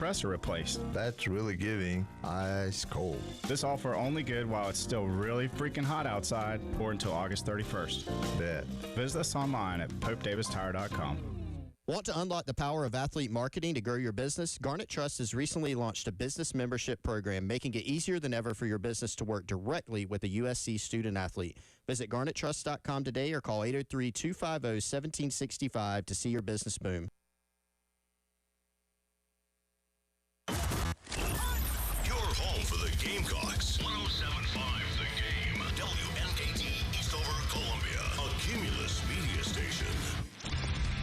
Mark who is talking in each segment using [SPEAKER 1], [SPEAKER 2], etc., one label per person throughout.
[SPEAKER 1] compressor replaced.
[SPEAKER 2] That's really giving ice cold.
[SPEAKER 1] This offer only good while it's still really freaking hot outside or until August 31st.
[SPEAKER 2] Bet.
[SPEAKER 1] Visit us online at popedavistire.com.
[SPEAKER 3] Want to unlock the power of athlete marketing to grow your business? Garnet Trust has recently launched a business membership program, making it easier than ever for your business to work directly with a USC student athlete. Visit garnettrust.com today or call 803-250-1765 to see your business boom.
[SPEAKER 4] For the Gamecocks, 107.5 The Game, WNKT Eastover, Columbia, a Cumulus media station.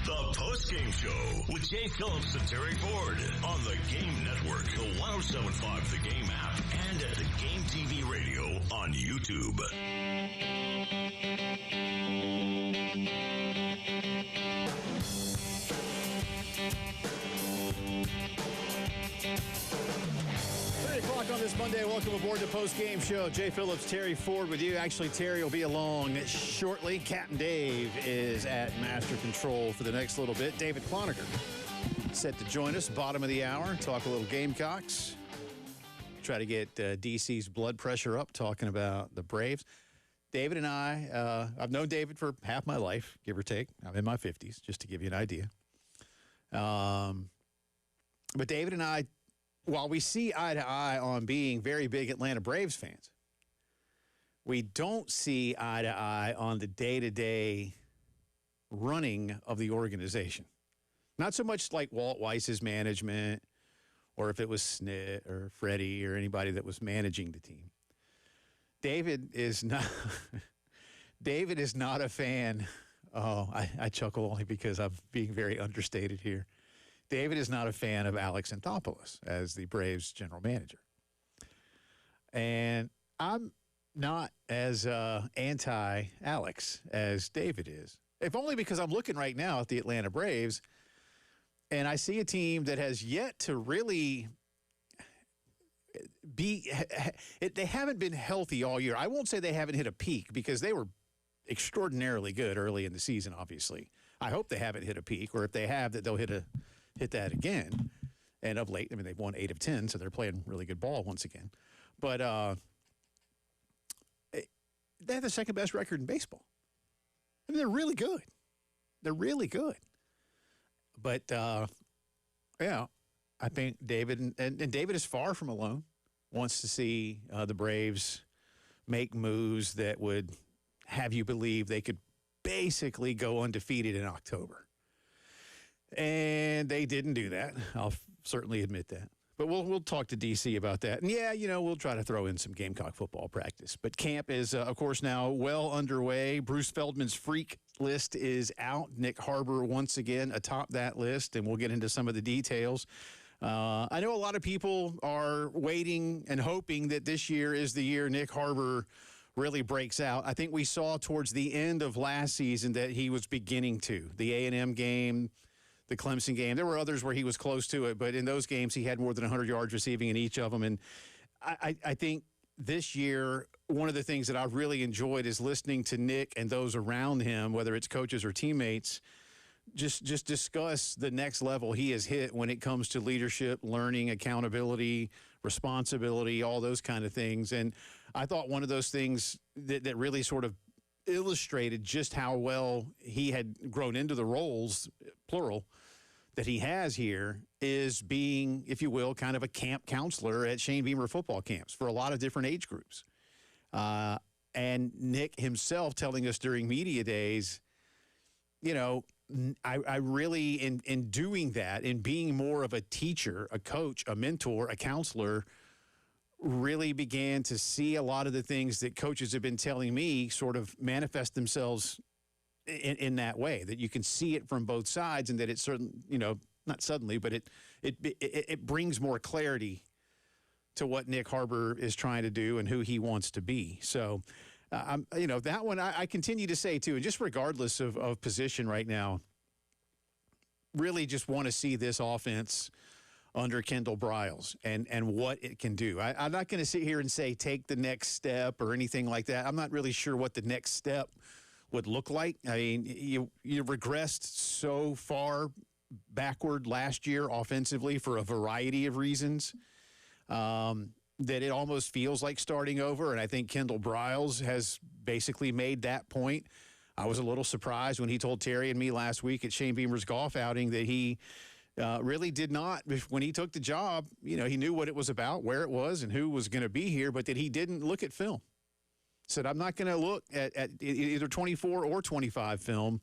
[SPEAKER 4] The Postgame Show with Jay Phillips and Terry Ford on the Game Network, the 107.5 The Game app, and at the Game TV radio on YouTube.
[SPEAKER 5] On this Monday, welcome aboard the post-game show. Jay Phillips, Terry Ford with you. Actually, Terry will be along shortly. Captain Dave is at master control for the next little bit. David Cloninger set to join us, bottom of the hour, talk a little Gamecocks. Try to get DC's blood pressure up, talking about the Braves. David and I, I've known David for half my life, give or take. I'm in my 50s, just to give you an idea. But David and I, while we see eye to eye on being very big Atlanta Braves fans, we don't see eye to eye on the day-to-day running of the organization. Not so much like Walt Weiss's management, or if it was Snit or Freddie or anybody that was managing the team. David is not a fan. Oh, I chuckle only because I'm being very understated here. David is not a fan of Alex Anthopoulos as the Braves general manager. And I'm not as anti-Alex as David is, if only because I'm looking right now at the Atlanta Braves, and I see a team that has yet to really they haven't been healthy all year. I won't say they haven't hit a peak because they were extraordinarily good early in the season, obviously. I hope they haven't hit a peak, or if they have, that they'll hit that again. And of late, I mean, they've won 8 of 10, so they're playing really good ball once again. But they have the second best record in baseball. I mean, they're really good. They're really good. But, yeah, I think David, and David is far from alone, wants to see the Braves make moves that would have you believe they could basically go undefeated in October. And they didn't do that. I'll certainly admit that. But we'll talk to DC about that. And, yeah, we'll try to throw in some Gamecock football practice. But camp is, of course, now well underway. Bruce Feldman's freak list is out. Nick Harbor once again atop that list, and we'll get into some of the details. I know a lot of people are waiting and hoping that this year is the year Nick Harbor really breaks out. I think we saw towards the end of last season that he was beginning to. The A&M game, the Clemson game. There were others where he was close to it, but in those games he had more than 100 yards receiving in each of them. And I think this year, one of the things that I've really enjoyed is listening to Nick and those around him, whether it's coaches or teammates, just discuss the next level he has hit when it comes to leadership, learning, accountability, responsibility, all those kind of things. And I thought one of those things that really sort of illustrated just how well he had grown into the roles, plural, that he has here is being, if you will, kind of a camp counselor at Shane Beamer football camps for a lot of different age groups. And Nick himself telling us during media days, I really, in doing that, in being more of a teacher, a coach, a mentor, a counselor, really began to see a lot of the things that coaches have been telling me sort of manifest themselves in that way, that you can see it from both sides, and that it's certain, not suddenly, but it brings more clarity to what Nick Harbor is trying to do and who he wants to be. So, that one I continue to say too, and just regardless of position right now, really just want to see this offense under Kendall Briles and what it can do. I'm not going to sit here and say take the next step or anything like that. I'm not really sure what the next step would look like. I mean, you regressed so far backward last year offensively for a variety of reasons. That it almost feels like starting over, and I think Kendall Briles has basically made that point. I was a little surprised when he told Terry and me last week at Shane Beamer's golf outing that he really did not, when he took the job, he knew what it was about, where it was, and who was going to be here, but that he didn't look at film. Said, I'm not going to look at either 24 or 25 film.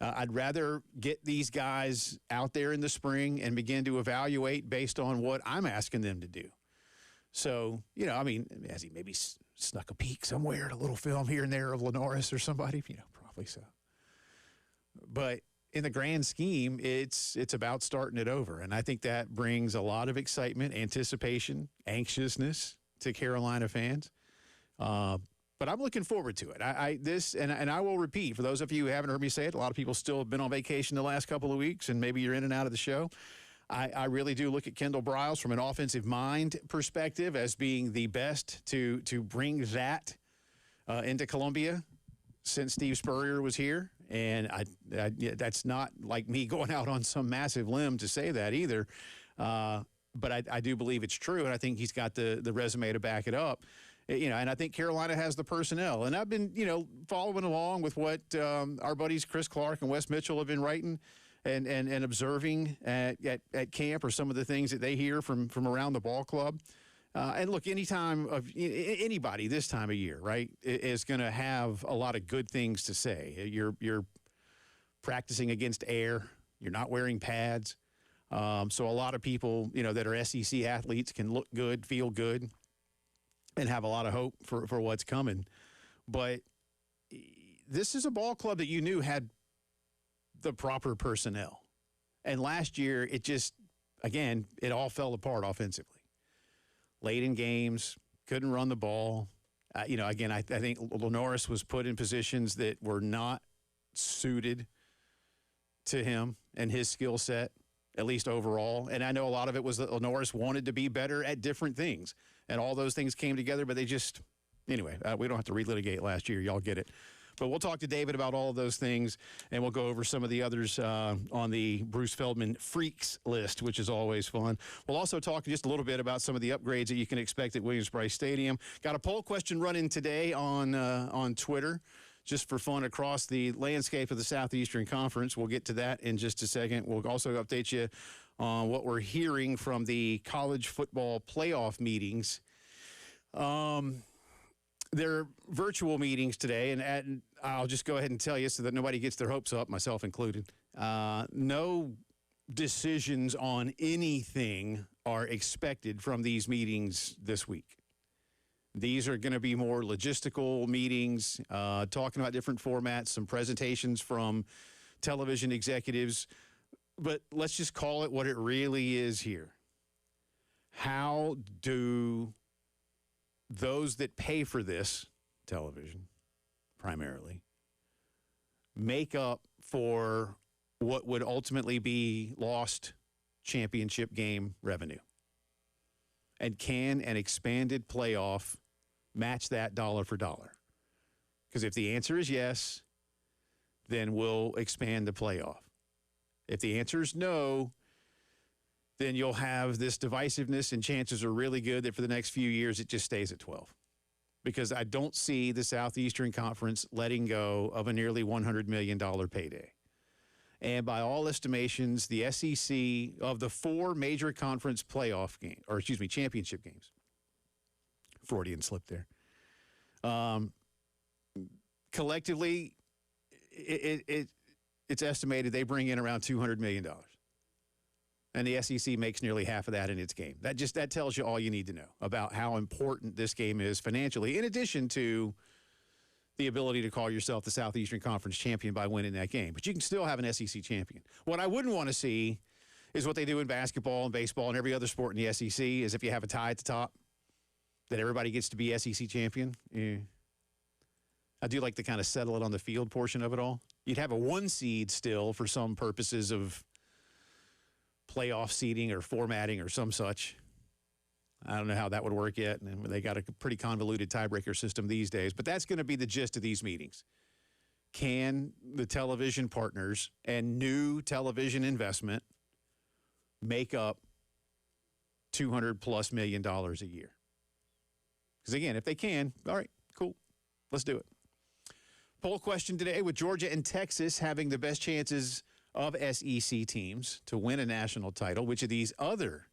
[SPEAKER 5] I'd rather get these guys out there in the spring and begin to evaluate based on what I'm asking them to do. So, has he maybe snuck a peek somewhere at a little film here and there of Lenoris or somebody? Probably so. But in the grand scheme, it's about starting it over. And I think that brings a lot of excitement, anticipation, anxiousness to Carolina fans. But I'm looking forward to it. I will repeat, for those of you who haven't heard me say it, a lot of people still have been on vacation the last couple of weeks, and maybe you're in and out of the show. I really do look at Kendall Briles from an offensive mind perspective as being the best to bring that into Columbia since Steve Spurrier was here. And that's not like me going out on some massive limb to say that either. But I do believe it's true, and I think he's got the resume to back it up. And I think Carolina has the personnel. And I've been, following along with what our buddies Chris Clark and Wes Mitchell have been writing and observing at camp, or some of the things that they hear from around the ball club. And look, anybody this time of year, right, is going to have a lot of good things to say. You're practicing against air. You're not wearing pads. So a lot of people, that are SEC athletes can look good, feel good, and have a lot of hope for what's coming. But this is a ball club that you knew had the proper personnel. And last year, it all fell apart offensively. Late in games, couldn't run the ball. I think Lenoris was put in positions that were not suited to him and his skill set, at least overall. And I know a lot of it was that Lenoris wanted to be better at different things. And all those things came together, but we don't have to relitigate last year. Y'all get it. But we'll talk to David about all of those things, and we'll go over some of the others on the Bruce Feldman Freaks list, which is always fun. We'll also talk just a little bit about some of the upgrades that you can expect at Williams-Brice Stadium. Got a poll question running today on Twitter, just for fun, across the landscape of the Southeastern Conference. We'll get to that in just a second. We'll also update you on what we're hearing from the college football playoff meetings. They're virtual meetings today, and I'll just go ahead and tell you so that nobody gets their hopes up, myself included. No decisions on anything are expected from these meetings this week. These are going to be more logistical meetings, talking about different formats, some presentations from television executives. But let's just call it what it really is here. How do those that pay for this, television primarily, make up for what would ultimately be lost championship game revenue? And can an expanded playoff match that dollar for dollar? Because if the answer is yes, then we'll expand the playoff. If the answer is no, then you'll have this divisiveness, and chances are really good that for the next few years it just stays at 12. Because I don't see the Southeastern Conference letting go of a nearly $100 million payday. And by all estimations, the SEC, of the four major conference championship games, Freudian slip there, collectively, it's estimated they bring in around $200 million. And the SEC makes nearly half of that in its game. That tells you all you need to know about how important this game is financially, in addition to the ability to call yourself the Southeastern Conference champion by winning that game. But you can still have an SEC champion. What I wouldn't want to see is what they do in basketball and baseball and every other sport in the SEC, is if you have a tie at the top, that everybody gets to be SEC champion. Yeah. I do like to kind of settle it on the field portion of it all. You'd have a 1 seed still for some purposes of playoff seeding or formatting or some such. I don't know how that would work yet, and they got a pretty convoluted tiebreaker system these days. But that's going to be the gist of these meetings. can the television partners and new television investment make up $200+ million a year? Because, again, if they can, all right, cool, let's do it. Poll question today: with Georgia and Texas having the best chances of SEC teams to win a national title, which of these other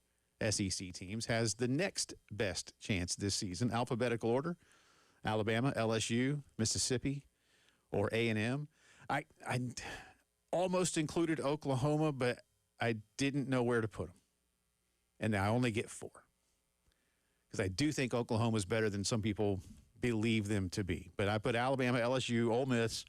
[SPEAKER 5] SEC teams has the next best chance this season? Alphabetical order: Alabama, LSU, Mississippi, or A&M. I almost included Oklahoma, but I didn't know where to put them. And I only get 4. Because I do think Oklahoma's better than some people believe them to be. But I put Alabama, LSU, Ole Miss,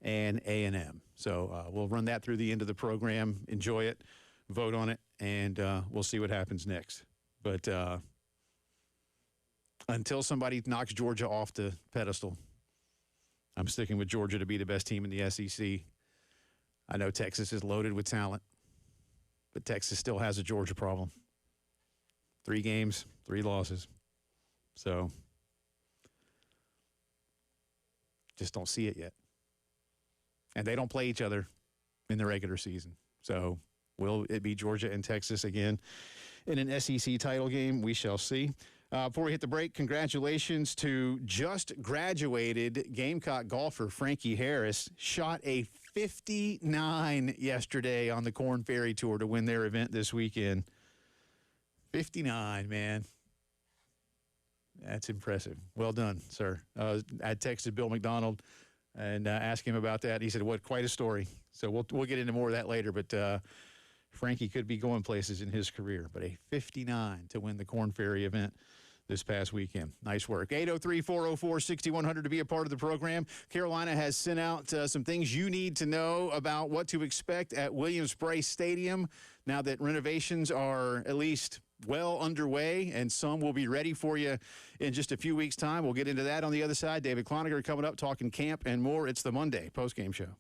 [SPEAKER 5] and A&M. So we'll run that through the end of the program. Enjoy it, vote on it, and we'll see what happens next. But until somebody knocks Georgia off the pedestal, I'm sticking with Georgia to be the best team in the SEC. I know Texas is loaded with talent, but Texas still has a Georgia problem. 3 games, 3 losses. So just don't see it yet. And they don't play each other in the regular season. So will it be Georgia and Texas again in an SEC title game? We shall see. Before we hit the break, congratulations to just graduated Gamecock golfer Frankie Harris. Shot a 59 yesterday on the Korn Ferry Tour to win their event this weekend. 59, man. That's impressive. Well done, sir. I texted Bill McDonald and asked him about that. He said, "What? Quite a story." So we'll get into more of that later. But Frankie could be going places in his career. But a 59 to win the Korn Ferry event this past weekend. Nice work. 803-404-6100 to be a part of the program. Carolina has sent out some things you need to know about what to expect at Williams-Brice Stadium now that renovations are at least well underway, and some will be ready for you in just a few weeks' time. We'll get into that on the other side. David Cloninger coming up, talking camp and more. It's the Monday postgame show.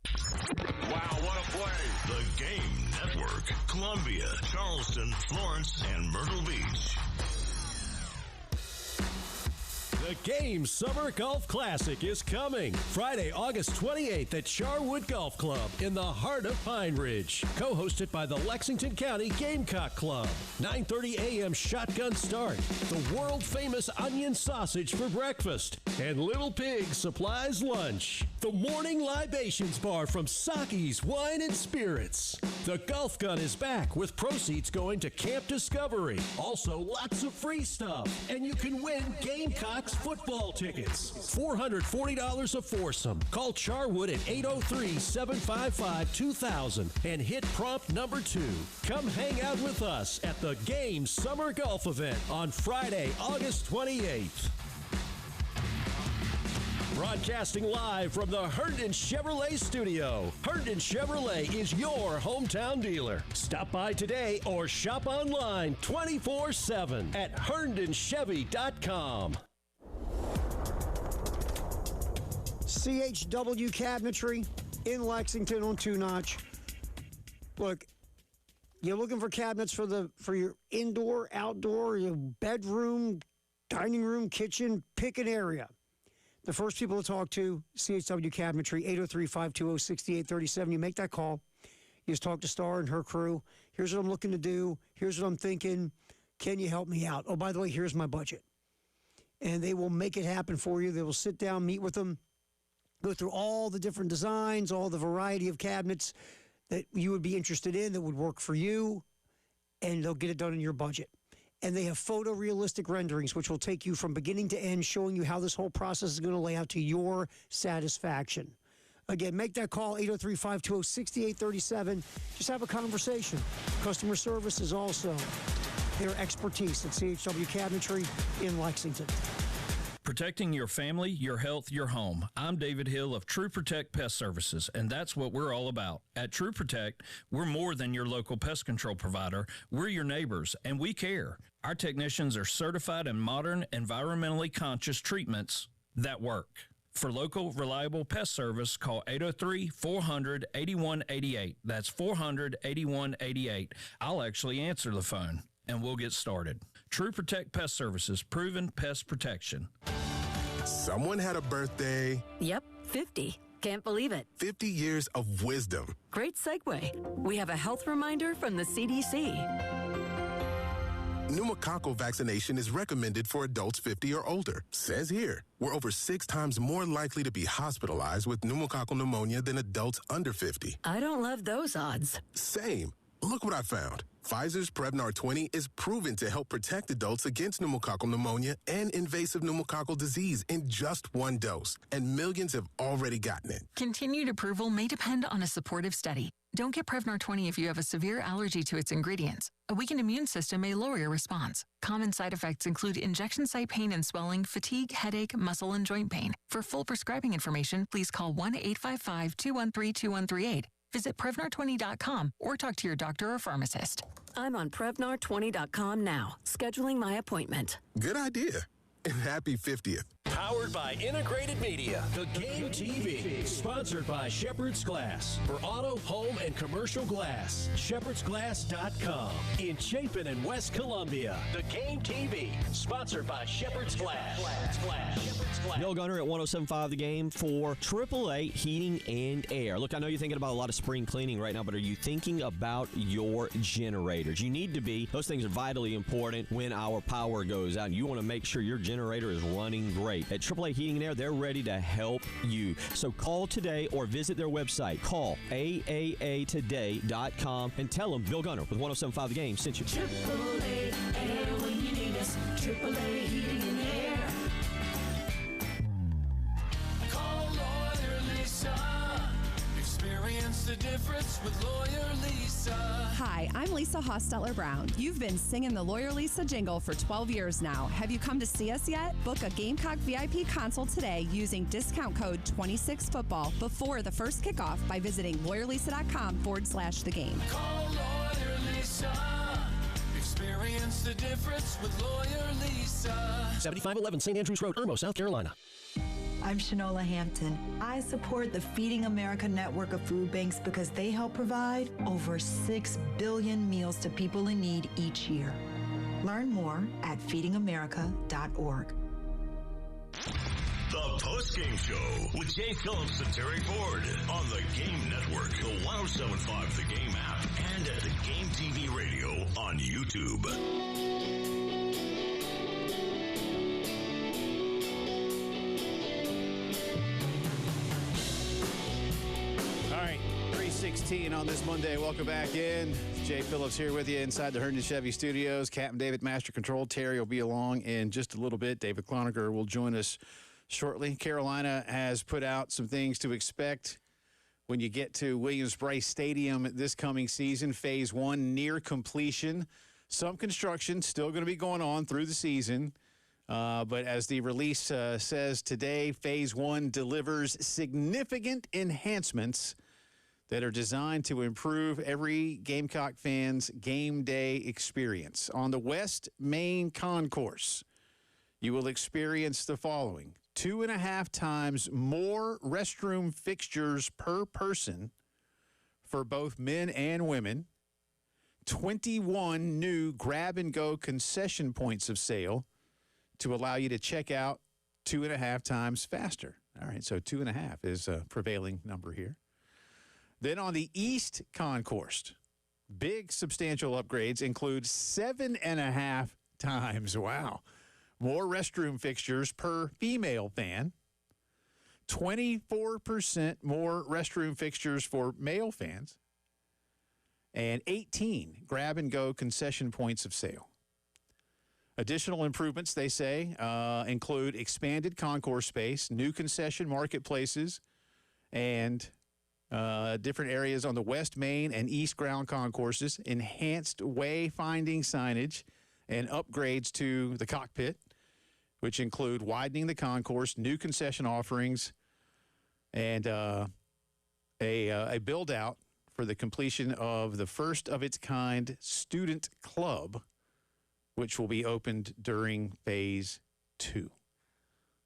[SPEAKER 4] Wow, what a play. The Game Network. Columbia, Charleston, Florence, and Myrtle Beach.
[SPEAKER 6] The Game Summer Golf Classic is coming Friday, August 28th at Charwood Golf Club in the heart of Pine Ridge. Co-hosted by the Lexington County Gamecock Club. 9:30 a.m. shotgun start. The world-famous onion sausage for breakfast. And Little Pig supplies lunch. The morning libations bar from Saki's Wine and Spirits. The Golf Gun is back with proceeds going to Camp Discovery. Also, lots of free stuff. And you can win Gamecocks football tickets. $440 a foursome. Call Charwood at 803-755-2000 and hit prompt number 2. Come hang out with us at the Game Summer Golf Event on Friday, August 28th. Broadcasting live from the Herndon Chevrolet studio. Herndon Chevrolet is your hometown dealer. Stop by today or shop online 24/7 at herndonchevy.com.
[SPEAKER 7] CHW Cabinetry in Lexington on 2-Notch. Look, you're looking for cabinets for your indoor, outdoor, your bedroom, dining room, kitchen, pick an area. The first people to talk to, CHW Cabinetry, 803-520-6837. You make that call. You just talk to Star and her crew. Here's what I'm looking to do. Here's what I'm thinking. Can you help me out? Oh, by the way, here's my budget. And they will make it happen for you. They will sit down, meet with them, go through all the different designs, all the variety of cabinets that you would be interested in that would work for you, and they'll get it done in your budget. And they have photorealistic renderings, which will take you from beginning to end, showing you how this whole process is going to lay out to your satisfaction. Again, make that call, 803-520-6837. Just have a conversation. Customer service is also their expertise at CHW Cabinetry in Lexington.
[SPEAKER 8] Protecting your family, your health, your home. I'm David Hill of True Protect Pest Services, and that's what we're all about. At True Protect, we're more than your local pest control provider. We're your neighbors, and we care. Our technicians are certified in modern, environmentally conscious treatments that work. For local, reliable pest service, call 803-400-8188. That's 400-8188. I'll actually answer the phone, and we'll get started. True Protect Pest Services, proven pest protection.
[SPEAKER 9] Someone had a birthday.
[SPEAKER 10] Yep.
[SPEAKER 9] 50. Can't believe it.
[SPEAKER 10] 50 years of wisdom.
[SPEAKER 9] Great segue. We have a health reminder from the CDC.
[SPEAKER 10] Pneumococcal vaccination is recommended for adults 50 or older. Says here, we're over 6 times more likely to be hospitalized with pneumococcal pneumonia than adults under 50.
[SPEAKER 9] I don't love those odds.
[SPEAKER 10] Same. Look what I found. Pfizer's Prevnar 20 is proven to help protect adults against pneumococcal pneumonia and invasive pneumococcal disease in just 1 dose, and millions have already gotten it.
[SPEAKER 11] Continued approval may depend on a supportive study. Don't get Prevnar 20 if you have a severe allergy to its ingredients. A weakened immune system may lower your response. Common side effects include injection site pain and swelling, fatigue, headache, muscle, and joint pain. For full prescribing information, please call 1-855-213-2138. Visit Prevnar20.com or talk to your doctor or pharmacist.
[SPEAKER 9] I'm on Prevnar20.com now, scheduling my appointment.
[SPEAKER 10] Good idea. And happy 50th.
[SPEAKER 6] Powered by Integrated Media. The Game TV. Sponsored by Shepherd's Glass. For auto, home, and commercial glass. ShepherdsGlass.com. In Chapin and West Columbia. The Game TV. Sponsored by Shepherd's Glass.
[SPEAKER 12] Bill Gunner at 107.5 The Game for AAA Heating and Air. Look, I know you're thinking about a lot of spring cleaning right now, but are you thinking about your generators? You need to be. Those things are vitally important when our power goes out. You want to make sure your generator is running great. At AAA Heating and Air, they're ready to help you. So call today or visit their website. Call AAAtoday.com and tell them Bill Gunner with 107.5 The Game sent you.
[SPEAKER 13] AAA Air when you need us. AAA Heating and Air. Call Lawyer Lisa. Experience the difference with Lawyer Lisa.
[SPEAKER 14] Hi, I'm Lisa Hosteller-Brown. You've been singing the Lawyer Lisa jingle for 12 years now. Have you come to see us yet? Book a Gamecock VIP consult today using discount code 26football before the first kickoff by visiting lawyerlisa.com/the game.
[SPEAKER 13] Call Lawyer Lisa. Experience the difference with Lawyer Lisa.
[SPEAKER 6] 7511 St. Andrews Road, Irmo, South Carolina.
[SPEAKER 15] I'm Shanola Hampton. I support the Feeding America network of food banks because they help provide over 6 billion meals to people in need each year. Learn more at feedingamerica.org.
[SPEAKER 4] The Postgame Show with Jay Phillips and Terry Ford on the Game Network, the 107.5 The Game app, and at the Game TV radio on YouTube.
[SPEAKER 5] All right, 3:16 on this Monday. Welcome back in. Jay Phillips here with you inside the Herndon Chevy Studios. Captain David, Master Control. Terry will be along in just a little bit. David Cloninger will join us shortly. Carolina has put out some things to expect when you get to Williams-Brice Stadium this coming season. Phase 1 near completion. Some construction still going to be going on through the season. But as the release says today, Phase 1 delivers significant enhancements that are designed to improve every Gamecock fan's game day experience. On the West Main Concourse, you will experience the following: 2.5 times more restroom fixtures per person for both men and women, 21 new grab-and-go concession points of sale to allow you to check out 2.5 times faster. All right, so 2.5 is a prevailing number here. Then on the East Concourse, big substantial upgrades include 7.5 times, wow, more restroom fixtures per female fan, 24% more restroom fixtures for male fans, and 18 grab-and-go concession points of sale. Additional improvements, they say, include expanded concourse space, new concession marketplaces, and different areas on the West Main and East Ground concourses, enhanced wayfinding signage, and upgrades to the cockpit, which include widening the concourse, new concession offerings, and a build-out for the completion of the first-of-its-kind student club, which will be opened during Phase 2,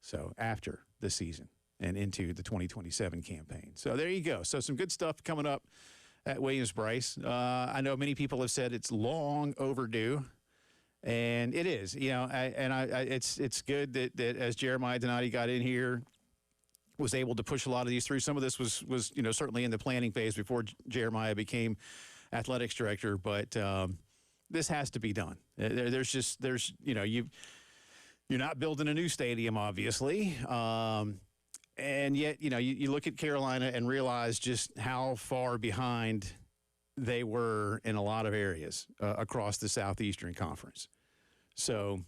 [SPEAKER 5] so after the season and into the 2027 campaign. So there you go. So some good stuff coming up at Williams-Brice. I know many people have said it's long overdue, and it is. You know, it's good that as Jeremiah Donati got in here was able to push a lot of these through. Some of this was certainly in the planning phase before Jeremiah became athletics director, but this has to be done. You're not building a new stadium, obviously, and yet you look at Carolina and realize just how far behind they were in a lot of areas across the Southeastern Conference. So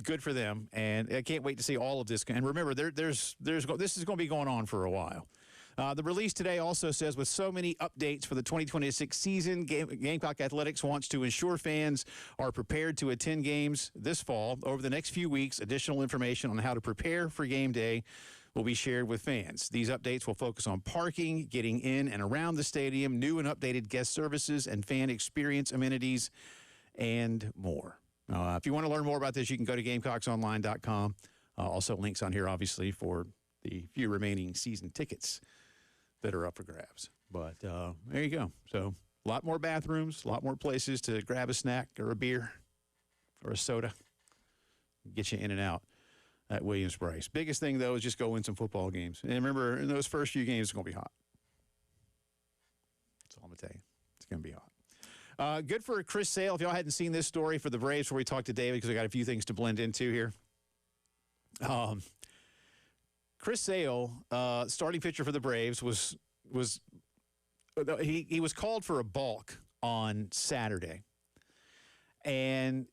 [SPEAKER 5] good for them, and I can't wait to see all of this. And remember, this is going to be going on for a while. The release today also says, with so many updates for the 2026 season, Gamecock Athletics wants to ensure fans are prepared to attend games this fall. Over the next few weeks, additional information on how to prepare for game day will be shared with fans. These updates will focus on parking, getting in and around the stadium, new and updated guest services, and fan experience amenities, and more. If you want to learn more about this, you can go to GamecocksOnline.com. Also links on here, obviously, for the few remaining season tickets that are up for grabs. But there you go. So a lot more bathrooms, a lot more places to grab a snack or a beer or a soda. Get you in and out at Williams-Brice. Biggest thing, though, is just go win some football games. And remember, in those first few games, it's going to be hot. That's all I'm going to tell you. It's going to be hot. Good for Chris Sale. If y'all hadn't seen this story for the Braves, where we talked to David, because we got a few things to blend into here. Chris Sale, starting pitcher for the Braves, was called for a balk on Saturday, and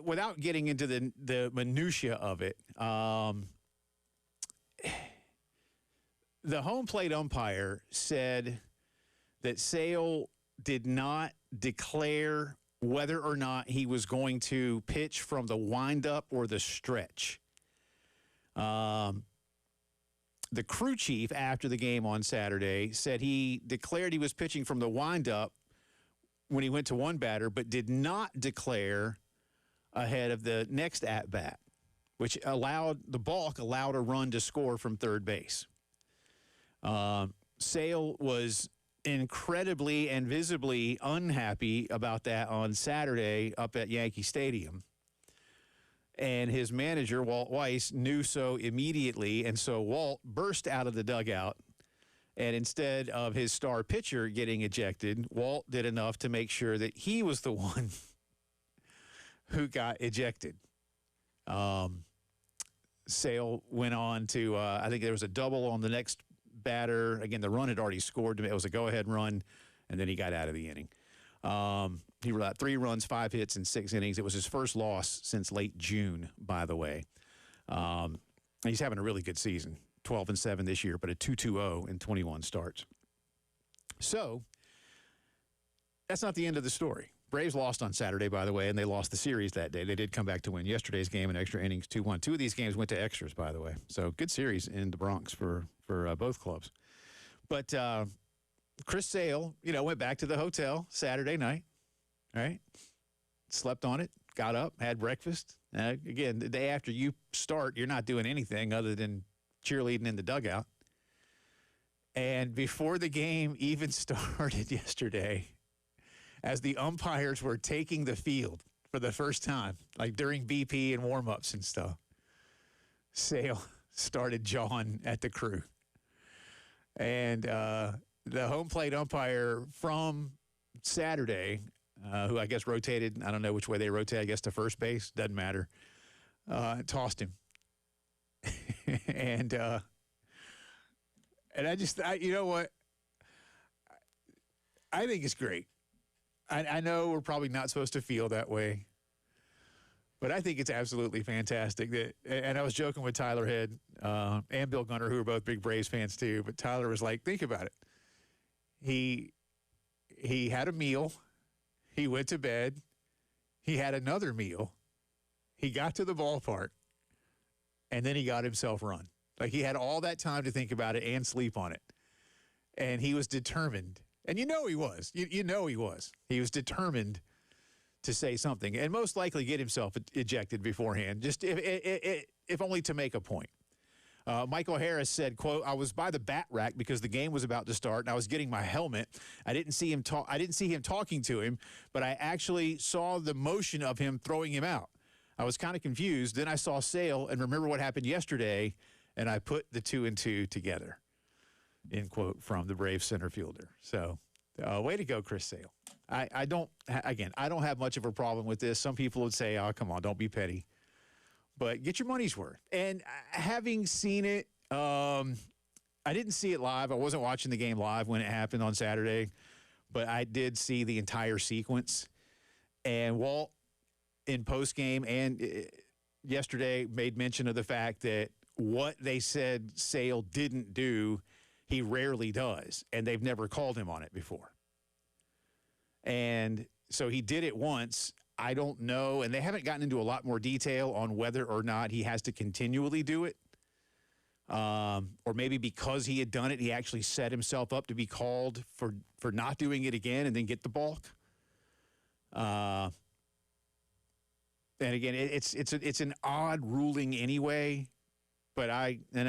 [SPEAKER 5] without getting into the minutia of it, the home plate umpire said that Sale did not declare whether or not he was going to pitch from the windup or the stretch. The crew chief after the game on Saturday said he declared he was pitching from the windup when he went to one batter, but did not declare ahead of the next at-bat, which allowed a run to score from third base. Sale was incredibly and visibly unhappy about that on Saturday up at Yankee Stadium. And his manager, Walt Weiss, knew so immediately, and so Walt burst out of the dugout, and instead of his star pitcher getting ejected, Walt did enough to make sure that he was the one who got ejected. Sale went on to, I think there was a double on the next batter. Again, the run had already scored. It was a go-ahead run, and then he got out of the inning. He got 3 runs, 5 hits in 6 innings. It was his first loss since late June, by the way. He's having a really good season, 12-7 this year, but a 2.20 in 21 starts. So that's not the end of the story. Braves lost on Saturday, by the way, and they lost the series that day. They did come back to win yesterday's game in extra innings, 2-1. 2 of these games went to extras, by the way. So good series in the Bronx for both clubs. But Chris Sale, went back to the hotel Saturday night, right? Slept on it, got up, had breakfast. Again, the day after you start, you're not doing anything other than cheerleading in the dugout. And before the game even started yesterday, as the umpires were taking the field for the first time, like during BP and warm-ups and stuff, Sale started jawing at the crew. And the home plate umpire from Saturday, who I guess rotated, I don't know which way they rotate, I guess to first base, doesn't matter, tossed him. and you know what? I think it's great. I know we're probably not supposed to feel that way, but I think it's absolutely fantastic. And I was joking with Tyler Head and Bill Gunner, who are both big Braves fans too, but Tyler was like, think about it. He had a meal. He went to bed. He had another meal. He got to the ballpark, and then he got himself run. Like, he had all that time to think about it and sleep on it. And he was determined. And he was. He was. He was determined to say something and most likely get himself ejected beforehand, just if only to make a point. Michael Harris said, quote, "I was by the bat rack because the game was about to start, and I was getting my helmet. I didn't see him talking to him, but I actually saw the motion of him throwing him out. I was kind of confused. Then I saw Sale and remember what happened yesterday, and I put the 2 and 2 together, end quote, from the Braves center fielder. So, way to go, Chris Sale. I don't have much of a problem with this. Some people would say, oh, come on, don't be petty. But get your money's worth. And having seen it, I didn't see it live. I wasn't watching the game live when it happened on Saturday, but I did see the entire sequence. And Walt, in postgame and yesterday, made mention of the fact that what they said Sale didn't do, he rarely does, and they've never called him on it before. And so he did it once. I don't know, and they haven't gotten into a lot more detail on whether or not he has to continually do it. Or maybe because he had done it, he actually set himself up to be called for not doing it again and then get the balk. And again, it's an odd ruling anyway. But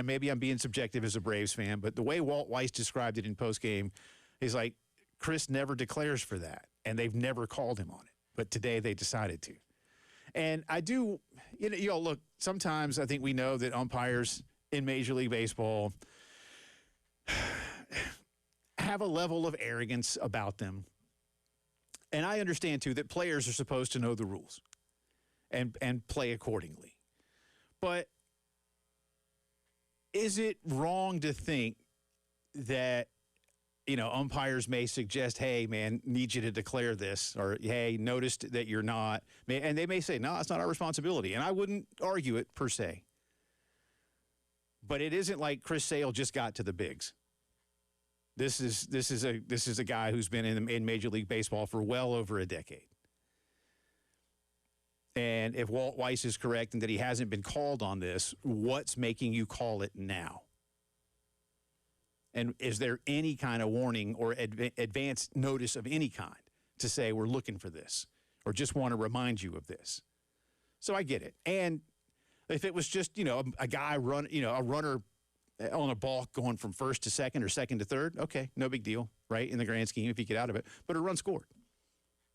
[SPEAKER 5] maybe I'm being subjective as a Braves fan, but the way Walt Weiss described it in postgame is like Chris never declares for that, and they've never called him on it. But today they decided to. And I do, look, sometimes I think we know that umpires in Major League Baseball have a level of arrogance about them. And I understand, too, that players are supposed to know the rules and play accordingly. But is it wrong to think that, umpires may suggest, hey, man, need you to declare this, or, hey, noticed that you're not. And they may say, no, it's not our responsibility. And I wouldn't argue it per se. But it isn't like Chris Sale just got to the bigs. This is a guy who's been in Major League Baseball for well over a decade. And if Walt Weiss is correct and that he hasn't been called on this, what's making you call it now? And is there any kind of warning or advance notice of any kind to say we're looking for this or just want to remind you of this? So I get it. And if it was just, a guy a runner on a balk going from first to second or second to third, okay, no big deal, right, in the grand scheme if you get out of it. But a run scored.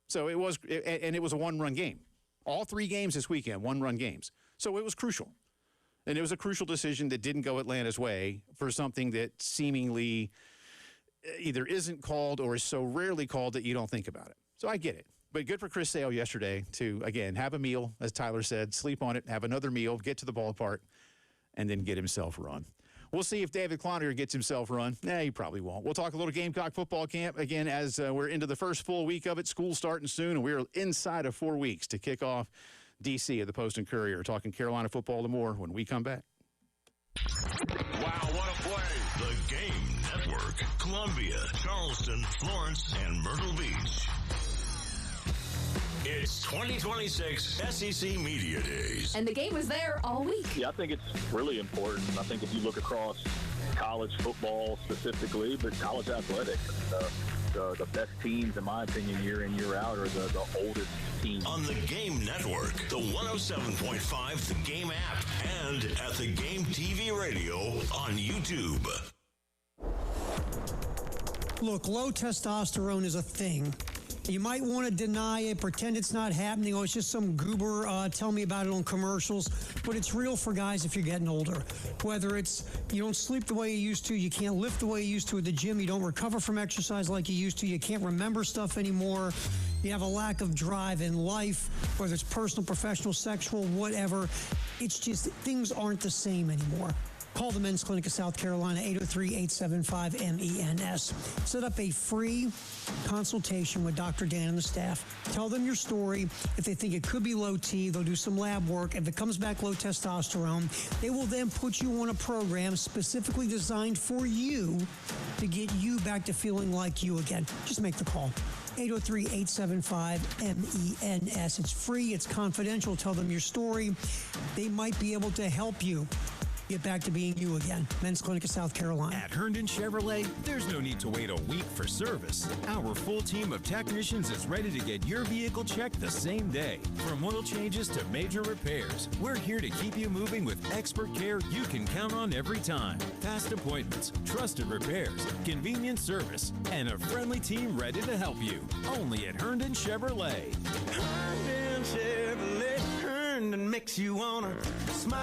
[SPEAKER 5] So it was a one-run game. All 3 games this weekend, one-run games. So it was crucial. And it was a crucial decision that didn't go Atlanta's way for something that seemingly either isn't called or is so rarely called that you don't think about it. So I get it. But good for Chris Sale yesterday to, again, have a meal, as Tyler said, sleep on it, have another meal, get to the ballpark, and then get himself run. We'll see if David Cloninger gets himself run. He probably won't. We'll talk a little Gamecock football camp again as we're into the first full week of it. School's starting soon, and we're inside of 4 weeks to kick off DC at the Post and Courier. Talking Carolina football and more when we come back.
[SPEAKER 4] Wow, what a play. The Game Network. Columbia, Charleston, Florence, and Myrtle Beach. It's 2026 SEC Media Days.
[SPEAKER 9] And the game was there all week.
[SPEAKER 16] Yeah, I think it's really important. I think if you look across college football specifically, but college athletics, the best teams, in my opinion, year in, year out, are the oldest teams.
[SPEAKER 4] On the Game Network, the 107.5 The Game app, and at the Game TV radio on YouTube.
[SPEAKER 7] Look, low testosterone is a thing. You might want to deny it, pretend it's not happening. Oh, it's just some goober tell me about it on commercials. But it's real for guys if you're getting older. Whether it's you don't sleep the way you used to, you can't lift the way you used to at the gym, you don't recover from exercise like you used to, you can't remember stuff anymore, you have a lack of drive in life, whether it's personal, professional, sexual, whatever. It's just things aren't the same anymore. Call the Men's Clinic of South Carolina, 803-875-MENS. Set up a free consultation with Dr. Dan and the staff. Tell them your story. If they think it could be low T, they'll do some lab work. If it comes back low testosterone, they will then put you on a program specifically designed for you to get you back to feeling like you again. Just make the call. 803-875-MENS. It's free. It's confidential. Tell them your story. They might be able to help you get back to being you again. Men's Clinic of South Carolina.
[SPEAKER 17] At Herndon Chevrolet, there's no need to wait a week for service. Our full team of technicians is ready to get your vehicle checked the same day. From oil changes to major repairs, we're here to keep you moving with expert care you can count on every time. Fast appointments, trusted repairs, convenient service, and a friendly team ready to help you. Only at Herndon Chevrolet.
[SPEAKER 13] Herndon Chevrolet, Herndon
[SPEAKER 18] something that makes you wanna smile,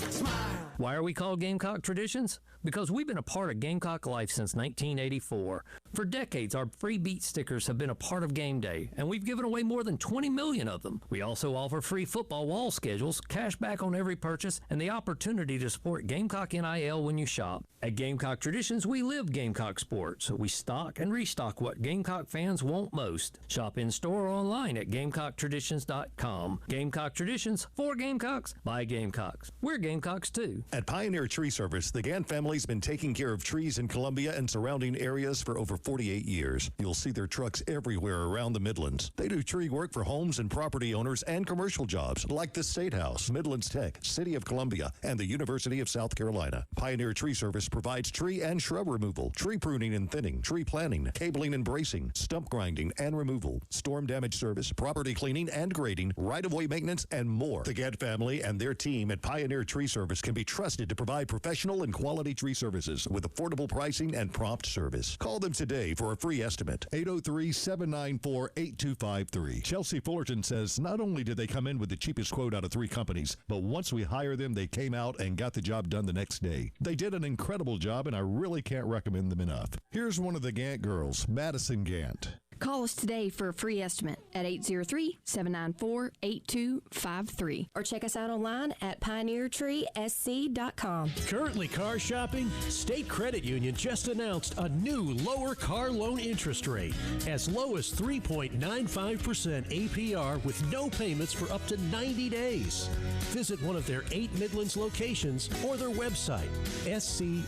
[SPEAKER 18] smile.
[SPEAKER 6] Why are we called Gamecock Traditions? Because we've been a part of Gamecock life since 1984. For decades, our free beat stickers have been a part of game day, and we've given away more than 20 million of them. We also offer free football wall schedules, cash back on every purchase, and the opportunity to support Gamecock NIL when you shop. At Gamecock Traditions, we live Gamecock sports. We stock and restock what Gamecock fans want most. Shop in-store or online at GamecockTraditions.com. Gamecock Traditions, for Gamecocks, by Gamecocks. We're Gamecocks, too.
[SPEAKER 19] At Pioneer Tree Service, the Gant family's been taking care of trees in Columbia and surrounding areas for over 48 years. You'll see their trucks everywhere around the Midlands. They do tree work for homes and property owners and commercial jobs like the State House, Midlands Tech, City of Columbia, and the University of South Carolina. Pioneer Tree Service provides tree and shrub removal, tree pruning and thinning, tree planting, cabling and bracing, stump grinding and removal, storm damage service, property cleaning and grading, right-of-way maintenance, and more. The Gant family and their team at Pioneer Tree Service can be trusted to provide professional and quality tree services with affordable pricing and prompt service. Call them today for a free estimate. 803-794-8253. Chelsea Fullerton says not only did they come in with the cheapest quote out of 3 companies, but once we hired them, they came out and got the job done the next day. They did an incredible job, and I really can't recommend them enough. Here's one of the Gant girls, Madison Gant.
[SPEAKER 20] Call us today for a free estimate at 803-794-8253 or check us out online at pioneertreesc.com.
[SPEAKER 6] Currently car shopping? State Credit Union just announced a new lower car loan interest rate, as low as 3.95% APR with no payments for up to 90 days. Visit one of their 8 Midlands locations or their website, scscu.com,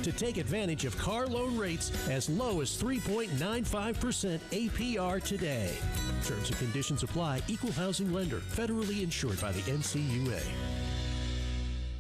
[SPEAKER 6] to take advantage of car loan rates as low as 3.95% APR today. Terms and conditions apply. Equal housing lender. Federally insured by the NCUA.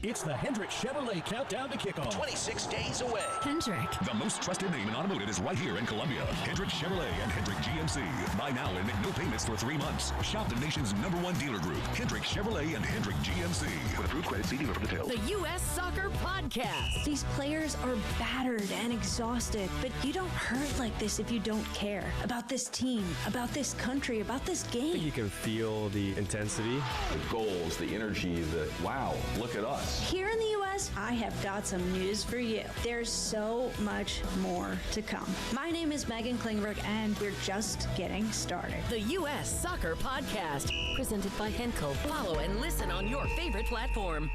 [SPEAKER 21] It's the Hendrick Chevrolet Countdown to Kickoff. 26 days away.
[SPEAKER 20] Hendrick.
[SPEAKER 21] The most trusted name in automotive is right here in Columbia. Hendrick Chevrolet and Hendrick GMC. Buy now and make no payments for 3 months. Shop the nation's #1 dealer group, Hendrick Chevrolet and Hendrick GMC. With approved credit, see dealer for details.
[SPEAKER 22] The U.S. Soccer Podcast.
[SPEAKER 23] These players are battered and exhausted, but you don't hurt like this if you don't care about this team, about this country, about this game.
[SPEAKER 24] You can feel the intensity. The goals, the energy, wow, look at us.
[SPEAKER 23] Here in the U.S., I have got some news for you. There's so much more to come. My name is Megan Klingberg, and we're just getting started.
[SPEAKER 22] The U.S. Soccer Podcast, presented by Henkel. Follow and listen on your favorite platform.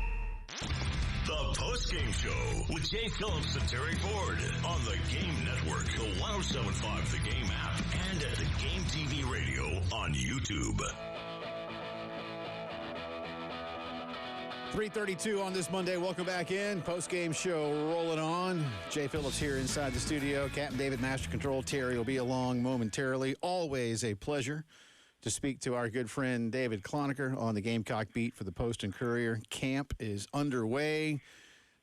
[SPEAKER 4] The Postgame Show with Jay Phillips and Terry Ford on the Game Network, the 107.5 The Game app, and at the Game TV radio on YouTube.
[SPEAKER 5] 3:32 on this Monday. Welcome back in. Post-game show rolling on. Jay Phillips here inside the studio. Captain David, Master Control. Terry will be along momentarily. Always a pleasure to speak to our good friend David Clonaker on the Gamecock beat for the Post and Courier. Camp is underway.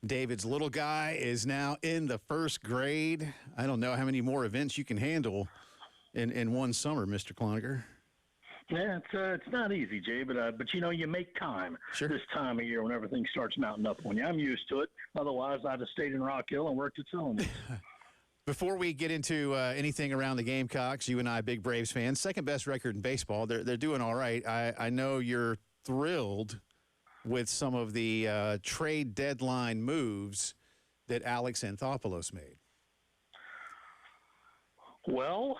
[SPEAKER 5] David's little guy is now in the first grade. I don't know how many more events you can handle in one summer, Mr. Clonaker.
[SPEAKER 25] Yeah, it's not easy, Jay, but you know, you make time this time of year when everything starts mounting up on you. I'm used to it. Otherwise, I'd have stayed in Rock Hill and worked at Cylinder.
[SPEAKER 5] Before we get into anything around the Gamecocks, you and I, big Braves fans, second best record in baseball. They're doing all right. I know you're thrilled with some of the trade deadline moves that Alex Anthopoulos made.
[SPEAKER 25] Well,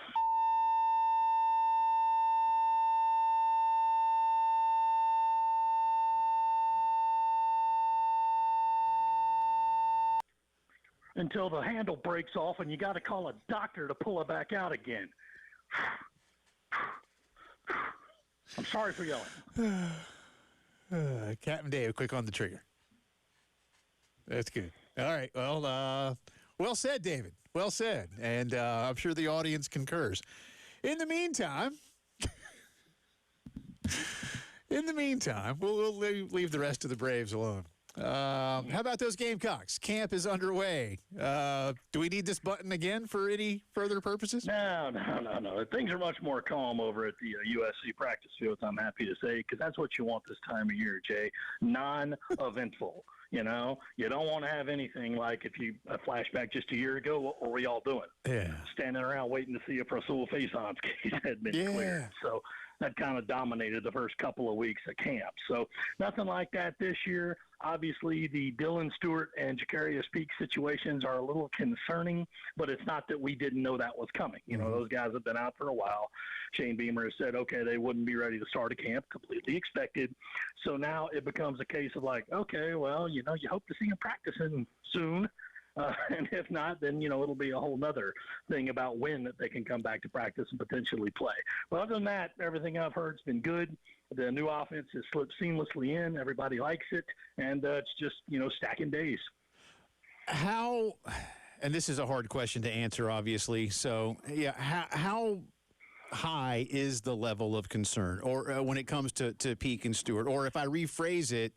[SPEAKER 25] until the handle breaks off and you got to call a doctor to pull it back out again. I'm sorry for yelling.
[SPEAKER 5] Captain Dave, quick on the trigger. That's good. All right. Well, well said, David. Well said. And I'm sure the audience concurs. In the meantime, we'll leave the rest of the Braves alone. How about those Gamecocks? Camp is underway. Do we need this button again for any further purposes?
[SPEAKER 25] No. Things are much more calm over at the USC practice fields, I'm happy to say, because that's what you want this time of year, Jay. Non-eventful. You know, you don't want to have anything like if you a flashback just a year ago. What were we all doing?
[SPEAKER 5] Yeah,
[SPEAKER 25] standing around waiting to see if Rasul Faison's case had been cleared. So that kind of dominated the first couple of weeks of camp. So nothing like that this year. Obviously, the Dylan Stewart and Jacarius Peak situations are a little concerning, but it's not that we didn't know that was coming. You know, those guys have been out for a while. Shane Beamer has said, okay, they wouldn't be ready to start a camp, completely expected. So now it becomes a case of like, okay, well, you know, you hope to see them practicing soon. And if not, then, you know, it'll be a whole nother thing about when that they can come back to practice and potentially play. But other than that, everything I've heard has been good. The new offense has slipped seamlessly in. Everybody likes it. And it's just, you know, stacking days.
[SPEAKER 5] How, and this is a hard question to answer, obviously. So, yeah, how high is the level of concern or when it comes to Peak and Stewart? Or if I rephrase it,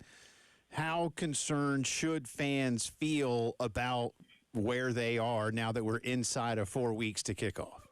[SPEAKER 5] how concerned should fans feel about where they are now that we're inside of 4 weeks to kick off?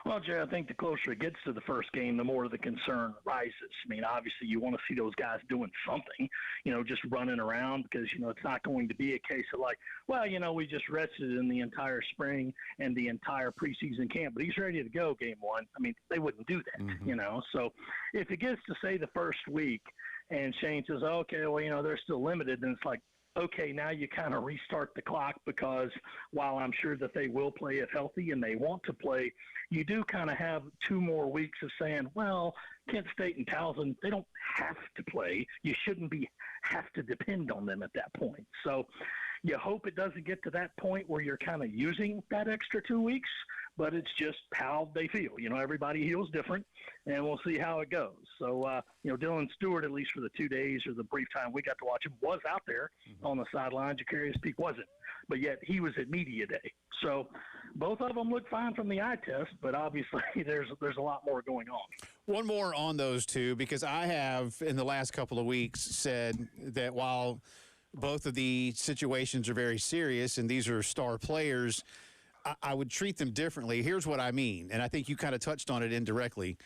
[SPEAKER 25] Well, Jay, I think the closer it gets to the first game, the more the concern rises. I mean, obviously you want to see those guys doing something, you know, just running around because, you know, it's not going to be a case of like, well, you know, we just rested in the entire spring and the entire preseason camp, but he's ready to go game one. I mean, they wouldn't do that, you know. So if it gets to, say, the first week and Shane says, okay, well, you know, they're still limited, then it's like, okay, now you kind of restart the clock because while I'm sure that they will play if healthy and they want to play, you do kind of have 2 more weeks of saying, well, Kent State and Towson, they don't have to play. You shouldn't have to depend on them at that point. So you hope it doesn't get to that point where you're kind of using that extra 2 weeks, but it's just how they feel. You know, everybody heals different, and we'll see how it goes. So, you know, Dylan Stewart, at least for the 2 days or the brief time we got to watch him, was out there on the sideline. Jacarius Peak wasn't, but yet he was at media day. So both of them look fine from the eye test, but obviously there's a lot more going on.
[SPEAKER 5] One more on those two, because I have in the last couple of weeks said that while both of the situations are very serious and these are star players, I would treat them differently. Here's what I mean, and I think you kind of touched on it indirectly.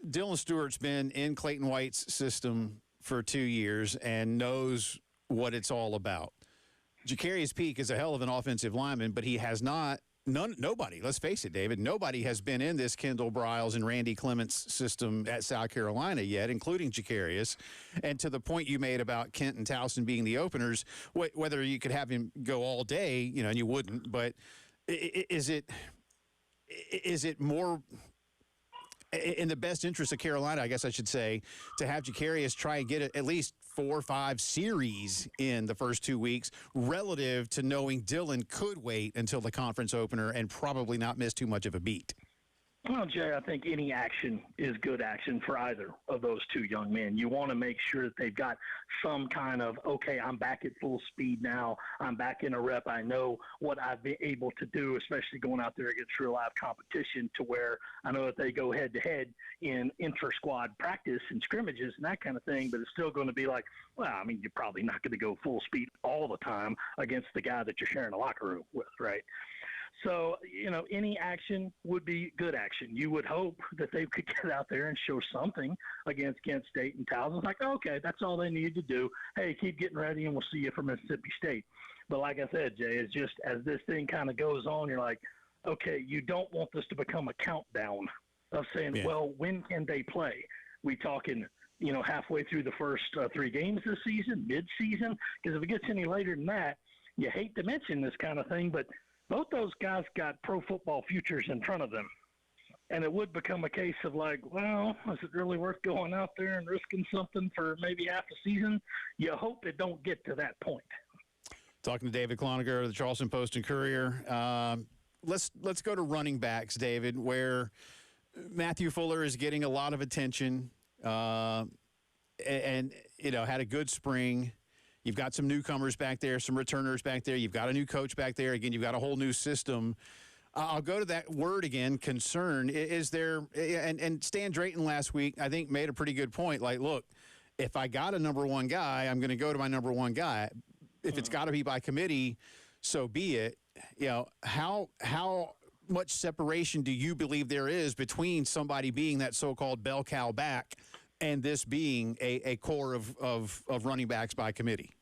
[SPEAKER 5] Dylan Stewart's been in Clayton White's system for 2 years and knows what it's all about. Jacarius Peak is a hell of an offensive lineman, but he has nobody, let's face it, David, nobody has been in this Kendall Briles and Randy Clements system at South Carolina yet, including Jacarius. And to the point you made about Kent and Towson being the openers, whether you could have him go all day, you know, and you wouldn't, but is it more in the best interest of Carolina, I guess I should say, to have Jacarius try and get at least 4 or 5 series in the first 2 weeks relative to knowing Dylan could wait until the conference opener and probably not miss too much of a beat?
[SPEAKER 25] Well, Jay, I think any action is good action for either of those 2 young men. You want to make sure that they've got some kind of, okay, I'm back at full speed now. I'm back in a rep. I know what I've been able to do, especially going out there against real live competition, to where I know that they go head-to-head in intra-squad practice and scrimmages and that kind of thing, but it's still going to be like, well, I mean, you're probably not going to go full speed all the time against the guy that you're sharing a locker room with, right? So, you know, any action would be good action. You would hope that they could get out there and show something against Kent State and Towson. It's like, okay, that's all they need to do. Hey, keep getting ready, and we'll see you for Mississippi State. But like I said, Jay, it's just as this thing kind of goes on, you're like, okay, you don't want this to become a countdown of saying, well, when can they play? We talking, you know, halfway through the first 3 games this season, mid-season? Because if it gets any later than that, you hate to mention this kind of thing, but both those guys got pro football futures in front of them. And it would become a case of like, well, is it really worth going out there and risking something for maybe half a season? You hope it don't get to that point.
[SPEAKER 5] Talking to David Cloninger of the Charleston Post and Courier. Let's go to running backs, David, where Matthew Fuller is getting a lot of attention and you know, had a good spring. You've got some newcomers back there, some returners back there. You've got a new coach back there. Again, you've got a whole new system. I'll go to that word again, concern. Is there, and Stan Drayton last week, I think, made a pretty good point. Like, look, if I got a number 1 guy, I'm going to go to my number 1 guy. If it's got to be by committee, so be it. You know, how much separation do you believe there is between somebody being that so-called bell cow back and this being a core of running backs by committee?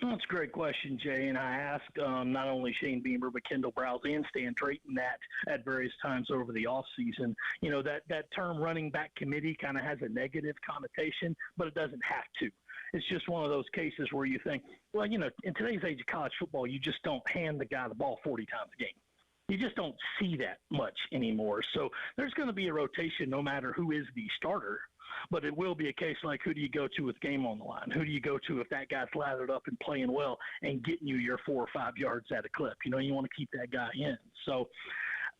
[SPEAKER 25] Well, that's a great question, Jay. And I asked not only Shane Beamer, but Kendall Browse and Stan Drayton that at various times over the offseason. You know, that term running back committee kind of has a negative connotation, but it doesn't have to. It's just one of those cases where you think, well, you know, in today's age of college football, you just don't hand the guy the ball 40 times a game. You just don't see that much anymore. So there's going to be a rotation no matter who is the starter. But it will be a case like, who do you go to with game on the line? Who do you go to if that guy's lathered up and playing well and getting you your 4 or 5 yards at a clip? You know, you want to keep that guy in. So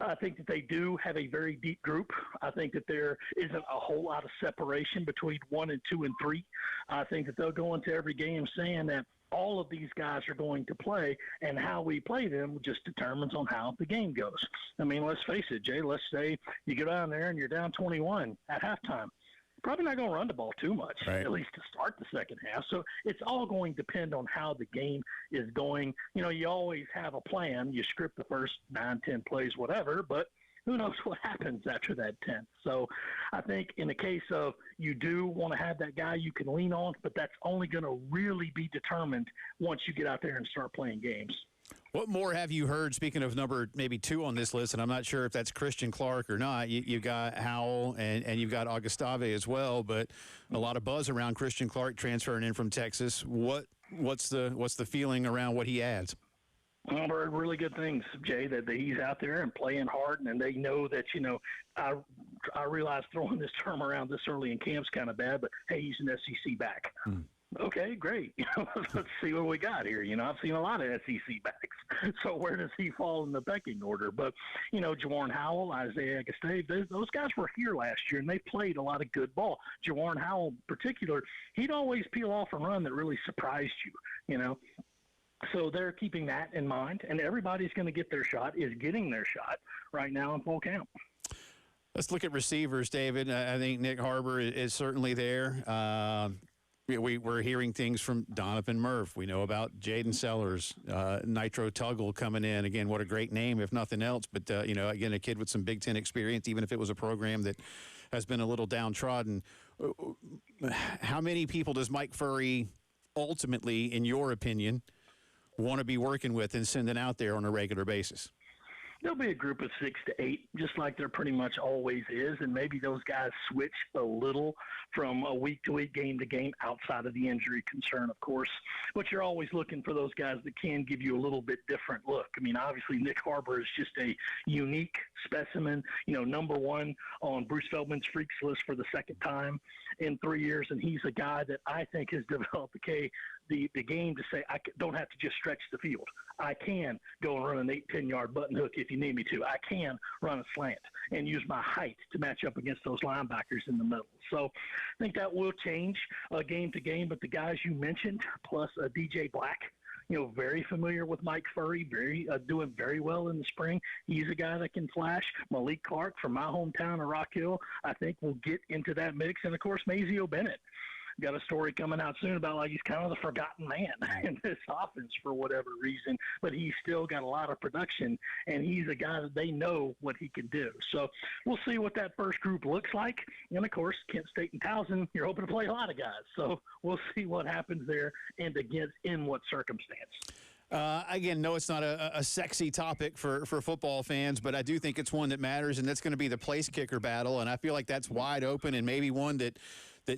[SPEAKER 25] I think that they do have a very deep group. I think that there isn't a whole lot of separation between 1 and 2 and 3. I think that they'll go into every game saying that all of these guys are going to play, and how we play them just determines on how the game goes. I mean, let's face it, Jay, let's say you go down there and you're down 21 at halftime. Probably not going to run the ball too much, at least to start the second half. So it's all going to depend on how the game is going. You know, you always have a plan. You script the first 9, 10 plays, whatever, but who knows what happens after that 10th. So I think in the case of you do want to have that guy you can lean on, but that's only going to really be determined once you get out there and start playing games.
[SPEAKER 5] What more have you heard, speaking of number maybe 2 on this list, and I'm not sure if that's Christian Clark or not. You've got Howell and you've got Augustave as well, but a lot of buzz around Christian Clark transferring in from Texas. What's the feeling around what he adds?
[SPEAKER 25] I've heard really good things, Jay, that he's out there and playing hard, and they know that, you know, I realize throwing this term around this early in camp's kind of bad, but, hey, he's an SEC back. Okay, great. Let's see what we got here. You know, I've seen a lot of SEC backs. So where does he fall in the pecking order? But, you know, Jawarn Howell, Isaiah Gustave, those guys were here last year, and they played a lot of good ball. Jawarn Howell in particular, he'd always peel off a run that really surprised you, you know. So they're keeping that in mind, and everybody's going to get their shot, is getting their shot right now in full camp.
[SPEAKER 5] Let's look at receivers, David. I think Nick Harbor is certainly there. We're hearing things from Donovan Murph. We know about Jaden Sellers, Nitro Tuggle coming in. Again, what a great name, if nothing else. But, you know, again, a kid with some Big Ten experience, even if it was a program that has been a little downtrodden. How many people does Mike Furry ultimately, in your opinion, want to be working with and sending out there on a regular basis?
[SPEAKER 25] There'll be a group of 6 to 8, just like there pretty much always is, and maybe those guys switch a little from a week-to-week, game-to-game, outside of the injury concern, of course. But you're always looking for those guys that can give you a little bit different look. I mean, obviously, Nick Harbor is just a unique specimen, you know, number 1 on Bruce Feldman's Freaks list for the second time in 3 years, and he's a guy that I think has developed the game to say, I don't have to just stretch the field. I can go and run an 8-10-yard button hook if you need me to. I can run a slant and use my height to match up against those linebackers in the middle. So I think that will change game to game. But the guys you mentioned, plus DJ Black, you know, very familiar with Mike Furry, doing very well in the spring. He's a guy that can flash. Malik Clark from my hometown of Rock Hill, I think will get into that mix. And, of course, Mazio Bennett. Got a story coming out soon about like he's kind of the forgotten man in this offense for whatever reason, but he's still got a lot of production, and he's a guy that they know what he can do. So we'll see what that first group looks like. And, of course, Kent State and Towson, you're hoping to play a lot of guys. So we'll see what happens there and against in what circumstance.
[SPEAKER 5] Again, no, it's not a sexy topic for football fans, but I do think it's one that matters, and that's going to be the place kicker battle. And I feel like that's wide open and maybe one that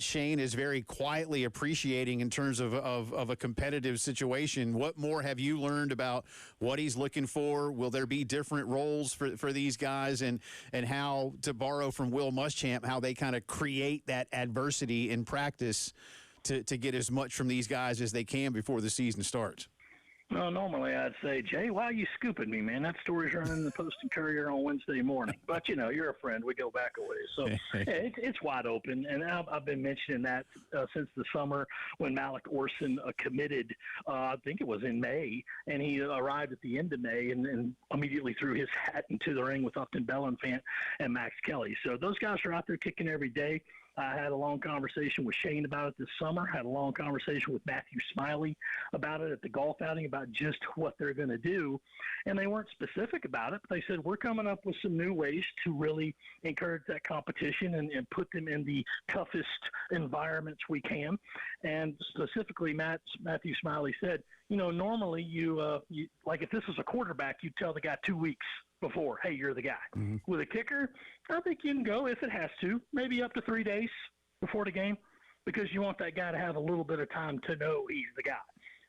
[SPEAKER 5] Shane is very quietly appreciating in terms of a competitive situation. What more have you learned about what he's looking for? Will there be different roles for these guys, and how, to borrow from Will Muschamp, how they kind of create that adversity in practice to get as much from these guys as they can before the season starts?
[SPEAKER 25] Well, normally I'd say, Jay, why are you scooping me, man? That story's running in the Post and Courier on Wednesday morning. But, you know, you're a friend. We go back a ways. So yeah, it's wide open. And I've been mentioning that since the summer when Malik Orson committed, I think it was in May, and he arrived at the end of May and immediately threw his hat into the ring with Upton Bellenfant and Max Kelly. So those guys are out there kicking every day. I had a long conversation with Shane about it this summer. Had a long conversation with Matthew Smiley about it at the golf outing about just what they're going to do. And they weren't specific about it, but they said, we're coming up with some new ways to really encourage that competition and put them in the toughest environments we can. And specifically, Matthew Smiley said, normally you like if this was a quarterback, you'd tell the guy 2 weeks before, hey, you're the guy. Mm-hmm. With a kicker, I think you can go, if it has to, maybe up to 3 days before the game, because you want that guy to have a little bit of time to know he's the guy.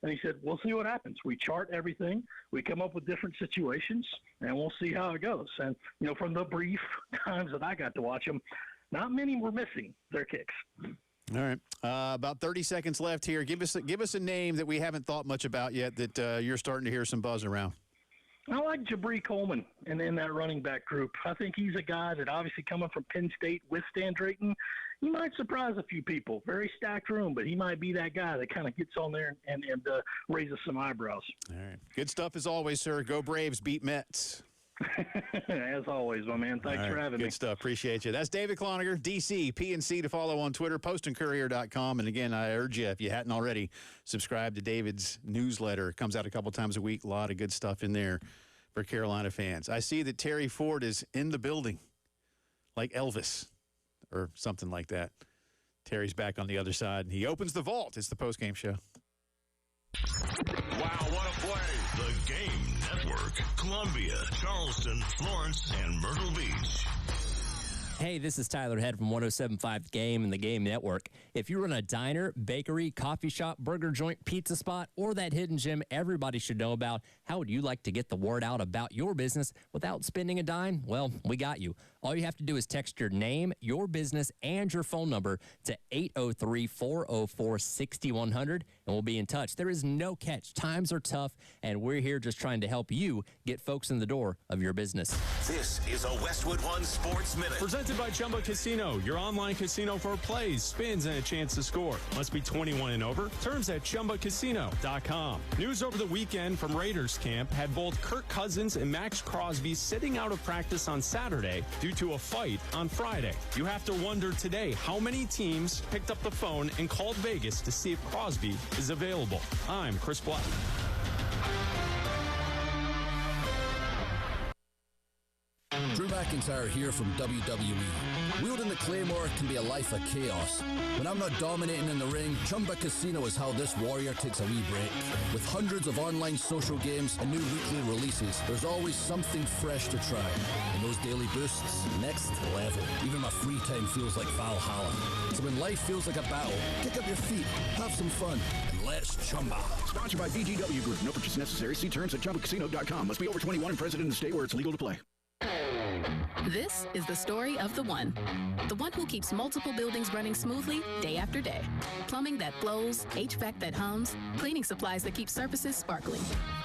[SPEAKER 25] And he said, we'll see what happens. We chart everything. We come up with different situations, and we'll see how it goes. And, from the brief times that I got to watch them, not many were missing their kicks.
[SPEAKER 5] All right. About 30 seconds left here. Give us a name that we haven't thought much about yet that you're starting to hear some buzz around.
[SPEAKER 25] I like Jabri Coleman in that running back group. I think he's a guy that obviously coming from Penn State with Stan Drayton, he might surprise a few people. Very stacked room, but he might be that guy that kind of gets on there and raises some eyebrows.
[SPEAKER 5] All right. Good stuff as always, sir. Go Braves, beat Mets.
[SPEAKER 25] As always, my man. Thanks for having me.
[SPEAKER 5] Good stuff. Appreciate you. That's David Cloninger, DC, PNC to follow on Twitter, postandcourier.com. And again, I urge you, if you hadn't already, subscribe to David's newsletter. It comes out a couple times a week. A lot of good stuff in there for Carolina fans. I see that Terry Ford is in the building, like Elvis or something like that. Terry's back on the other side, and he opens the vault. It's the postgame show.
[SPEAKER 4] Wow, what a play. The Game Network. Columbia, Charleston, Florence, and Myrtle Beach.
[SPEAKER 1] Hey, this is Tyler Head from 107.5 Game and the Game Network. If you run a diner, bakery, coffee shop, burger joint, pizza spot, or that hidden gem everybody should know about, how would you like to get the word out about your business without spending a dime? Well, we got you. All you have to do is text your name, your business, and your phone number to 803-404-6100, and we'll be in touch. There is no catch. Times are tough, and we're here just trying to help you get folks in the door of your business.
[SPEAKER 4] This is a Westwood One Sports Minute.
[SPEAKER 2] Presented by Chumba Casino, your online casino for plays, spins, and a chance to score. Must be 21 and over. Terms at ChumbaCasino.com. News over the weekend from Raiders camp had both Kirk Cousins and Max Crosby sitting out of practice on Saturday due to a fight on Friday. You have to wonder today how many teams picked up the phone and called Vegas to see if Crosby is available. I'm Chris Black.
[SPEAKER 3] Drew McIntyre here from WWE. Wielding the Claymore can be a life of chaos. When I'm not dominating in the ring, Chumba Casino is how this warrior takes a wee break. With hundreds of online social games and new weekly releases, there's always something fresh to try. And those daily boosts, next level. Even my free time feels like Valhalla. So when life feels like a battle, kick up your feet, have some fun, and let's Chumba.
[SPEAKER 8] Sponsored by VGW Group. No purchase necessary. See terms at ChumbaCasino.com. Must be over 21 and present in the state where it's legal to play.
[SPEAKER 11] This is the story of the one who keeps multiple buildings running smoothly day after day. Plumbing that flows, HVAC that hums, cleaning supplies that keep surfaces sparkling.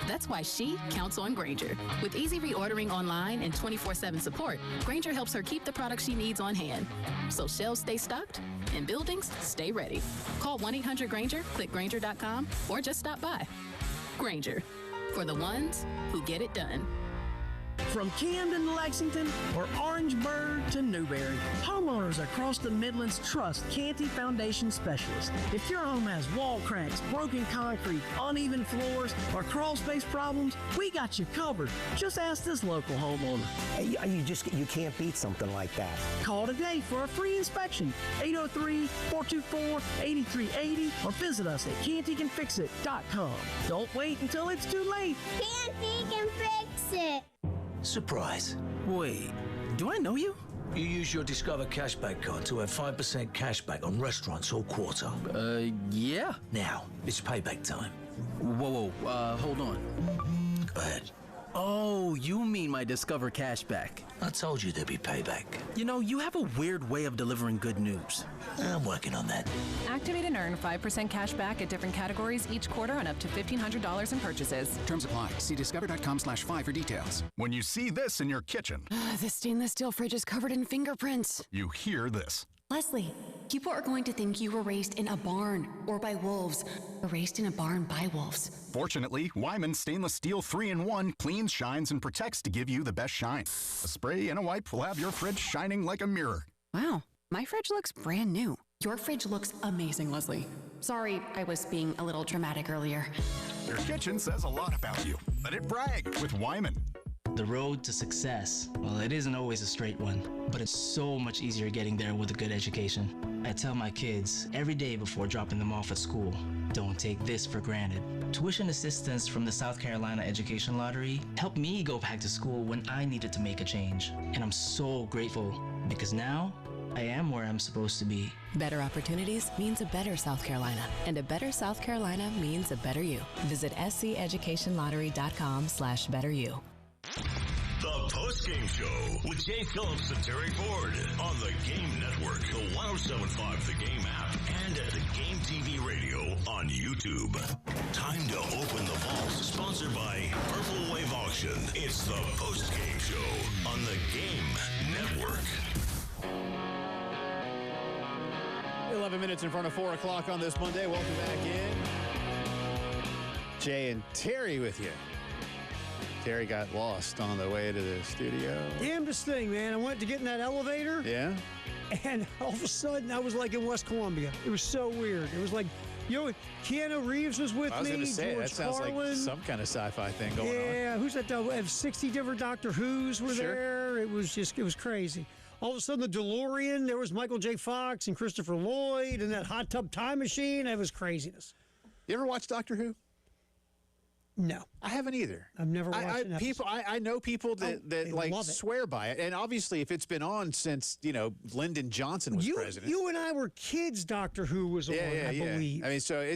[SPEAKER 11] That's why she counts on Grainger. With easy reordering online and 24/7 support, Grainger helps her keep the products she needs on hand. So shelves stay stocked and buildings stay ready. Call 1-800-GRAINGER, click Grainger.com, or just stop by. Grainger, for the ones who get it done.
[SPEAKER 26] From Camden to Lexington or Orangeburg to Newberry, homeowners across the Midlands trust Canty Foundation Specialists. If your home has wall cracks, broken concrete, uneven floors, or crawl space problems, we got you covered. Just ask this local homeowner.
[SPEAKER 27] You can't beat something like that.
[SPEAKER 26] Call today for a free inspection. 803-424-8380 or visit us at CantyCanFixIt.com. Don't wait until it's too late.
[SPEAKER 28] Canty can fix it.
[SPEAKER 29] Surprise. Wait, do I know you? You use your Discover cashback card to have 5% cashback on restaurants all quarter.
[SPEAKER 27] Yeah.
[SPEAKER 29] Now, it's payback time.
[SPEAKER 27] Whoa, hold on.
[SPEAKER 29] Go ahead.
[SPEAKER 27] Oh, you mean my Discover cashback.
[SPEAKER 29] I told you there'd be payback.
[SPEAKER 27] You know, you have a weird way of delivering good news.
[SPEAKER 29] I'm working on that.
[SPEAKER 14] Activate and earn 5% cash back at different categories each quarter on up to $1,500 in purchases.
[SPEAKER 30] Terms apply. See discover.com/5 for details.
[SPEAKER 31] When you see this in your kitchen,
[SPEAKER 32] the stainless steel fridge is covered in fingerprints.
[SPEAKER 31] You hear this.
[SPEAKER 32] Leslie, people are going to think you were raised in a barn or by wolves, or raised in a barn by wolves.
[SPEAKER 31] Fortunately, Wyman Stainless Steel 3-in-1 cleans, shines, and protects to give you the best shine. A spray and a wipe will have your fridge shining like a mirror.
[SPEAKER 32] Wow. My fridge looks brand new. Your fridge looks amazing, Leslie. Sorry, I was being a little dramatic earlier.
[SPEAKER 31] Your kitchen says a lot about you. Let it brag with Wyman.
[SPEAKER 6] The road to success, well, it isn't always a straight one, but it's so much easier getting there with a good education. I tell my kids every day before dropping them off at school, don't take this for granted. Tuition assistance from the South Carolina Education Lottery helped me go back to school when I needed to make a change. And I'm so grateful because now I am where I'm supposed to be.
[SPEAKER 22] Better opportunities means a better South Carolina, and a better South Carolina means a better you. Visit sceducationlottery.com/betteryou.
[SPEAKER 4] The Postgame Show with Jay Phillips and Terry Ford on the Game Network, the 107.5 The Game app, and at the Game TV radio on YouTube. Time to open the vaults, sponsored by Purple Wave Auction. It's the Postgame Show on the Game Network.
[SPEAKER 5] 11 minutes in front of 4 o'clock on this Monday. Welcome back in. Jay and Terry with you. Terry got lost on the way to the studio.
[SPEAKER 7] Damnedest thing, man. I went to get in that elevator.
[SPEAKER 5] Yeah?
[SPEAKER 7] And all of a sudden, I was like in West Columbia. It was so weird. It was like, Keanu Reeves was with me.
[SPEAKER 5] I was going to say,
[SPEAKER 7] George
[SPEAKER 5] that sounds
[SPEAKER 7] Carlin.
[SPEAKER 5] like some kind of sci-fi thing going on.
[SPEAKER 7] Yeah, who's that? 60 different Doctor Who's were there. It was crazy. All of a sudden, the DeLorean, there was Michael J. Fox and Christopher Lloyd and that hot tub time machine. It was craziness.
[SPEAKER 5] You ever watch Doctor Who?
[SPEAKER 7] No.
[SPEAKER 5] I haven't either.
[SPEAKER 7] I've never watched an episode.
[SPEAKER 5] I know people that like swear by it. And obviously, if it's been on since, Lyndon Johnson was president.
[SPEAKER 7] You and I were kids, Doctor Who was on, I believe.
[SPEAKER 5] I mean, so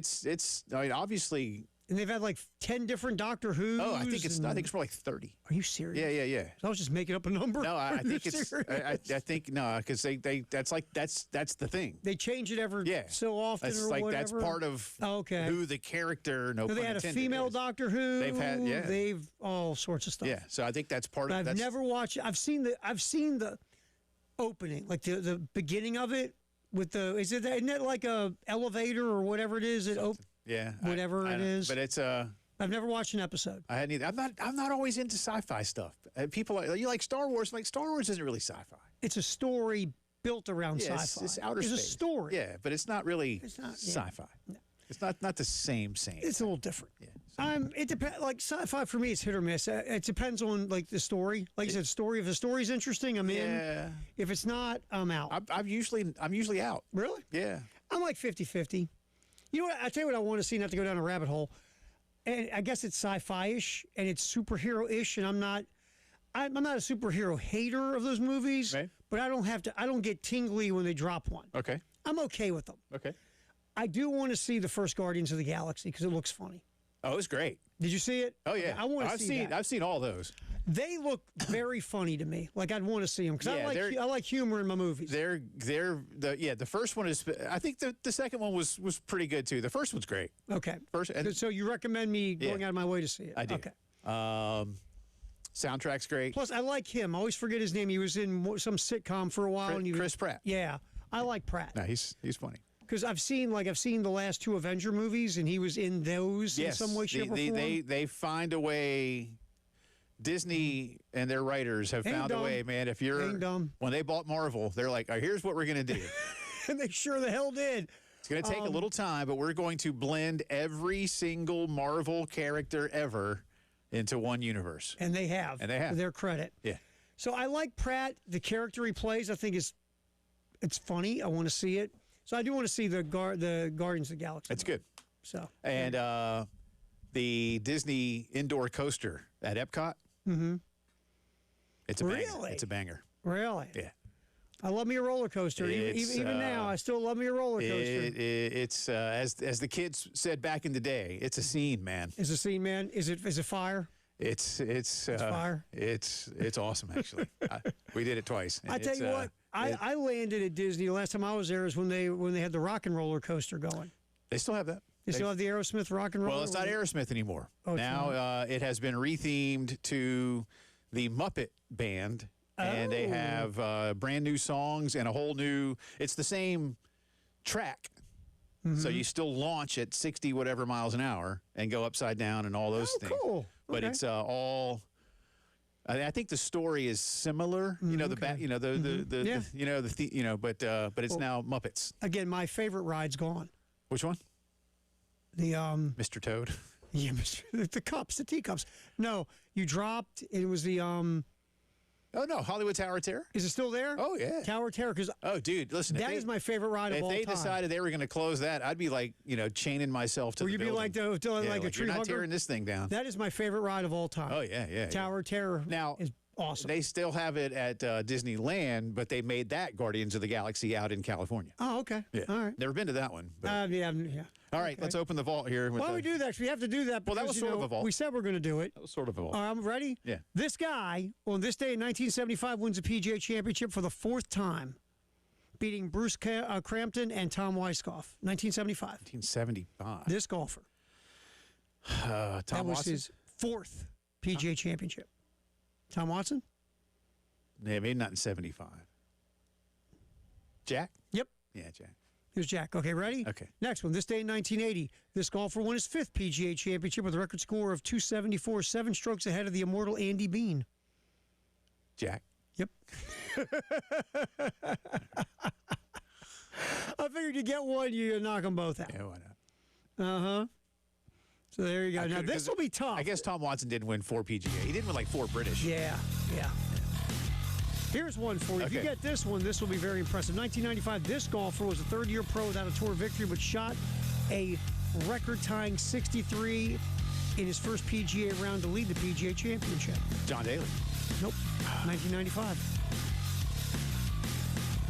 [SPEAKER 5] obviously.
[SPEAKER 7] And they've had like 10 different Doctor Who's.
[SPEAKER 5] Oh, I think it's more like 30.
[SPEAKER 7] Are you serious?
[SPEAKER 5] Yeah.
[SPEAKER 7] So I was just making up a number.
[SPEAKER 5] No, I think it's. I think no, because that's the thing.
[SPEAKER 7] They change it every so often
[SPEAKER 5] that's
[SPEAKER 7] or
[SPEAKER 5] like
[SPEAKER 7] whatever.
[SPEAKER 5] That's part of who the character. No,
[SPEAKER 7] they had a female Doctor Who.
[SPEAKER 5] They've had
[SPEAKER 7] They've all sorts of stuff.
[SPEAKER 5] Yeah, so I think that's part of.
[SPEAKER 7] I've never watched. I've seen the opening, like the beginning of it with the. Isn't that like a elevator or whatever it is?
[SPEAKER 5] Yeah,
[SPEAKER 7] whatever it is.
[SPEAKER 5] But it's
[SPEAKER 7] I've never watched an episode.
[SPEAKER 5] I hadn't either. I'm not always into sci-fi stuff. People you like Star Wars. Like Star Wars isn't really sci-fi.
[SPEAKER 7] It's a story built around sci-fi.
[SPEAKER 5] It's outer space.
[SPEAKER 7] It's a story.
[SPEAKER 5] Yeah, but it's not really sci-fi. No. It's not the same.
[SPEAKER 7] It's a little different. Yeah. It depends. Like sci-fi for me, it's hit or miss. It depends on like the story. Like you said, story. If the story's interesting, I'm in. If it's not, I'm out.
[SPEAKER 5] I'm usually out.
[SPEAKER 7] Really?
[SPEAKER 5] Yeah.
[SPEAKER 7] I'm like 50-50. You know what? I tell you what I want to see, not to go down a rabbit hole. And I guess it's sci-fi-ish and it's superhero-ish, and I'm not a superhero hater of those movies.
[SPEAKER 5] Right.
[SPEAKER 7] But I don't get tingly when they drop one.
[SPEAKER 5] Okay.
[SPEAKER 7] I'm okay with them.
[SPEAKER 5] Okay.
[SPEAKER 7] I do want to see the first Guardians of the Galaxy because it looks funny.
[SPEAKER 5] Oh, it was great.
[SPEAKER 7] Did you see it?
[SPEAKER 5] Oh yeah.
[SPEAKER 7] I want to see that.
[SPEAKER 5] I've seen all those.
[SPEAKER 7] They look very funny to me. Like I'd want to see them because I like humor in my movies.
[SPEAKER 5] The first one is. I think the second one was pretty good too. The first one's great.
[SPEAKER 7] Okay. So you recommend me going out of my way to see it?
[SPEAKER 5] I do.
[SPEAKER 7] Okay.
[SPEAKER 5] Soundtrack's great.
[SPEAKER 7] Plus, I like him. I always forget his name. He was in some sitcom for a while.
[SPEAKER 5] Chris Pratt.
[SPEAKER 7] Yeah, I like Pratt.
[SPEAKER 5] No, he's funny.
[SPEAKER 7] Because I've seen the last two Avenger movies, and he was in those in some way, shape, or form.
[SPEAKER 5] They find a way. Disney and their writers have found a way, man. When they bought Marvel, they're like, here's what we're going to do.
[SPEAKER 7] And they sure the hell did.
[SPEAKER 5] It's going to take a little time, but we're going to blend every single Marvel character ever into one universe.
[SPEAKER 7] And they have. To their credit.
[SPEAKER 5] Yeah.
[SPEAKER 7] So I like Pratt. The character he plays, I think it's funny. I want to see it. So I do want to see the Guardians of the Galaxy.
[SPEAKER 5] It's good.
[SPEAKER 7] So.
[SPEAKER 5] And the Disney indoor coaster at Epcot.
[SPEAKER 7] Mm-hmm.
[SPEAKER 5] It's a banger. It's a banger.
[SPEAKER 7] Really?
[SPEAKER 5] Yeah.
[SPEAKER 7] I love me a roller coaster. Even now, I still love me a roller coaster.
[SPEAKER 5] It's as the kids said back in the day. It's a scene, man.
[SPEAKER 7] It's a scene, man. Is it fire?
[SPEAKER 5] It's
[SPEAKER 7] fire.
[SPEAKER 5] It's awesome actually. We did it twice.
[SPEAKER 7] I tell you what, I landed at Disney the last time I was there is when they had the rock and roller coaster going.
[SPEAKER 5] They still have that.
[SPEAKER 7] They still have the Aerosmith rock and roll?
[SPEAKER 5] Well, it's not Aerosmith anymore.
[SPEAKER 7] Oh,
[SPEAKER 5] now it has been rethemed to the Muppet Band, and they have brand new songs and a whole new. It's the same track, so you still launch at 60 whatever miles an hour and go upside down and all those things.
[SPEAKER 7] Cool.
[SPEAKER 5] But it's all. I think the story is similar. You know, the
[SPEAKER 7] okay.
[SPEAKER 5] but it's now Muppets.
[SPEAKER 7] Again, my favorite ride's gone.
[SPEAKER 5] Which one?
[SPEAKER 7] The
[SPEAKER 5] Mr. Toad.
[SPEAKER 7] Yeah, the cups, the teacups. No, you dropped. It was the
[SPEAKER 5] Oh no, Hollywood Tower of Terror.
[SPEAKER 7] Is it still there?
[SPEAKER 5] Oh yeah,
[SPEAKER 7] Tower of Terror. Because
[SPEAKER 5] dude, listen,
[SPEAKER 7] that is my favorite ride of all time.
[SPEAKER 5] If they decided they were going to close that, I'd be like, chaining myself to the building.
[SPEAKER 7] Would you be like a tree
[SPEAKER 5] You're not
[SPEAKER 7] hugger?
[SPEAKER 5] tearing this thing down.
[SPEAKER 7] That is my favorite ride of all time.
[SPEAKER 5] Oh yeah.
[SPEAKER 7] Tower of Terror. Now is awesome.
[SPEAKER 5] They still have it at Disneyland, but they made that Guardians of the Galaxy out in California.
[SPEAKER 7] Oh, okay.
[SPEAKER 5] Yeah.
[SPEAKER 7] All right.
[SPEAKER 5] Never been to that one. But.
[SPEAKER 7] Yeah.
[SPEAKER 5] All right, let's open the vault here.
[SPEAKER 7] Why don't we do that? 'Cause we have to do that.
[SPEAKER 5] Well, that
[SPEAKER 7] because,
[SPEAKER 5] was sort of a vault.
[SPEAKER 7] We said we're going to do it.
[SPEAKER 5] That was sort of a vault.
[SPEAKER 7] All right, I'm ready.
[SPEAKER 5] Yeah.
[SPEAKER 7] This guy, on this day in 1975, wins the PGA Championship for the 4th time, beating Bruce Crampton and Tom Weiskopf. 1975.
[SPEAKER 5] 1975.
[SPEAKER 7] This golfer.
[SPEAKER 5] Tom
[SPEAKER 7] that was
[SPEAKER 5] Watson?
[SPEAKER 7] his 4th PGA Championship. Tom Watson?
[SPEAKER 5] Yeah, maybe not in 75. Jack?
[SPEAKER 7] Yep.
[SPEAKER 5] Yeah, Jack.
[SPEAKER 7] Here's Jack. Okay, ready?
[SPEAKER 5] Okay.
[SPEAKER 7] Next one. This day in 1980, this golfer won his 5th PGA Championship with a record score of 274, 7 strokes ahead of the immortal Andy Bean.
[SPEAKER 5] Jack.
[SPEAKER 7] Yep. I figured you get one, you knock them both out.
[SPEAKER 5] Yeah, why not?
[SPEAKER 7] Uh-huh. So there you go. Now, this will be tough.
[SPEAKER 5] I guess Tom Watson did win 4 PGA. He did win like 4 British.
[SPEAKER 7] Yeah. Here's one for you. If you get this one, this will be very impressive. 1995, this golfer was a third-year pro without a tour victory, but shot a record-tying 63 in his first PGA round to lead the PGA Championship.
[SPEAKER 5] John Daly.
[SPEAKER 7] Nope. 1995.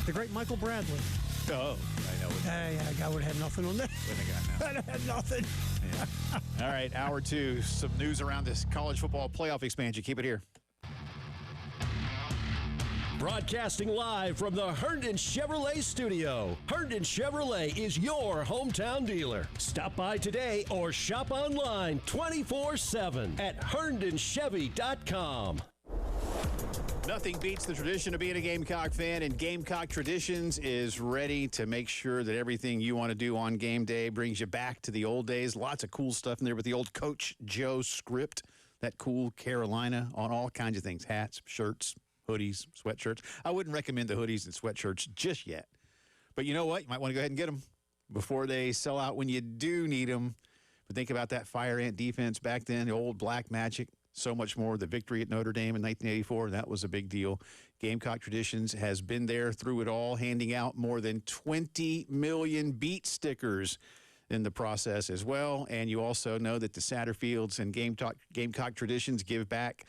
[SPEAKER 7] The great Michael Bradley.
[SPEAKER 5] Oh, I know.
[SPEAKER 7] Yeah, I would have had nothing on that. I'd have had nothing.
[SPEAKER 5] Yeah. All right, hour 2. Some news around this college football playoff expansion. Keep it here.
[SPEAKER 9] Broadcasting live from the Herndon Chevrolet studio. Herndon Chevrolet is your hometown dealer. Stop by today or shop online 24/7 at herndonchevy.com.
[SPEAKER 5] Nothing beats the tradition of being a Gamecock fan, and Gamecock Traditions is ready to make sure that everything you want to do on game day brings you back to the old days. Lots of cool stuff in there with the old Coach Joe script, that cool Carolina on all kinds of things, hats, shirts, hoodies, sweatshirts. I wouldn't recommend the hoodies and sweatshirts just yet. But you know what? You might want to go ahead and get them before they sell out when you do need them. But think about that Fire Ant defense back then, the old Black Magic. So much more. The victory at Notre Dame in 1984, that was a big deal. Gamecock Traditions has been there through it all, handing out more than 20 million beat stickers in the process as well. And you also know that the Satterfields and Gamecock Traditions give back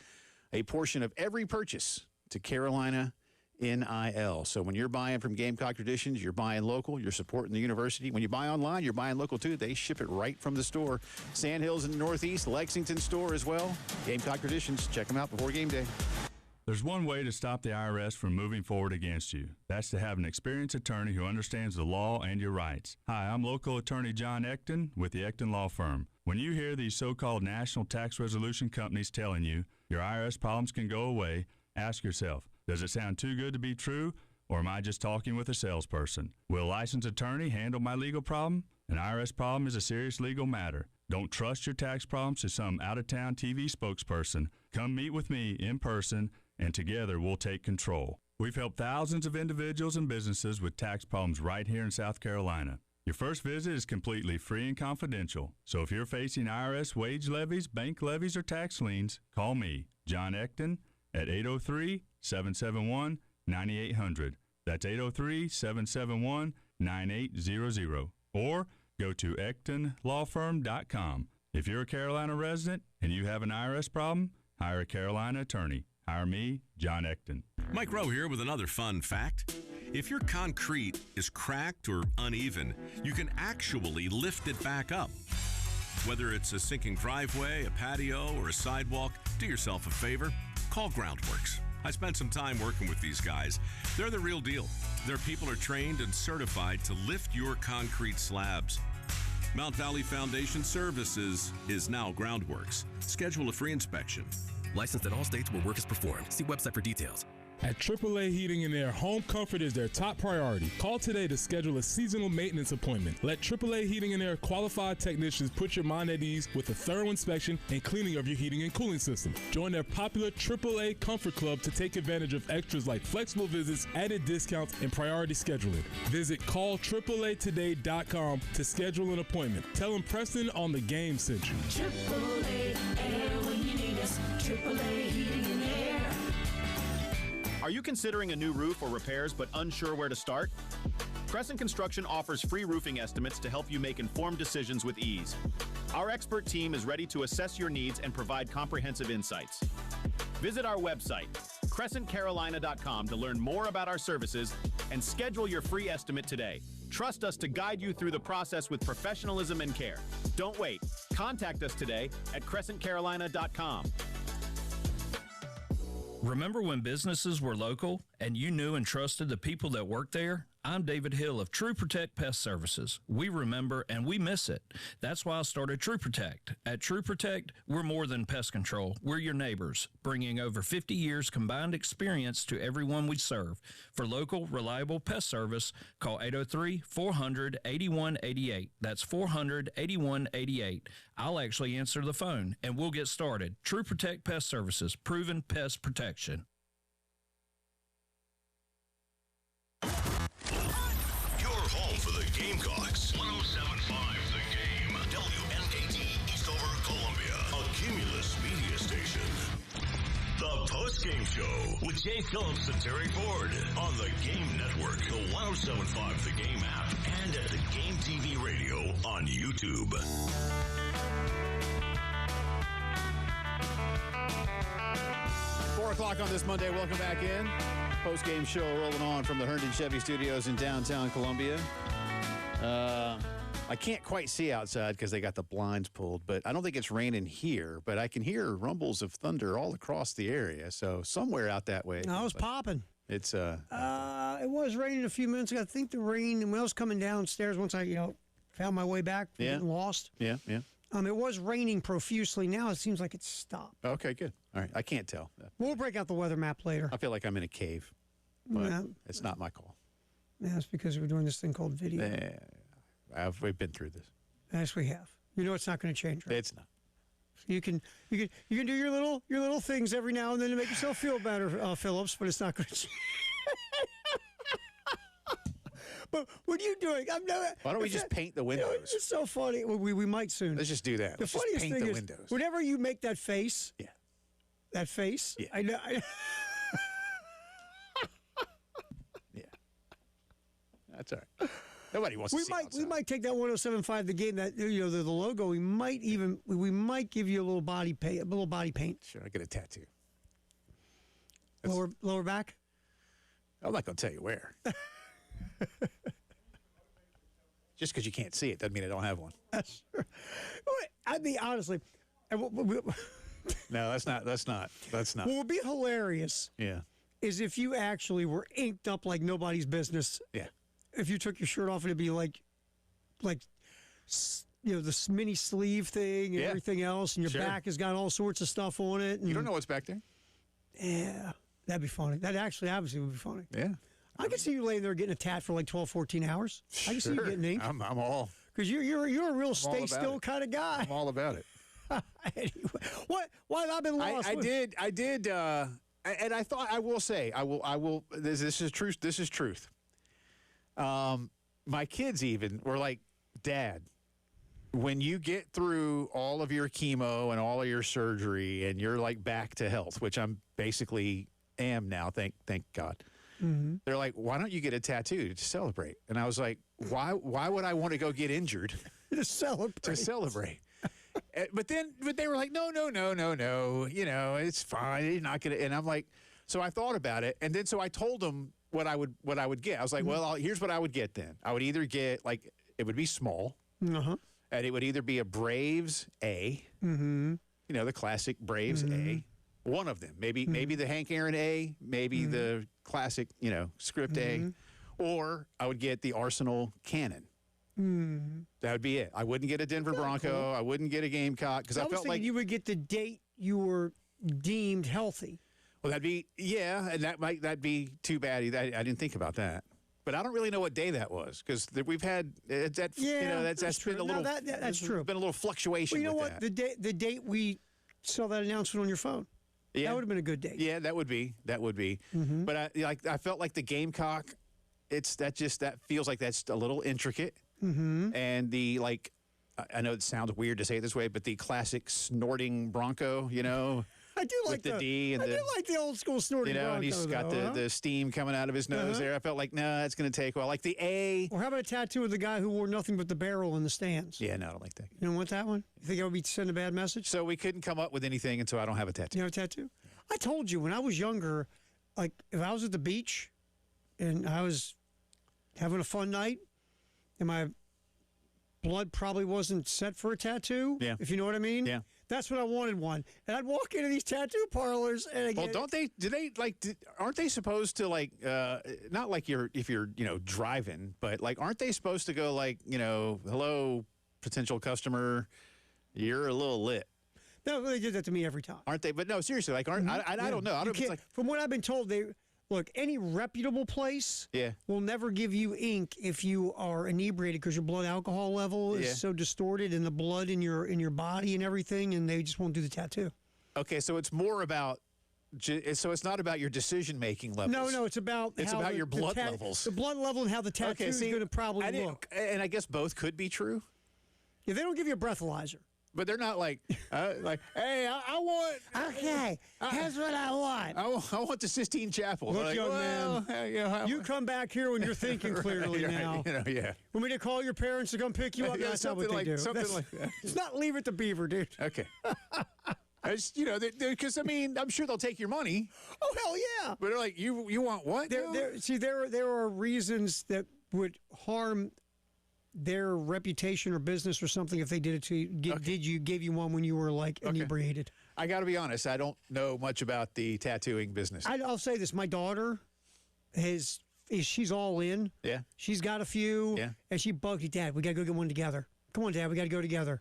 [SPEAKER 5] a portion of every purchase to Carolina NIL. So when you're buying from Gamecock Traditions, you're buying local, you're supporting the university. When you buy online, you're buying local too. They ship it right from the store. Sandhills in the Northeast, Lexington store as well. Gamecock Traditions, check them out before game day.
[SPEAKER 10] There's one way to stop the IRS from moving forward against you. That's to have an experienced attorney who understands the law and your rights. Hi, I'm local attorney John Ecton with the Ecton Law Firm. When you hear these so-called national tax resolution companies telling you your IRS problems can go away, ask yourself, does it sound too good to be true, or am I just talking with a salesperson? Will a licensed attorney handle my legal problem? An IRS problem is a serious legal matter. Don't trust your tax problems to some out-of-town TV spokesperson. Come meet with me in person, and together we'll take control. We've helped thousands of individuals and businesses with tax problems right here in South Carolina. Your first visit is completely free and confidential. So if you're facing IRS wage levies, bank levies, or tax liens, call me, John Ecton, at 803-771-9800. That's 803-771-9800. Or go to EctonLawFirm.com. If you're a Carolina resident and you have an IRS problem, hire a Carolina attorney. Hire me, John Ecton.
[SPEAKER 12] Mike Rowe here with another fun fact. If your concrete is cracked or uneven, you can actually lift it back up. Whether it's a sinking driveway, a patio, or a sidewalk, do yourself a favor. Call Groundworks. I spent some time working with these guys. They're the real deal. Their people are trained and certified to lift your concrete slabs. Mount Valley Foundation Services is now Groundworks. Schedule a free inspection.
[SPEAKER 13] Licensed in all states where work is performed. See website for details.
[SPEAKER 1] At AAA Heating and Air, home comfort is their top priority. Call today to schedule a seasonal maintenance appointment. Let AAA Heating and Air qualified technicians put your mind at ease with a thorough inspection and cleaning of your heating and cooling system. Join their popular AAA Comfort Club to take advantage of extras like flexible visits, added discounts, and priority scheduling. Visit callAAAtoday.com to schedule an appointment. Tell them Preston on the Game sent you.
[SPEAKER 13] AAA Air when you need us. AAA Heating and Air.
[SPEAKER 15] Are you considering a new roof or repairs but unsure where to start? Crescent Construction offers free roofing estimates to help you make informed decisions with ease. Our expert team is ready to assess your needs and provide comprehensive insights. Visit our website, crescentcarolina.com, to learn more about our services and schedule your free estimate today. Trust us to guide you through the process with professionalism and care. Don't wait. Contact us today at crescentcarolina.com.
[SPEAKER 16] Remember when businesses were local and you knew and trusted the people that worked there? I'm David Hill of True Protect Pest Services. We remember and we miss it. That's why I started True Protect. At True Protect, we're more than pest control. We're your neighbors, bringing over 50 years combined experience to everyone we serve. For local, reliable pest service, call 803-400-8188. That's 400-8188. I'll actually answer the phone, and we'll get started. True Protect Pest Services, proven pest protection.
[SPEAKER 4] For the Gamecocks, 107.5 The Game, WNKT Eastover, Columbia, a Cumulus media station. The Postgame Show with Jay Phillips and Terry Ford on the Game Network, the 107.5 The Game app, and at the Game TV radio on YouTube.
[SPEAKER 5] O'clock on this Monday. Welcome back in. Post-game show rolling on from the Herndon Chevy Studios in downtown Columbia. I can't quite see outside because they got the blinds pulled, but I don't think it's raining here, but I can hear rumbles of thunder all across the area, so somewhere out that way.
[SPEAKER 7] No, it was popping.
[SPEAKER 5] It's
[SPEAKER 7] it was raining a few minutes ago. I think the rain, when I was coming downstairs once I, found my way back from getting lost.
[SPEAKER 5] Yeah.
[SPEAKER 7] It was raining profusely. Now it seems like it's stopped.
[SPEAKER 5] Okay, good. All right, I can't tell.
[SPEAKER 7] We'll break out the weather map later.
[SPEAKER 5] I feel like I'm in a cave, but it's not my call.
[SPEAKER 7] Yeah, it's because we're doing this thing called video.
[SPEAKER 5] We've been through this.
[SPEAKER 7] Yes, we have. You know it's not going to change, right?
[SPEAKER 5] It's not.
[SPEAKER 7] You can do your little things every now and then to make yourself feel better, Phillips, but it's not going to change. But what are you doing?
[SPEAKER 5] Why don't we just paint the windows?
[SPEAKER 7] It's so funny. We might soon.
[SPEAKER 5] Let's just do that.
[SPEAKER 7] The funniest thing is, whenever you make that face, that face, I know.
[SPEAKER 5] Yeah, that's all right. Nobody wants to see outside.
[SPEAKER 7] We might take that 107.5 The Game, that the logo. We might give you a little body paint.
[SPEAKER 5] Sure, I get a tattoo.
[SPEAKER 7] Lower back.
[SPEAKER 5] I'm not going to tell you where. Just because you can't see it doesn't mean I don't have one.
[SPEAKER 7] Sure. I mean, honestly,
[SPEAKER 5] no, that's not.
[SPEAKER 7] What would be hilarious, is if you actually were inked up like nobody's business.
[SPEAKER 5] Yeah.
[SPEAKER 7] If you took your shirt off, it'd be like, the mini sleeve thing and everything else, and your back has got all sorts of stuff on it. And,
[SPEAKER 5] you don't know what's back there?
[SPEAKER 7] Yeah, that'd be funny. That actually obviously would be funny.
[SPEAKER 5] Yeah.
[SPEAKER 7] I could see you laying there getting a tat for like 12, 14 hours. I can see you getting inked.
[SPEAKER 5] I'm all.
[SPEAKER 7] Because you're a real stay still kind of guy.
[SPEAKER 5] I'm all about it.
[SPEAKER 7] Anyway, what I've been lost.
[SPEAKER 5] I did, and I thought I will say I will. This is truth. This is truth. My kids even were like, Dad, when you get through all of your chemo and all of your surgery and you're like back to health, which I'm basically am now, thank God.
[SPEAKER 7] Mm-hmm.
[SPEAKER 5] They're like, why don't you get a tattoo to celebrate? And I was like, why would I want to go get injured
[SPEAKER 7] to celebrate?
[SPEAKER 5] But they were like, no. It's fine. You're not gonna. And I'm like, so I thought about it, and then so I told them what I would get. I was like, well, here's what I would get then. I would either get it would be small,
[SPEAKER 7] and
[SPEAKER 5] it would either be a Braves A, the classic Braves A. One of them, maybe the Hank Aaron A, maybe the classic, script A, or I would get the Arsenal Cannon. That would be it. I wouldn't get a Denver Bronco. Cool. I wouldn't get a Gamecock because I felt like
[SPEAKER 7] you would get the date you were deemed healthy.
[SPEAKER 5] Well, and that'd be too bad. I didn't think about that. But I don't really know what day that was because we've had that's
[SPEAKER 7] true.
[SPEAKER 5] been a little
[SPEAKER 7] that's true.
[SPEAKER 5] Been a little fluctuation.
[SPEAKER 7] Well, you know
[SPEAKER 5] with
[SPEAKER 7] what?
[SPEAKER 5] That.
[SPEAKER 7] The date we saw that announcement on your phone.
[SPEAKER 5] Yeah.
[SPEAKER 7] That would have been a good date.
[SPEAKER 5] Yeah, that would be.
[SPEAKER 7] Mm-hmm.
[SPEAKER 5] But I felt like the Gamecock. That feels like that's a little intricate.
[SPEAKER 7] Mm-hmm.
[SPEAKER 5] And I know it sounds weird to say it this way, but the classic snorting Bronco,
[SPEAKER 7] I do like
[SPEAKER 5] the D and
[SPEAKER 7] I do like the old school snorting Bronco,
[SPEAKER 5] and he's got the steam coming out of his nose there. I felt like, it's going to take a while. Like the A.
[SPEAKER 7] Or how about a tattoo of the guy who wore nothing but the barrel in the stands?
[SPEAKER 5] Yeah, no, I don't like that.
[SPEAKER 7] You don't want that one? You think it would be sending a bad message?
[SPEAKER 5] So we couldn't come up with anything until I don't have a tattoo.
[SPEAKER 7] You have a tattoo? I told you when I was younger, like if I was at the beach and I was having a fun night and my blood probably wasn't set for a tattoo, if you know what I mean.
[SPEAKER 5] Yeah.
[SPEAKER 7] That's when I wanted one. And I'd walk into these tattoo parlors and I get...
[SPEAKER 5] Well, aren't they supposed to not like if you're driving, but aren't they supposed to go hello, potential customer, you're a little lit.
[SPEAKER 7] No, they did that to me every time.
[SPEAKER 5] Aren't they? But no, seriously, I don't know. I don't know if it's
[SPEAKER 7] from what I've been told, any reputable place will never give you ink if you are inebriated because your blood alcohol level is so distorted and the blood in your body and everything, and they just won't do the tattoo.
[SPEAKER 5] Okay, so it's more about. So it's not about your decision-making levels.
[SPEAKER 7] No, it's about
[SPEAKER 5] your blood levels.
[SPEAKER 7] The blood level and how the tattoo is going to probably look.
[SPEAKER 5] And I guess both could be true.
[SPEAKER 7] Yeah, they don't give you a breathalyzer.
[SPEAKER 5] But they're not hey, I want...
[SPEAKER 7] Okay, here's what I want.
[SPEAKER 5] I want the Sistine Chapel.
[SPEAKER 7] Look, young man, you come back here when you're thinking clearly now.
[SPEAKER 5] Yeah.
[SPEAKER 7] Want me to call your parents to come pick you up? That's not what they do.
[SPEAKER 5] Something like that.
[SPEAKER 7] It's not Leave It to Beaver, dude.
[SPEAKER 5] Okay. Because I'm sure they'll take your money.
[SPEAKER 7] Oh, hell yeah.
[SPEAKER 5] But they're like, you want what?
[SPEAKER 7] There are reasons that would harm their reputation or business or something if they did it to you. Gave you one when you were inebriated?
[SPEAKER 5] I got to be honest. I don't know much about the tattooing business.
[SPEAKER 7] I'll say this: my daughter she's all in.
[SPEAKER 5] Yeah,
[SPEAKER 7] she's got a few.
[SPEAKER 5] Yeah,
[SPEAKER 7] and she bugged me, Dad. We got to go get one together. Come on, Dad. We got to go together.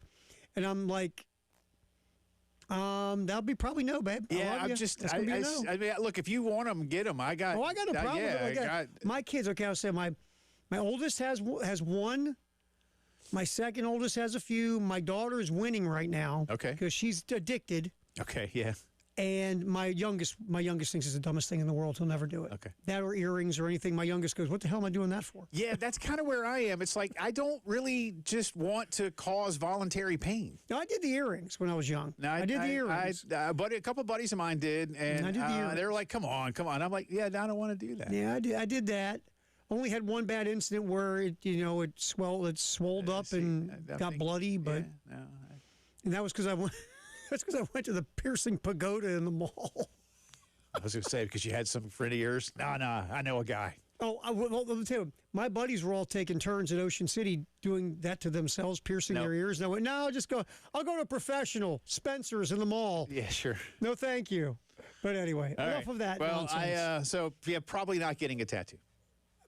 [SPEAKER 7] And I'm like, that'll be probably no, babe.
[SPEAKER 5] Yeah, I mean, look, if you want them, get them. I got
[SPEAKER 7] no problem. My kids. Okay, I'll say my oldest has one. My second oldest has a few. My daughter is winning right now.
[SPEAKER 5] Okay.
[SPEAKER 7] Because she's addicted.
[SPEAKER 5] Okay, yeah.
[SPEAKER 7] And my youngest thinks it's the dumbest thing in the world. He'll never do it.
[SPEAKER 5] Okay.
[SPEAKER 7] That or earrings or anything. My youngest goes, what the hell am I doing that for?
[SPEAKER 5] Yeah, that's kind of where I am. It's like I don't really just want to cause voluntary pain.
[SPEAKER 7] No, I did the earrings when I was young.
[SPEAKER 5] No,
[SPEAKER 7] I did the earrings.
[SPEAKER 5] But a couple of buddies of mine did, and
[SPEAKER 7] I did the earrings.
[SPEAKER 5] They were like, come on. I'm like, yeah, I don't want to do that.
[SPEAKER 7] Yeah, I did that. Only had one bad incident where it swelled up and got bloody, but and that was because I went. That's because I went to the piercing pagoda in the mall.
[SPEAKER 5] I was going to say because you had some friend of yours. No, I know a guy.
[SPEAKER 7] Oh, well, let me tell you, my buddies were all taking turns at Ocean City doing that to themselves, piercing their ears. And I went, no, I'll go to a professional, Spencer's in the mall.
[SPEAKER 5] Yeah, sure.
[SPEAKER 7] No, thank you. But anyway, enough of that nonsense.
[SPEAKER 5] So probably not getting a tattoo.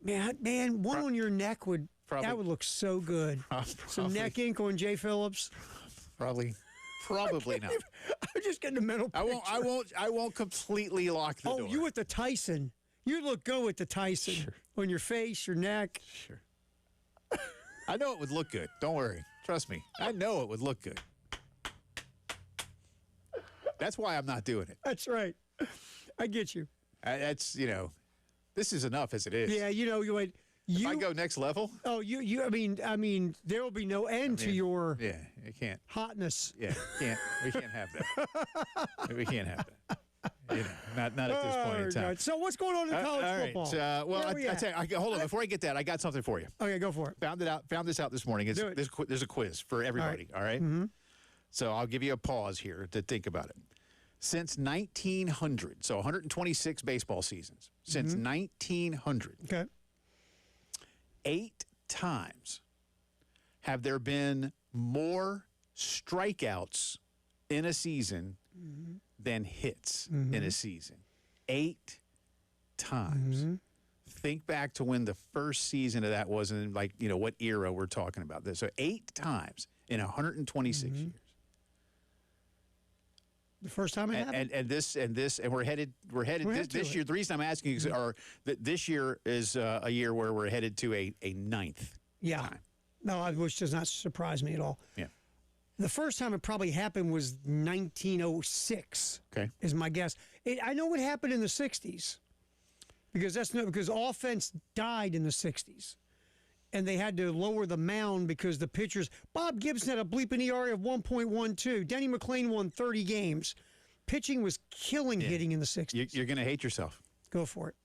[SPEAKER 7] Man, one on your neck would look so good. Some neck ink on Jay Phillips.
[SPEAKER 5] Probably not.
[SPEAKER 7] I'm just getting a mental picture.
[SPEAKER 5] I won't completely lock the door.
[SPEAKER 7] Oh, you with the Tyson. You look good with the Tyson.
[SPEAKER 5] Sure.
[SPEAKER 7] On your face, your neck.
[SPEAKER 5] Sure. I know it would look good. Don't worry. Trust me. I know it would look good. That's why I'm not doing it.
[SPEAKER 7] That's right. I get you.
[SPEAKER 5] This is enough as it is.
[SPEAKER 7] Yeah, if
[SPEAKER 5] I go next level.
[SPEAKER 7] Oh, I mean, there will be no end to your
[SPEAKER 5] you can't
[SPEAKER 7] hotness.
[SPEAKER 5] Yeah, we can't have that. We can't have that. Not at this point in time.
[SPEAKER 7] God. So what's going on in college football?
[SPEAKER 5] I tell you, hold on. Before I get that, I got something for you.
[SPEAKER 7] Okay, go for it.
[SPEAKER 5] Found this out this morning. There's a quiz for everybody. All right.
[SPEAKER 7] Mm-hmm.
[SPEAKER 5] So I'll give you a pause here to think about it. Since 1900, so 126 baseball seasons. Since 1900.
[SPEAKER 7] Okay.
[SPEAKER 5] 8 times have there been more strikeouts in a season than hits in a season. 8 times. Think back to when the first season of that was, and what era we're talking about this. So 8 times in 126 years.
[SPEAKER 7] The first time it happened?
[SPEAKER 5] And we're headed this year. The reason I'm asking is that this year is a year where we're headed to a ninth time.
[SPEAKER 7] No, which does not surprise me at all.
[SPEAKER 5] Yeah.
[SPEAKER 7] The first time it probably happened was 1906.
[SPEAKER 5] Okay.
[SPEAKER 7] Is my guess. I know what happened in the 60s because because offense died in the 60s. And they had to lower the mound because the pitchers. Bob Gibson had a bleeping ERA of 1.12. Denny McLain won 30 games. Pitching was killing hitting in the 60s.
[SPEAKER 5] You're going to hate yourself.
[SPEAKER 7] Go for it.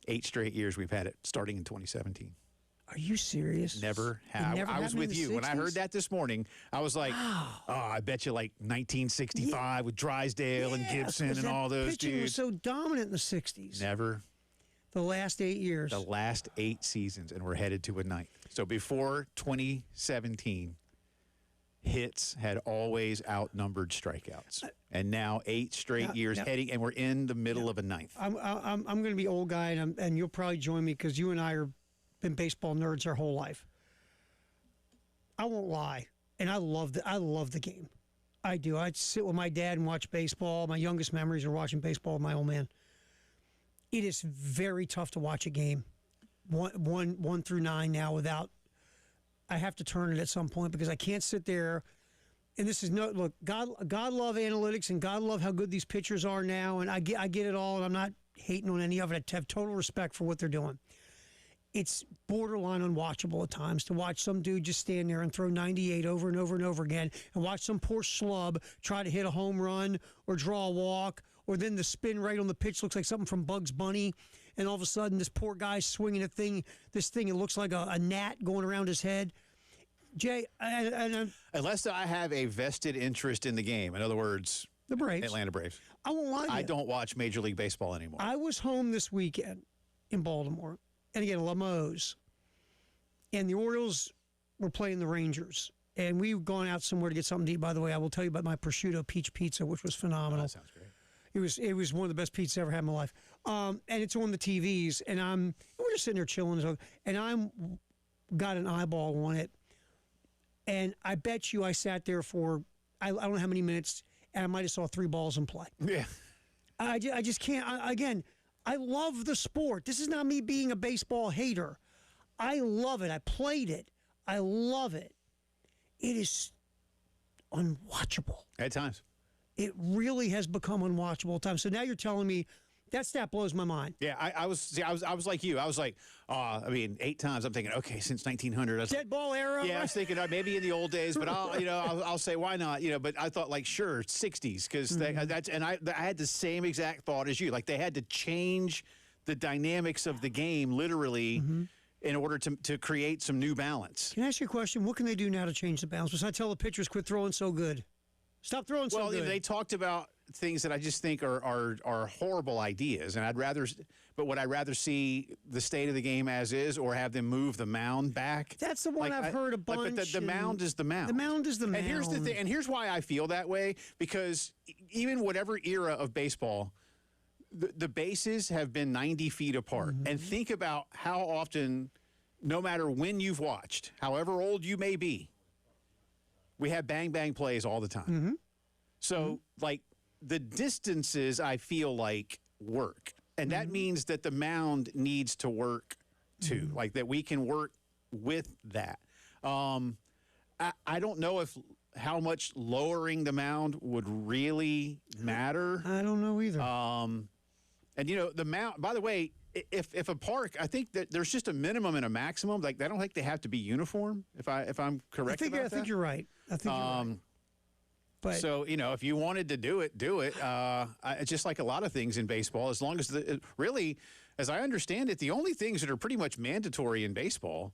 [SPEAKER 5] 8 straight years we've had it, starting in 2017.
[SPEAKER 7] Are you serious?
[SPEAKER 5] Never have. I was with you. When I heard that this morning, I was like, I bet you like 1965 with Drysdale and Gibson and all those
[SPEAKER 7] pitching
[SPEAKER 5] dudes.
[SPEAKER 7] Was so dominant in the 60s.
[SPEAKER 5] Never.
[SPEAKER 7] The last 8 years.
[SPEAKER 5] The last 8 seasons, and we're headed to a ninth. So before 2017, hits had always outnumbered strikeouts. And now 8 straight years heading, and we're in the middle of a ninth.
[SPEAKER 7] I'm going to be old guy, and you'll probably join me because you and I are been baseball nerds our whole life. I won't lie, and I love the game. I do. I'd sit with my dad and watch baseball. My youngest memories are watching baseball with my old man. It is very tough to watch a game, 1 through 9 now without. I have to turn it at some point because I can't sit there. And this is look. God love analytics and God love how good these pitchers are now. And I get it all. And I'm not hating on any of it. I have total respect for what they're doing. It's borderline unwatchable at times to watch some dude just stand there and throw 98 over and over and over again, and watch some poor schlub try to hit a home run or draw a walk. Or then the spin rate on the pitch looks like something from Bugs Bunny, and all of a sudden this poor guy's swinging this thing, it looks like a gnat going around his head. Jay,
[SPEAKER 5] unless I have a vested interest in the game, in other words,
[SPEAKER 7] the Braves,
[SPEAKER 5] Atlanta Braves.
[SPEAKER 7] I won't lie to you.
[SPEAKER 5] I don't watch Major League Baseball anymore.
[SPEAKER 7] I was home this weekend in Baltimore, and again, I love my O's, and the Orioles were playing the Rangers. And we've gone out somewhere to get something to eat. By the way, I will tell you about my prosciutto peach pizza, which was phenomenal.
[SPEAKER 5] That sounds great.
[SPEAKER 7] It was one of the best pizzas I ever had in my life. And it's on the TVs, and we're just sitting there chilling, and I'm got an eyeball on it. And I bet you I sat there for, I don't know how many minutes, and I might have saw 3 balls in play.
[SPEAKER 5] Yeah.
[SPEAKER 7] I just can't. I love the sport. This is not me being a baseball hater. I love it. I played it. I love it. It is unwatchable.
[SPEAKER 5] At times.
[SPEAKER 7] It really has become unwatchable at times. So now you're telling me that stat blows my mind.
[SPEAKER 5] Yeah, I was like you. I was like, 8 times. I'm thinking, okay, since 1900.
[SPEAKER 7] Dead ball era.
[SPEAKER 5] Yeah, I was thinking maybe in the old days, but I'll say why not? But I thought like sure 60s because I had the same exact thought as you. Like they had to change the dynamics of the game literally. In order to create some new balance.
[SPEAKER 7] Can I ask you a question? What can they do now to change the balance? Besides tell the pitchers quit throwing so good. Stop throwing so good.
[SPEAKER 5] Well, they talked about things that I just think are horrible ideas, and would I rather see the state of the game as is, or have them move the mound back?
[SPEAKER 7] That's the one I've heard a bunch.
[SPEAKER 5] But the mound is the mound.
[SPEAKER 7] The mound is the mound.
[SPEAKER 5] And here's the thing, and here's why I feel that way, because even whatever era of baseball, the bases have been 90 feet apart. And think about how often, no matter when you've watched, however old you may be, we have bang-bang plays all the time. So, like, the distances, I feel like, work. And that means that the mound needs to work, too. Like, that we can work with that. I don't know how much lowering the mound would really matter.
[SPEAKER 7] I don't know either.
[SPEAKER 5] And, the mound, by the way, if a park, I think that there's just a minimum and a maximum. Like, I don't think they have to be uniform, if I'm correct about that.
[SPEAKER 7] I think you're right. I think you're right. But
[SPEAKER 5] so, if you wanted to do it, do it. It's just like a lot of things in baseball, as long as really, as I understand it, the only things that are pretty much mandatory in baseball,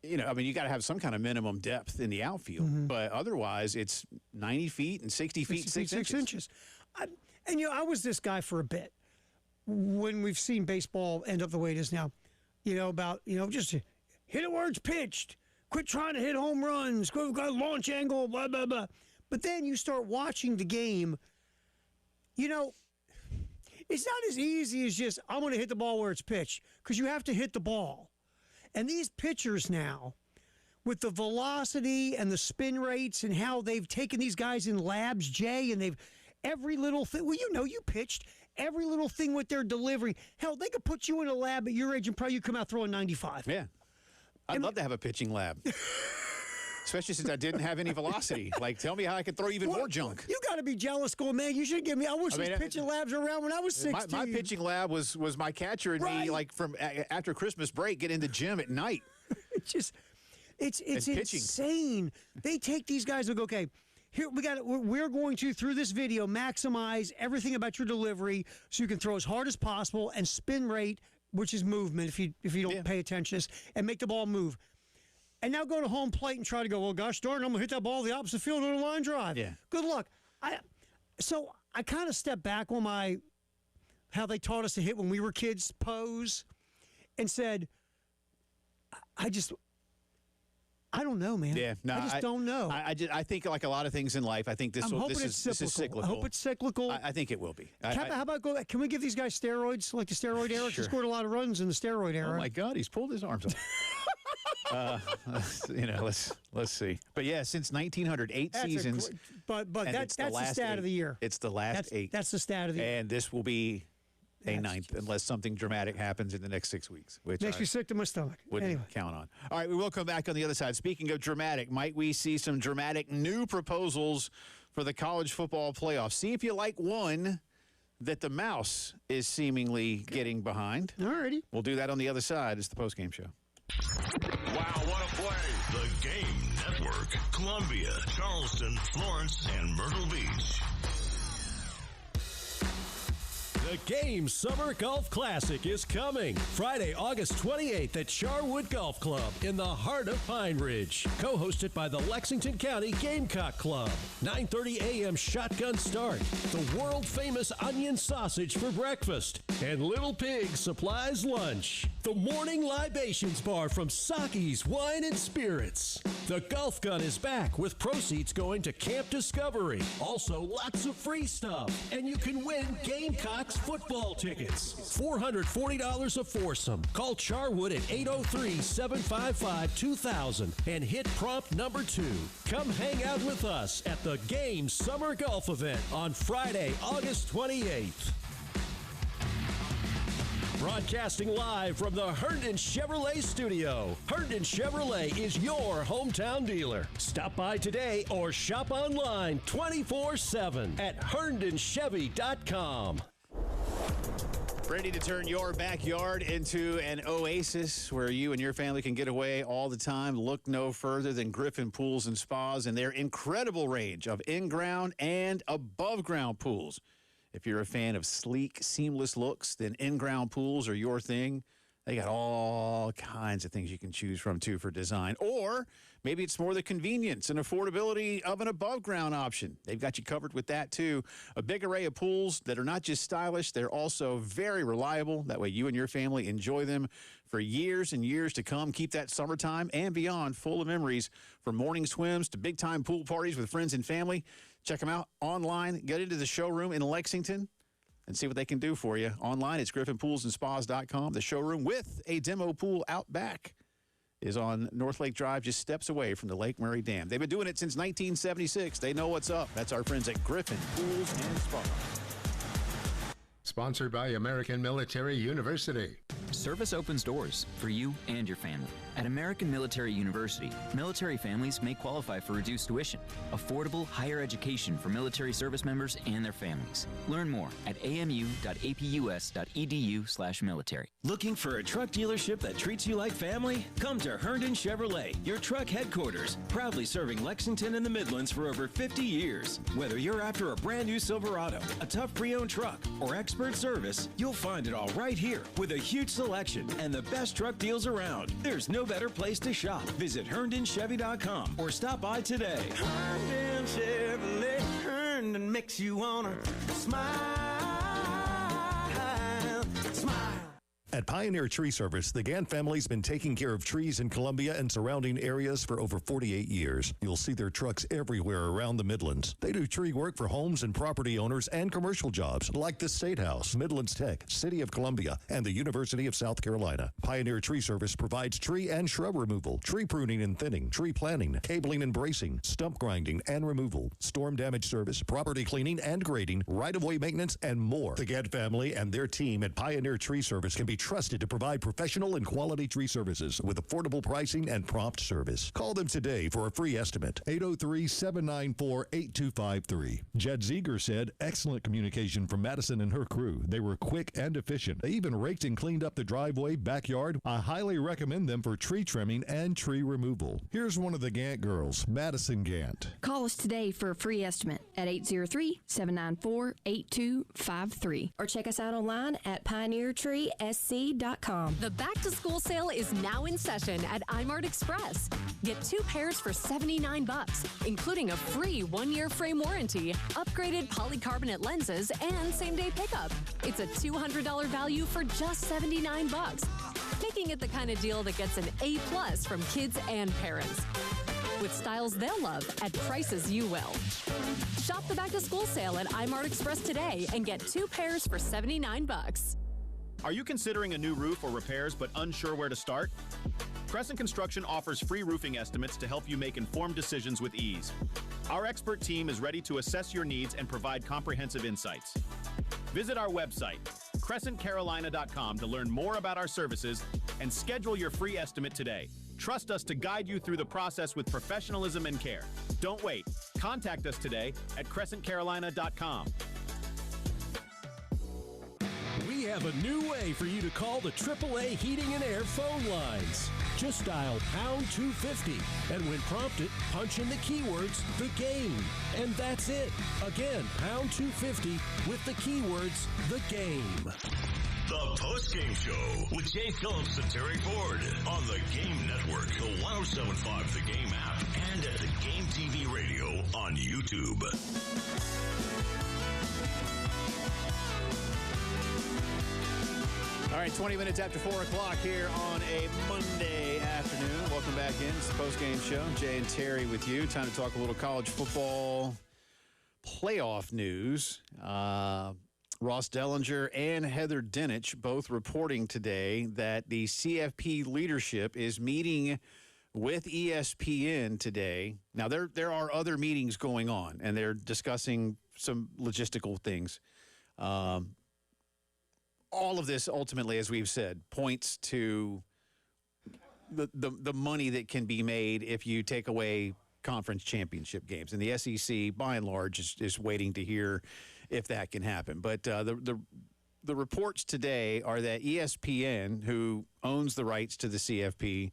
[SPEAKER 5] you got to have some kind of minimum depth in the outfield. But otherwise, it's 90 feet and 60 feet, 6 inches.
[SPEAKER 7] I was this guy for a bit when we've seen baseball end up the way it is now. Just hit it where it's pitched. Quit trying to hit home runs. Go launch angle, blah, blah, blah. But then you start watching the game, it's not as easy as just, I'm going to hit the ball where it's pitched, because you have to hit the ball. And these pitchers now, with the velocity and the spin rates and how they've taken these guys in labs, Jay, and they've every little thing. Well, you pitched every little thing with their delivery. Hell, they could put you in a lab at your age and probably you come out throwing 95.
[SPEAKER 5] Yeah. I'd love to have a pitching lab. Especially since I didn't have any velocity. Like, tell me how I could throw even more junk.
[SPEAKER 7] You got to be jealous going, man, you should give me. I wish these pitching labs were around when I was 16.
[SPEAKER 5] My pitching lab was my catcher and me, like, from after Christmas break, get in the gym at night.
[SPEAKER 7] It's insane. They take these guys and go, okay, here we're going to, through this video, maximize everything about your delivery so you can throw as hard as possible and spin rate, which is movement if you don't pay attention to this, and make the ball move. And now go to home plate and try to go, well, gosh darn, I'm going to hit that ball the opposite field on a line drive.
[SPEAKER 5] Yeah.
[SPEAKER 7] Good luck. So I kind of stepped back on how they taught us to hit when we were kids, pose, and said, I don't know, man.
[SPEAKER 5] Yeah, no,
[SPEAKER 7] I don't know.
[SPEAKER 5] I think like a lot of things in life, I think this is cyclical.
[SPEAKER 7] I hope it's cyclical.
[SPEAKER 5] I think it will be.
[SPEAKER 7] How about can we give these guys steroids, like the steroid era?
[SPEAKER 5] Sure.
[SPEAKER 7] He scored a lot of runs in the steroid era.
[SPEAKER 5] Oh my God, he's pulled his arms off. Let's see. But yeah, since 1908 seasons.
[SPEAKER 7] But that's the stat of the year.
[SPEAKER 5] It's the last 8.
[SPEAKER 7] That's the stat of the year.
[SPEAKER 5] And this will be a 9th unless something dramatic happens in the next 6 weeks, which
[SPEAKER 7] makes me sick to my stomach.
[SPEAKER 5] Wouldn't count on. All right, we will come back on the other side. Speaking of dramatic, might we see some dramatic new proposals for the college football playoffs? See if you like one that the mouse is seemingly getting behind.
[SPEAKER 7] All righty.
[SPEAKER 5] We'll do that on the other side. It's the postgame show.
[SPEAKER 4] Wow, what a play. The Game Network. Columbia, Charleston, Florence, and Myrtle Beach.
[SPEAKER 9] The Game Summer Golf Classic is coming Friday, August 28th at Charwood Golf Club in the heart of Pine Ridge. Co-hosted by the Lexington County Gamecock Club. 9:30 a.m. shotgun start. The world-famous onion sausage for breakfast. And Little Pig supplies lunch. The morning libations bar from Saki's Wine and Spirits. The golf gun is back with proceeds going to Camp Discovery. Also, lots of free stuff. And you can win Gamecocks football tickets. $440 a foursome. Call Charwood at 803-755-2000 and hit prompt number 2. Come hang out with us at the Game Summer Golf Event on Friday, August 28th. Broadcasting live from the Herndon Chevrolet studio. Herndon Chevrolet is your hometown dealer. Stop by today or shop online 24/7 at herndonchevy.com.
[SPEAKER 5] Ready to turn your backyard into an oasis where you and your family can get away all the time? Look no further than Griffin Pools and Spas and their incredible range of in-ground and above-ground pools. If you're a fan of sleek, seamless looks, then in-ground pools are your thing. They got all kinds of things you can choose from, too, for design. Or maybe it's more the convenience and affordability of an above-ground option. They've got you covered with that, too. A big array of pools that are not just stylish, they're also very reliable. That way you and your family enjoy them for years and years to come. Keep that summertime and beyond full of memories, from morning swims to big-time pool parties with friends and family. Check them out online. Get into the showroom in Lexington and see what they can do for you. Online, it's griffinpoolsandspas.com. The showroom with a demo pool out back is on North Lake Drive, just steps away from the Lake Murray Dam. They've been doing it since 1976. They know what's up. That's our friends at Griffin Pools and Spas.
[SPEAKER 2] Sponsored by American Military University.
[SPEAKER 3] Service opens doors for you and your family. At American Military University, military families may qualify for reduced tuition, affordable higher education for military service members and their families. Learn more at amu.apus.edu/military.
[SPEAKER 8] Looking for a truck dealership that treats you like family? Come to Herndon Chevrolet, your truck headquarters, proudly serving Lexington and the Midlands for over 50 years. Whether you're after a brand new Silverado, a tough pre-owned truck, or expert service, you'll find it all right here with a huge selection and the best truck deals around. There's no better place to shop. Visit HerndonChevy.com or stop by today.
[SPEAKER 11] Herndon Chevrolet, Herndon makes you wanna smile, smile.
[SPEAKER 17] At Pioneer Tree Service, the Gant family's been taking care of trees in Columbia and surrounding areas for over 48 years. You'll see their trucks everywhere around the Midlands. They do tree work for homes and property owners and commercial jobs like the State House, Midlands Tech, City of Columbia, and the University of South Carolina. Pioneer Tree Service provides tree and shrub removal, tree pruning and thinning, tree planting, cabling and bracing, stump grinding and removal, storm damage service, property cleaning and grading, right-of-way maintenance, and more. The Gant family and their team at Pioneer Tree Service can be trusted to provide professional and quality tree services with affordable pricing and prompt service. Call them today for a free estimate. 803-794-8253. Jed Zeger said, excellent communication from Madison and her crew. They were quick and efficient. They even raked and cleaned up the driveway, backyard. I highly recommend them for tree trimming and tree removal. Here's one of the Gant girls, Madison Gant.
[SPEAKER 18] Call us today for a free estimate at 803-794-8253 or check us out online at pioneertreesc.com.
[SPEAKER 19] The back-to-school sale is now in session at iMart Express. Get 2 pairs for $79, including a free 1-year frame warranty, upgraded polycarbonate lenses, and same-day pickup. It's a $200 value for just $79, making it the kind of deal that gets an A+ from kids and parents. With styles they'll love at prices you will. Shop the back-to-school sale at iMart Express today and get 2 pairs for $79.
[SPEAKER 15] Are you considering a new roof or repairs but unsure where to start? Crescent Construction offers free roofing estimates to help you make informed decisions with ease. Our expert team is ready to assess your needs and provide comprehensive insights. Visit our website, crescentcarolina.com, to learn more about our services and schedule your free estimate today. Trust us to guide you through the process with professionalism and care. Don't wait. Contact us today at crescentcarolina.com.
[SPEAKER 9] We have a new way for you to call the AAA Heating and Air phone lines. Just dial pound 250, and when prompted, punch in the keywords, the game. And that's it. Again, pound 250 with the keywords, the game.
[SPEAKER 4] The Postgame Show with Jay Phillips and Terry Ford on the Game Network, the 1075 The Game app, and at the Game TV radio on YouTube.
[SPEAKER 5] All right, 20 minutes after 4 o'clock here on a Monday afternoon. Welcome back in. It's the Postgame Show. Jay and Terry with you. Time to talk a little college football playoff news. Ross Dellinger and Heather Dinich both reporting today that the CFP leadership is meeting with ESPN today. Now, there are other meetings going on, and they're discussing some logistical things. All of this, ultimately, as we've said, points to the money that can be made if you take away conference championship games. And the SEC, by and large, is waiting to hear if that can happen. But the reports today are that ESPN, who owns the rights to the CFP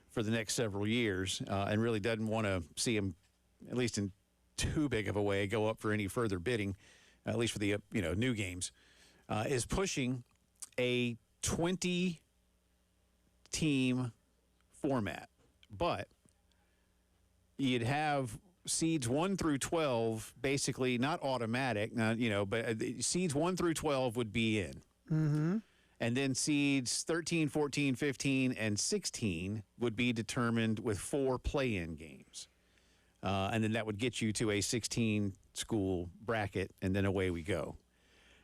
[SPEAKER 5] for the next several years, and really doesn't want to see them, at least in too big of a way, go up for any further bidding, at least for the new games, is pushing a 20-team format. But you'd have seeds 1 through 12 basically not automatic, but seeds 1 through 12 would be in.
[SPEAKER 7] Mm-hmm.
[SPEAKER 5] And then seeds 13, 14, 15, and 16 would be determined with 4 play-in games. And then that would get you to a 16-school bracket, and then away we go.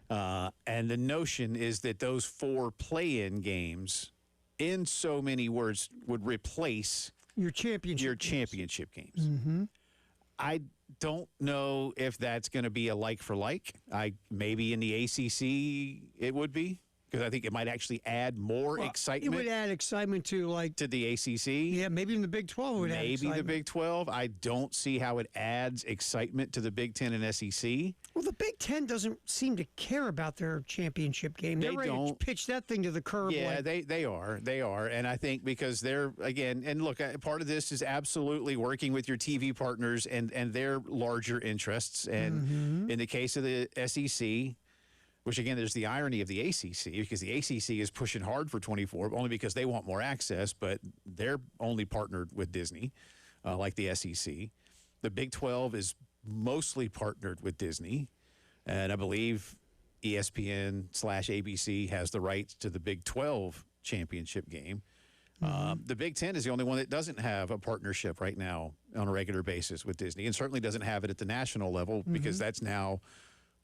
[SPEAKER 5] And the notion is that those 4 play-in games, in so many words, would replace
[SPEAKER 7] your championship
[SPEAKER 5] games.
[SPEAKER 7] Mm-hmm.
[SPEAKER 5] I don't know if that's going to be a like for like. Maybe in the ACC it would be, because I think it might actually add more excitement.
[SPEAKER 7] It would add excitement to
[SPEAKER 5] the ACC.
[SPEAKER 7] Yeah, maybe in the Big 12 it would add excitement.
[SPEAKER 5] Maybe the Big 12. I don't see how it adds excitement to the Big 10 and SEC.
[SPEAKER 7] Well, the Big 10 doesn't seem to care about their championship game. They're ready to pitch that thing to the curb.
[SPEAKER 5] Yeah, they are. And I think because they're, again, and look, part of this is absolutely working with your TV partners and their larger interests. And in the case of the SEC, which, again, there's the irony of the ACC, because the ACC is pushing hard for 24, only because they want more access, but they're only partnered with Disney, like the SEC. The Big 12 is mostly partnered with Disney, and I believe ESPN/ABC has the rights to the Big 12 championship game. The Big Ten is the only one that doesn't have a partnership right now on a regular basis with Disney, and certainly doesn't have it at the national level because that's now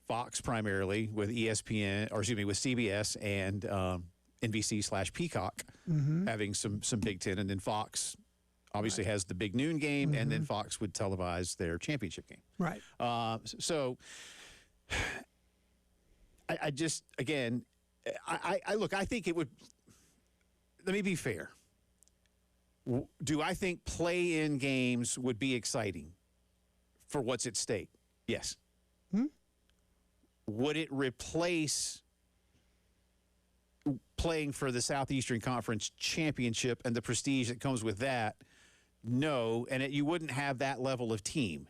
[SPEAKER 5] Fox primarily with ESPN, or excuse me, with CBS and NBC/Peacock having some Big Ten, and then Fox obviously has the big noon game, and then Fox would televise their championship game.
[SPEAKER 7] Right.
[SPEAKER 5] So I just, again, I look, I think it would, let me be fair. Do I think play-in games would be exciting for what's at stake? Yes. Would it replace playing for the Southeastern Conference Championship and the prestige that comes with that? No, and you wouldn't have that level of team.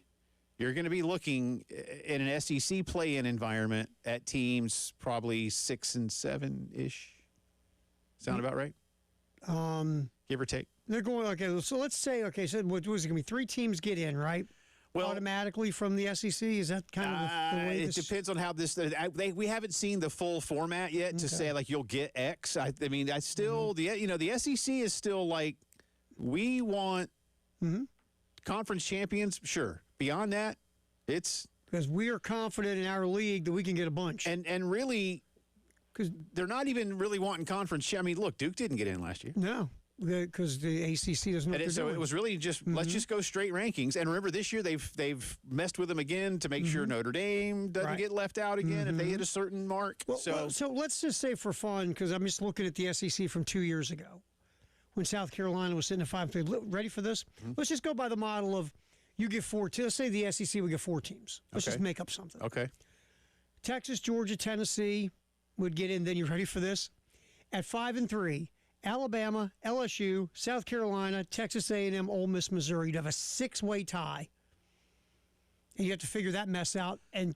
[SPEAKER 5] You're going to be looking in an SEC play-in environment at teams probably 6 and 7-ish. Sound about right? Give or take.
[SPEAKER 7] They're going, okay, so let's say, so what was it going to be? 3 teams get in, right? Well, automatically from the SEC? Is that kind of the way
[SPEAKER 5] it depends on how this. We haven't seen the full format yet to say like you'll get X. I mean, I still the SEC is still like we want conference champions. Sure. Beyond that, it's
[SPEAKER 7] because we are confident in our league that we can get a bunch.
[SPEAKER 5] And really, because they're not even really wanting conference. I mean, look, Duke didn't get in last year.
[SPEAKER 7] No. Because the ACC doesn't know what they're doing.
[SPEAKER 5] It was really just let's just go straight rankings. And remember, this year they've messed with them again to make sure Notre Dame doesn't get left out again if they hit a certain mark.
[SPEAKER 7] Well, so let's just say for fun, because I'm just looking at the SEC from 2 years ago when South Carolina was sitting at 5-3. Ready for this? Let's just go by the model of you get 4 teams. Let's say the SEC would get 4 teams. Let's just make up something.
[SPEAKER 5] Okay.
[SPEAKER 7] Texas, Georgia, Tennessee would get in. Then you ready for this? At 5-3. Alabama, LSU, South Carolina, Texas A&M, Ole Miss, Missouri. You'd have a 6-way tie. And you have to figure that mess out. And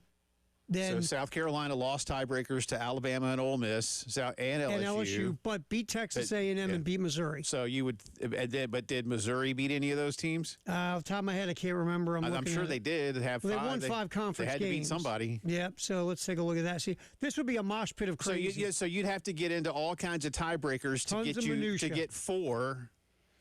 [SPEAKER 7] then
[SPEAKER 5] so South Carolina lost tiebreakers to Alabama and Ole Miss and LSU.
[SPEAKER 7] But beat Texas A&M and beat Missouri.
[SPEAKER 5] So you would, but did Missouri beat any of those teams?
[SPEAKER 7] Off the top of my head, I can't remember.
[SPEAKER 5] I'm sure they did have 5.
[SPEAKER 7] They won 5 conference games.
[SPEAKER 5] They had to beat somebody.
[SPEAKER 7] Yep. So let's take a look at that. See, this would be a mosh pit of crazy.
[SPEAKER 5] So you'd have to get into all kinds of tiebreakers to get 4.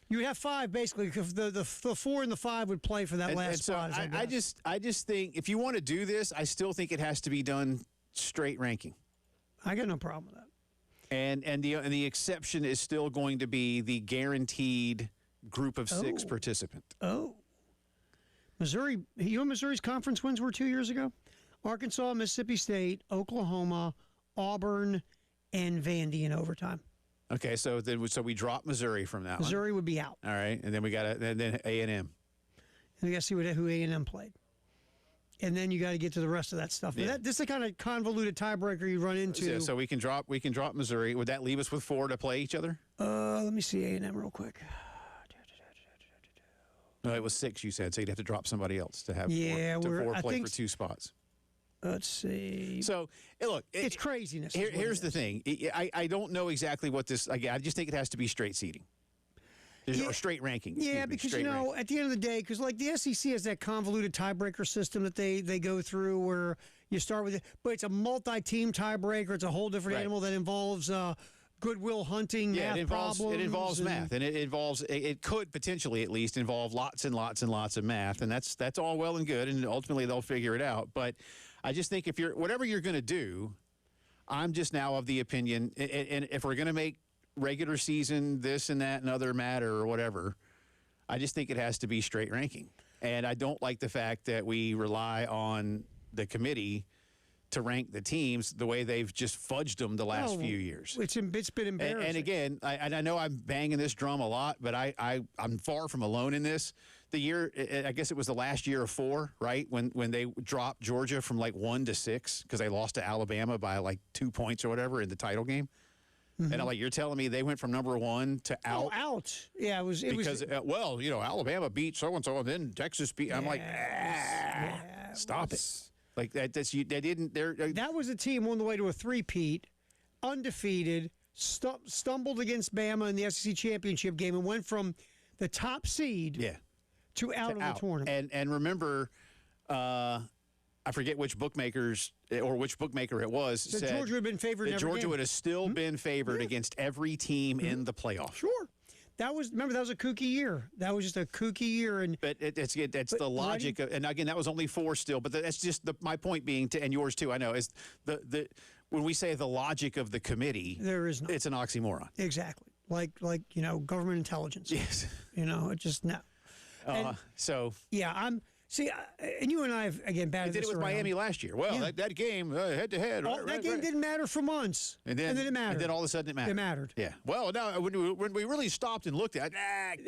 [SPEAKER 7] You would have 5 basically, because the 4 and the 5 would play for that last spot.
[SPEAKER 5] I just think if you want to do this, I still think it has to be done straight ranking.
[SPEAKER 7] I got no problem with that.
[SPEAKER 5] And the exception is still going to be the guaranteed group of 6 participant.
[SPEAKER 7] Oh, Missouri. You know, Missouri's conference wins were 2 years ago. Arkansas, Mississippi State, Oklahoma, Auburn, and Vandy in overtime.
[SPEAKER 5] Okay, so we drop Missouri from that
[SPEAKER 7] Missouri would be out.
[SPEAKER 5] All right, and then we got then A&M.
[SPEAKER 7] And we got to see who A&M played. And then you got to get to the rest of that stuff. Yeah. This is the kind of convoluted tiebreaker you run into.
[SPEAKER 5] Yeah, so we can drop Missouri. Would that leave us with 4 to play each other?
[SPEAKER 7] Let me see A&M real quick.
[SPEAKER 5] No, it was 6 you said, so you'd have to drop somebody else to have 4 play for 2 spots.
[SPEAKER 7] Let's see.
[SPEAKER 5] So, look.
[SPEAKER 7] It's craziness.
[SPEAKER 5] Here's the thing. I don't know exactly what this, I just think it has to be straight seeding. Or straight ranking.
[SPEAKER 7] Yeah, because, at the end of the day, because, like, the SEC has that convoluted tiebreaker system that they go through where you start with it, but it's a multi-team tiebreaker. It's a whole different animal that involves goodwill hunting, math problems.
[SPEAKER 5] It involves math, and it could potentially at least involve lots and lots and lots of math, and that's all well and good, and ultimately they'll figure it out. But I just think whatever you're going to do, I'm just now of the opinion, and if we're going to make regular season this and that and other matter or whatever, I just think it has to be straight ranking. And I don't like the fact that we rely on the committee to rank the teams the way they've just fudged them the last few years.
[SPEAKER 7] It's been embarrassing.
[SPEAKER 5] And again, I know I'm banging this drum a lot, but I'm far from alone in this. The year, I guess it was the last year of 4, right? When they dropped Georgia from like 1 to 6 because they lost to Alabama by like 2 points or whatever in the title game. And I'm like, you're telling me they went from number 1 to out?
[SPEAKER 7] Oh, out. Yeah, it was.
[SPEAKER 5] Alabama beat so-and-so, and then Texas beat. I'm like, stop it. Like, that was
[SPEAKER 7] a team on the way to a 3-peat, undefeated, stumbled against Bama in the SEC championship game and went from the top seed to out of the tournament.
[SPEAKER 5] And remember, I forget which bookmakers or which bookmaker it was,
[SPEAKER 7] So
[SPEAKER 5] said
[SPEAKER 7] Georgia would have been favored in
[SPEAKER 5] that
[SPEAKER 7] every
[SPEAKER 5] Georgia
[SPEAKER 7] game.
[SPEAKER 5] would have still been favored against every team in the playoff.
[SPEAKER 7] Sure. That was a kooky year. That was just a kooky year.
[SPEAKER 5] But that's the logic. And again, that was only 4 still. But that's just my point being, and yours too, I know, is the when we say the logic of the committee,
[SPEAKER 7] there is no.
[SPEAKER 5] It's an oxymoron.
[SPEAKER 7] Exactly. Like government intelligence.
[SPEAKER 5] Yes.
[SPEAKER 7] It just no.
[SPEAKER 5] And
[SPEAKER 7] you and I have again batted
[SPEAKER 5] we did
[SPEAKER 7] this
[SPEAKER 5] it with
[SPEAKER 7] around.
[SPEAKER 5] Miami last year. Well, that game head to head.
[SPEAKER 7] That game didn't matter for months,
[SPEAKER 5] and then
[SPEAKER 7] it mattered.
[SPEAKER 5] And then all of a sudden it mattered.
[SPEAKER 7] It mattered.
[SPEAKER 5] Yeah. Well, now when we really stopped and looked at,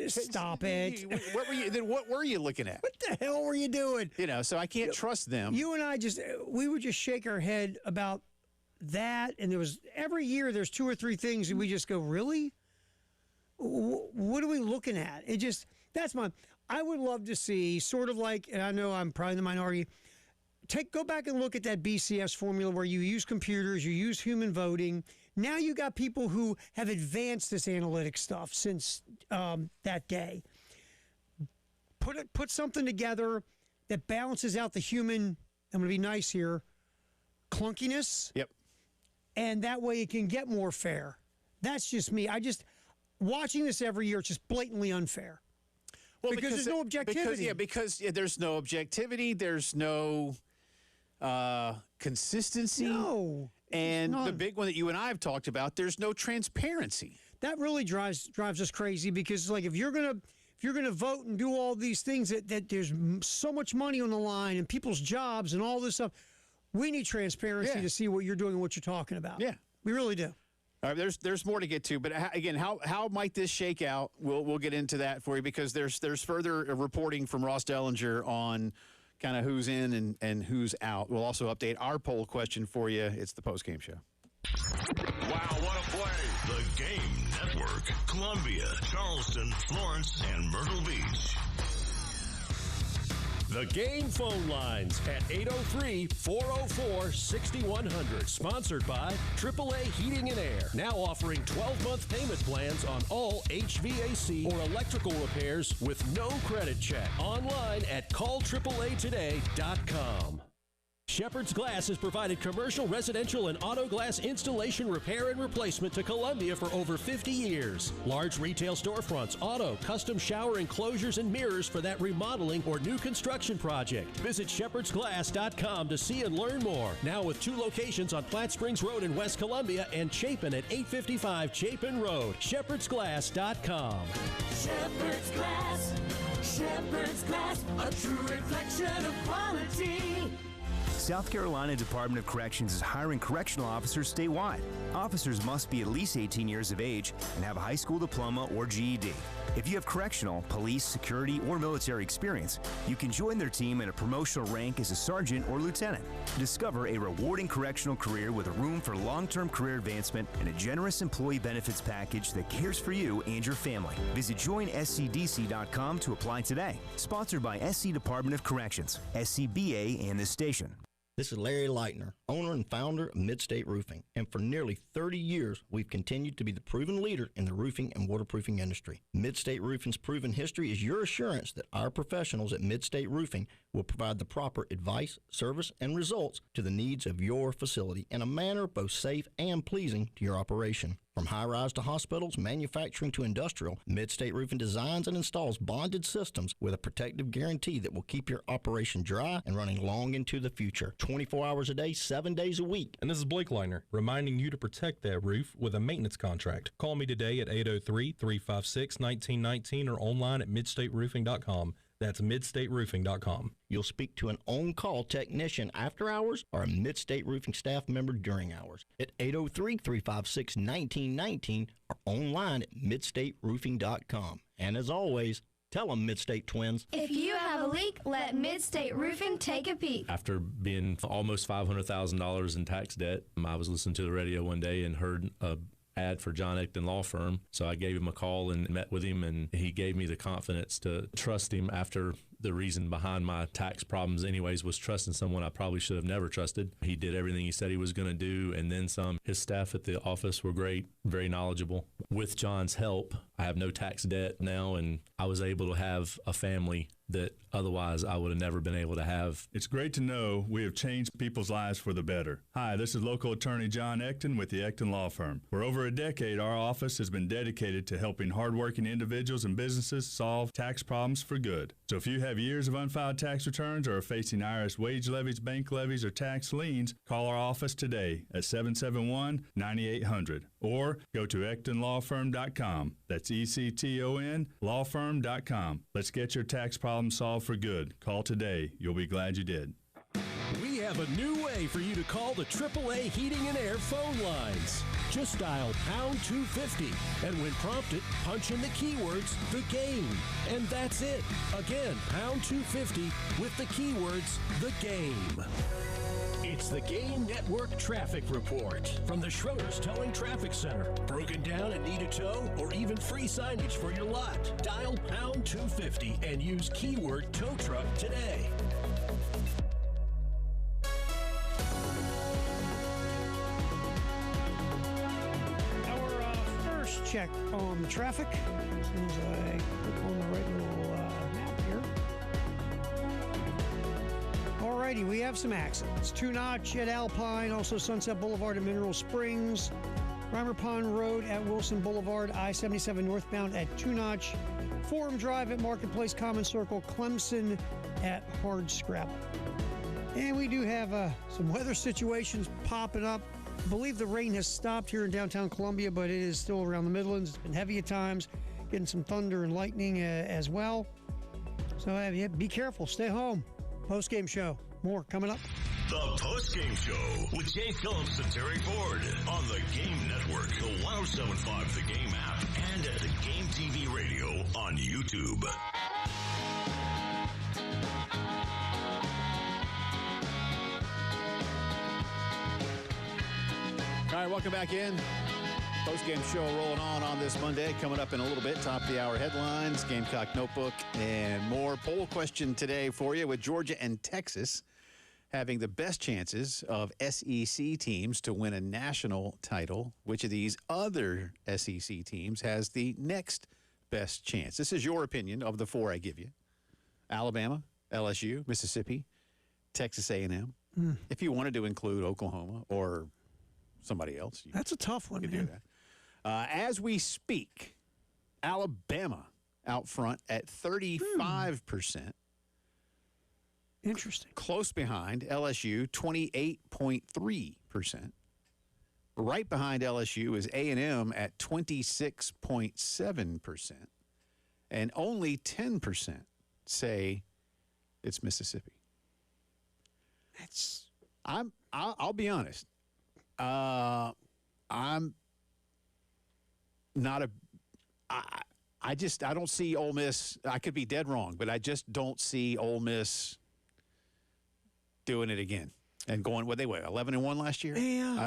[SPEAKER 7] stop it.
[SPEAKER 5] What were you? Then what were you looking at?
[SPEAKER 7] What the hell were you doing?
[SPEAKER 5] So I can't trust them.
[SPEAKER 7] You and I we would just shake our head about that, and there was every year there's 2 or 3 things, and we just go, really? What are we looking at? I would love to see sort of like, and I know I'm probably in the minority, go back and look at that BCS formula where you use computers, you use human voting. Now you got people who have advanced this analytic stuff since that day. Put something together that balances out the human, I'm going to be nice here, clunkiness.
[SPEAKER 5] Yep. And
[SPEAKER 7] that way it can get more fair. That's just me. Watching this every year, it's just blatantly unfair. Well, because there's no objectivity.
[SPEAKER 5] Because there's no objectivity. There's no consistency.
[SPEAKER 7] No.
[SPEAKER 5] And the big one that you and I have talked about, there's no transparency.
[SPEAKER 7] That really drives us crazy because, like, if you're gonna vote and do all these things that there's so much money on the line and people's jobs and all this stuff, we need transparency to see what you're doing and what you're talking about.
[SPEAKER 5] Yeah,
[SPEAKER 7] we really do.
[SPEAKER 5] All right, there's more to get to, but again, how might this shake out? We'll get into that for you because there's further reporting from Ross Dellinger on kind of who's in and who's out. We'll also update our poll question for you. It's the Postgame Show.
[SPEAKER 4] Wow, what a play! The Game Network, Columbia, Charleston, Florence, and Myrtle Beach.
[SPEAKER 9] The Game phone lines at 803-404-6100. Sponsored by AAA Heating and Air. Now offering 12-month payment plans on all HVAC or electrical repairs with no credit check. Online at callAAAtoday.com. Shepherd's Glass has provided commercial, residential, and auto glass installation, repair, and replacement to Columbia for over 50 years. Large retail storefronts, auto, custom shower enclosures, and mirrors for that remodeling or new construction project. Visit shepherdsglass.com to see and learn more. Now with 2 locations on Platte Springs Road in West Columbia and Chapin at 855 Chapin Road. shepherdsglass.com.
[SPEAKER 13] Shepherd's Glass. Shepherd's Glass. A true reflection of quality.
[SPEAKER 14] South Carolina Department of Corrections is hiring correctional officers statewide. Officers must be at least 18 years of age and have a high school diploma or GED. If you have correctional, police, security, or military experience, you can join their team in a promotional rank as a sergeant or lieutenant. Discover a rewarding correctional career with a room for long-term career advancement and a generous employee benefits package that cares for you and your family. Visit joinscdc.com to apply today. Sponsored by SC Department of Corrections, SCBA, and this station.
[SPEAKER 20] This is Larry Leitner, owner and founder of Midstate Roofing, and for nearly 30 years, we've continued to be the proven leader in the roofing and waterproofing industry. Midstate Roofing's proven history is your assurance that our professionals at Midstate Roofing will provide the proper advice, service, and results to the needs of your facility in a manner both safe and pleasing to your operation. From high-rise to hospitals, manufacturing to industrial, Midstate Roofing designs and installs bonded systems with a protective guarantee that will keep your operation dry and running long into the future. 24 hours a day, 7 days a week.
[SPEAKER 21] And this is Blake Leitner, reminding you to protect that roof with a maintenance contract. Call me today at 803-356-1919 or online at midstateroofing.com. That's midstateroofing.com.
[SPEAKER 20] You'll speak to an on-call technician after hours or a Midstate Roofing staff member during hours at 803-356-1919 or online at midstateroofing.com. And as always, tell them Midstate Twins.
[SPEAKER 23] If you have a leak, let Midstate Roofing take a peek.
[SPEAKER 24] After being almost $500,000 in tax debt, I was listening to the radio one day and heard a ad for John Ecton Law Firm. So I gave him a call and met with him, and he gave me the confidence to trust him after the reason behind my tax problems anyways was trusting someone I probably should have never trusted. He did everything he said he was going to do and then some. His staff at the office were great, very knowledgeable. With John's help, I have no tax debt now, and I was able to have a family that otherwise I would have never been able to have.
[SPEAKER 6] It's great to know we have changed people's lives for the better. Hi, this is local attorney John Ecton with the Ecton Law Firm. For over a decade, our office has been dedicated to helping hardworking individuals and businesses solve tax problems for good. So if you have years of unfiled tax returns or are facing IRS wage levies, bank levies, or tax liens, call our office today at 771-9800 or go to EctonLawFirm.com. That's ECTON lawfirm.com. Let's get your tax problem solved for good. Call today. You'll be glad you did.
[SPEAKER 9] We have a new way for you to call the AAA Heating and Air phone lines. Just dial pound 250, and when prompted, punch in the keywords, the game. And that's it. Again, pound 250 with the keywords, the game. It's the Game Network Traffic Report from the Schroeder's Towing Traffic Center. Broken down and need a tow, or even free signage for your lot. Dial pound 250 and use keyword tow truck today.
[SPEAKER 7] Our first check on the traffic. As soon as I click on the right little map here. Alrighty, we have some accidents. Two Notch at Alpine, also Sunset Boulevard at Mineral Springs, Reimer Pond Road at Wilson Boulevard, I-77 northbound at Two Notch, Forum Drive at Marketplace Common Circle, Clemson at Hardscrabble. And we do have some weather situations popping up. I believe the rain has stopped here in downtown Columbia, but it is still around the Midlands. It's been heavy at times, getting some thunder and lightning as well. So yeah, be careful, stay home. Postgame show. More coming up.
[SPEAKER 4] The Postgame Show with Jay Phillips and Terry Ford on the Game Network, the 107.5 The Game app, and at the Game TV radio on YouTube.
[SPEAKER 5] All right, welcome back in. Postgame show rolling on this Monday. Coming up in a little bit, top of the hour headlines, Gamecock Notebook, and more. Poll question today for you, with Georgia and Texas having the best chances of SEC teams to win a national title. Which of these other SEC teams has the next best chance? This is your opinion of the four I give you. Alabama, LSU, Mississippi, Texas A&M. If you wanted to include Oklahoma or somebody else.
[SPEAKER 7] That's a tough one,
[SPEAKER 5] man.
[SPEAKER 7] Do
[SPEAKER 5] that. As we speak, Alabama out front at 35%.
[SPEAKER 7] Interesting.
[SPEAKER 5] Close behind LSU, 28.3%. Right behind LSU is A&M at 26.7%. And only 10% say it's Mississippi. I'll be honest. I'm not I don't see Ole Miss. I could be dead wrong, but I just don't see Ole Miss doing it again and going. What they were 11-1 last year.
[SPEAKER 7] Yeah.
[SPEAKER 5] I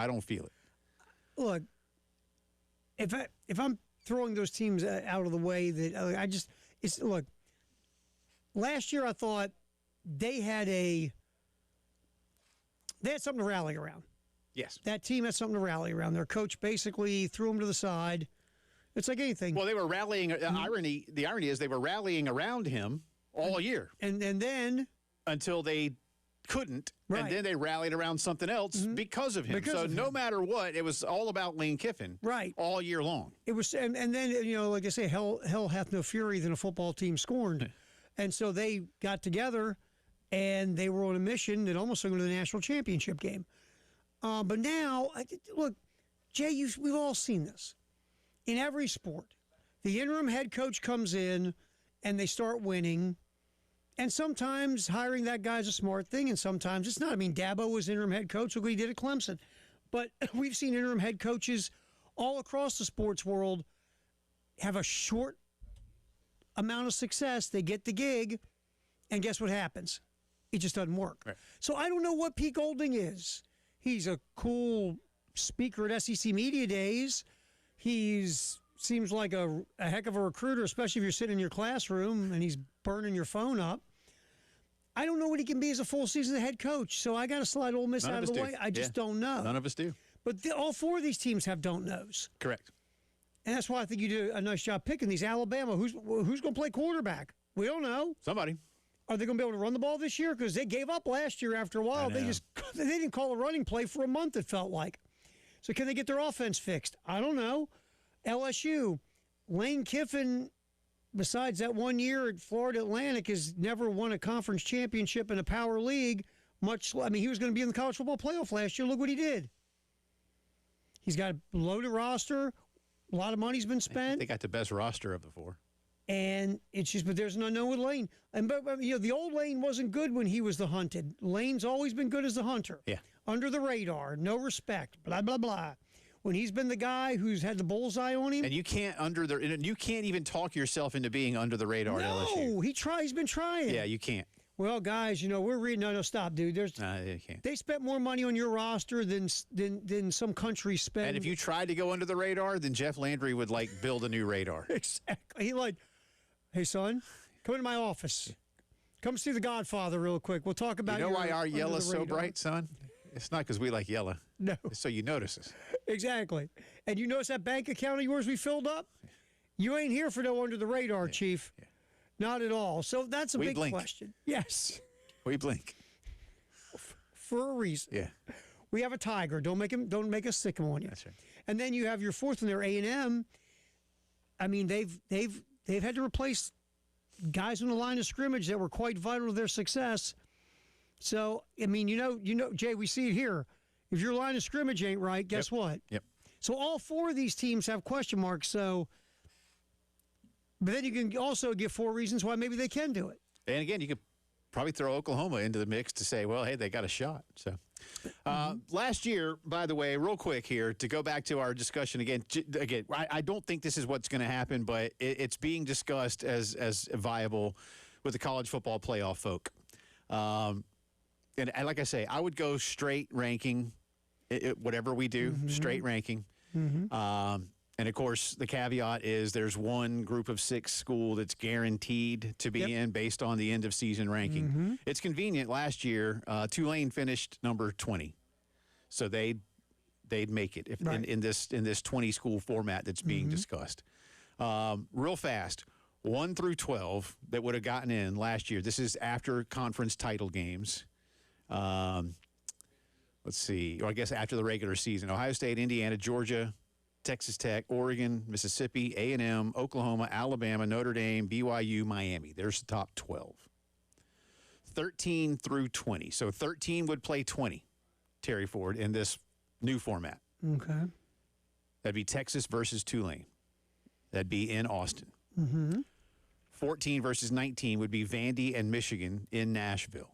[SPEAKER 5] don't feel it.
[SPEAKER 7] Look, if I'm throwing those teams out of the way, that look. Last year I thought they had something to rally around.
[SPEAKER 5] Yes.
[SPEAKER 7] That team had something to rally around. Their coach basically threw them to the side. It's like anything.
[SPEAKER 5] Well, they were rallying. The irony is they were rallying around him all year.
[SPEAKER 7] And then
[SPEAKER 5] until they couldn't.
[SPEAKER 7] Right.
[SPEAKER 5] And then they rallied around something else because of him. No matter what, it was all about Lane Kiffin.
[SPEAKER 7] Right.
[SPEAKER 5] All year long.
[SPEAKER 7] It was, and then, like I say, hell hath no fury than a football team scorned. And so they got together and they were on a mission that almost took them to the national championship game. But now, look, Jay, we've all seen this. In every sport, the interim head coach comes in and they start winning. And sometimes hiring that guy is a smart thing, and sometimes it's not. I mean, Dabo was interim head coach. Look what he did at Clemson. But we've seen interim head coaches all across the sports world have a short amount of success. They get the gig, and guess what happens? It just doesn't work.
[SPEAKER 5] Right.
[SPEAKER 7] So I don't know what Pete Golding is. He's a cool speaker at SEC Media Days. Seems like a heck of a recruiter, especially if you're sitting in your classroom and he's burning your phone up. I don't know what he can be as a full season head coach, so I got to slide Ole Miss out of the way. I just don't know.
[SPEAKER 5] None of us do.
[SPEAKER 7] But all four of these teams have don't knows.
[SPEAKER 5] Correct.
[SPEAKER 7] And that's why I think you did a nice job picking these. Alabama, who's going to play quarterback? We don't know.
[SPEAKER 5] Somebody.
[SPEAKER 7] Are they going to be able to run the ball this year? Because they gave up last year after a while. They didn't call a running play for a month, it felt like. So can they get their offense fixed? I don't know. LSU, Lane Kiffin, besides that 1 year at Florida Atlantic, has never won a conference championship in a power league. He was going to be in the college football playoff last year. Look what he did. He's got a loaded roster. A lot of money's been spent.
[SPEAKER 5] They got the best roster of the four.
[SPEAKER 7] And it's just, but there's no unknown with Lane. And but the old Lane wasn't good when he was the hunted. Lane's always been good as the hunter.
[SPEAKER 5] Yeah.
[SPEAKER 7] Under the radar, no respect, blah blah blah. When he's been the guy who's had the bullseye on him,
[SPEAKER 5] and you can't even talk yourself into being under the radar at LSU.
[SPEAKER 7] No, he's been trying.
[SPEAKER 5] Yeah, you can't.
[SPEAKER 7] Well, guys, we're reading. No, stop, dude.
[SPEAKER 5] You can't.
[SPEAKER 7] They spent more money on your roster than some countries spend.
[SPEAKER 5] And if you tried to go under the radar, then Jeff Landry would build a new radar.
[SPEAKER 7] Exactly. Hey, son, come into my office. Come see The Godfather real quick. We'll talk about.
[SPEAKER 5] You know why our yellow's so bright, son? It's not because we like yellow.
[SPEAKER 7] No.
[SPEAKER 5] It's so you notice us.
[SPEAKER 7] Exactly. And you notice that bank account of yours we filled up? You ain't here for no under the radar, Chief. Yeah. Not at all. So that's a big question. Yes.
[SPEAKER 5] We blink.
[SPEAKER 7] For a reason.
[SPEAKER 5] Yeah.
[SPEAKER 7] We have a tiger. Don't make us sick on you.
[SPEAKER 5] That's right.
[SPEAKER 7] And then you have your fourth one there, A&M. I mean, they've had to replace guys on the line of scrimmage that were quite vital to their success. So, I mean, Jay, we see it here. If your line of scrimmage ain't right, guess what?
[SPEAKER 5] Yep.
[SPEAKER 7] So all four of these teams have question marks. So, but then you can also give four reasons why maybe they can do it.
[SPEAKER 5] And again, you could probably throw Oklahoma into the mix to say, well, hey, they got a shot. So, last year, by the way, real quick here, to go back to our discussion again, I don't think this is what's going to happen, but it's being discussed as viable with the college football playoff folk. And like I say, I would go straight ranking, whatever we do, straight ranking. And, of course, the caveat is there's one group of six school that's guaranteed to be in based on the end-of-season ranking. It's convenient. Last year, Tulane finished number 20. So they'd make it in this 20-school format that's being discussed. Real fast, 1 through 12 that would have gotten in last year. This is after conference title games. Let's see. Or I guess after the regular season. Ohio State, Indiana, Georgia, Texas Tech, Oregon, Mississippi, A&M, Oklahoma, Alabama, Notre Dame, BYU, Miami. There's the top 12. 13 through 20. So 13 would play 20, Terry Ford, in this new format.
[SPEAKER 7] Okay.
[SPEAKER 5] That'd be Texas versus Tulane. That'd be in Austin. 14 versus 19 would be Vandy and Michigan in Nashville.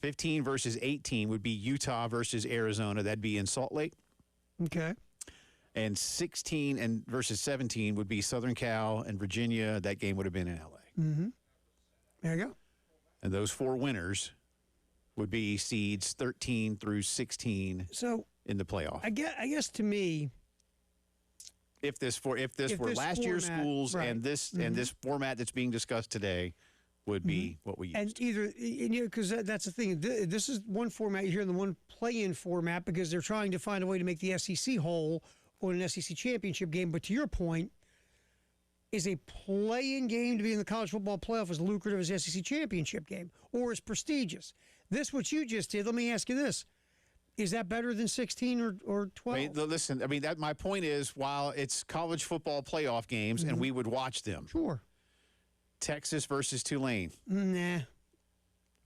[SPEAKER 5] 15 versus 18 would be Utah versus Arizona. That'd be in Salt Lake.
[SPEAKER 7] Okay.
[SPEAKER 5] And 16 versus 17 would be Southern Cal and Virginia. That game would have been in L.A.
[SPEAKER 7] There you go.
[SPEAKER 5] And those four winners would be seeds 13 through 16 in the playoff.
[SPEAKER 7] I guess to me,
[SPEAKER 5] if this were last year's schools and this format that's being discussed today would be what we used.
[SPEAKER 7] And because that's the thing. This is one format you hear in the one play-in format because they're trying to find a way to make the SEC whole or an SEC championship game. But to your point, is a play-in game to be in the college football playoff as lucrative as the SEC championship game or as prestigious? This, what you just did, let me ask you this. Is that better than 16 or 12?
[SPEAKER 5] Listen, my point is, while it's college football playoff games and we would watch them.
[SPEAKER 7] Sure.
[SPEAKER 5] Texas versus Tulane.
[SPEAKER 7] Nah.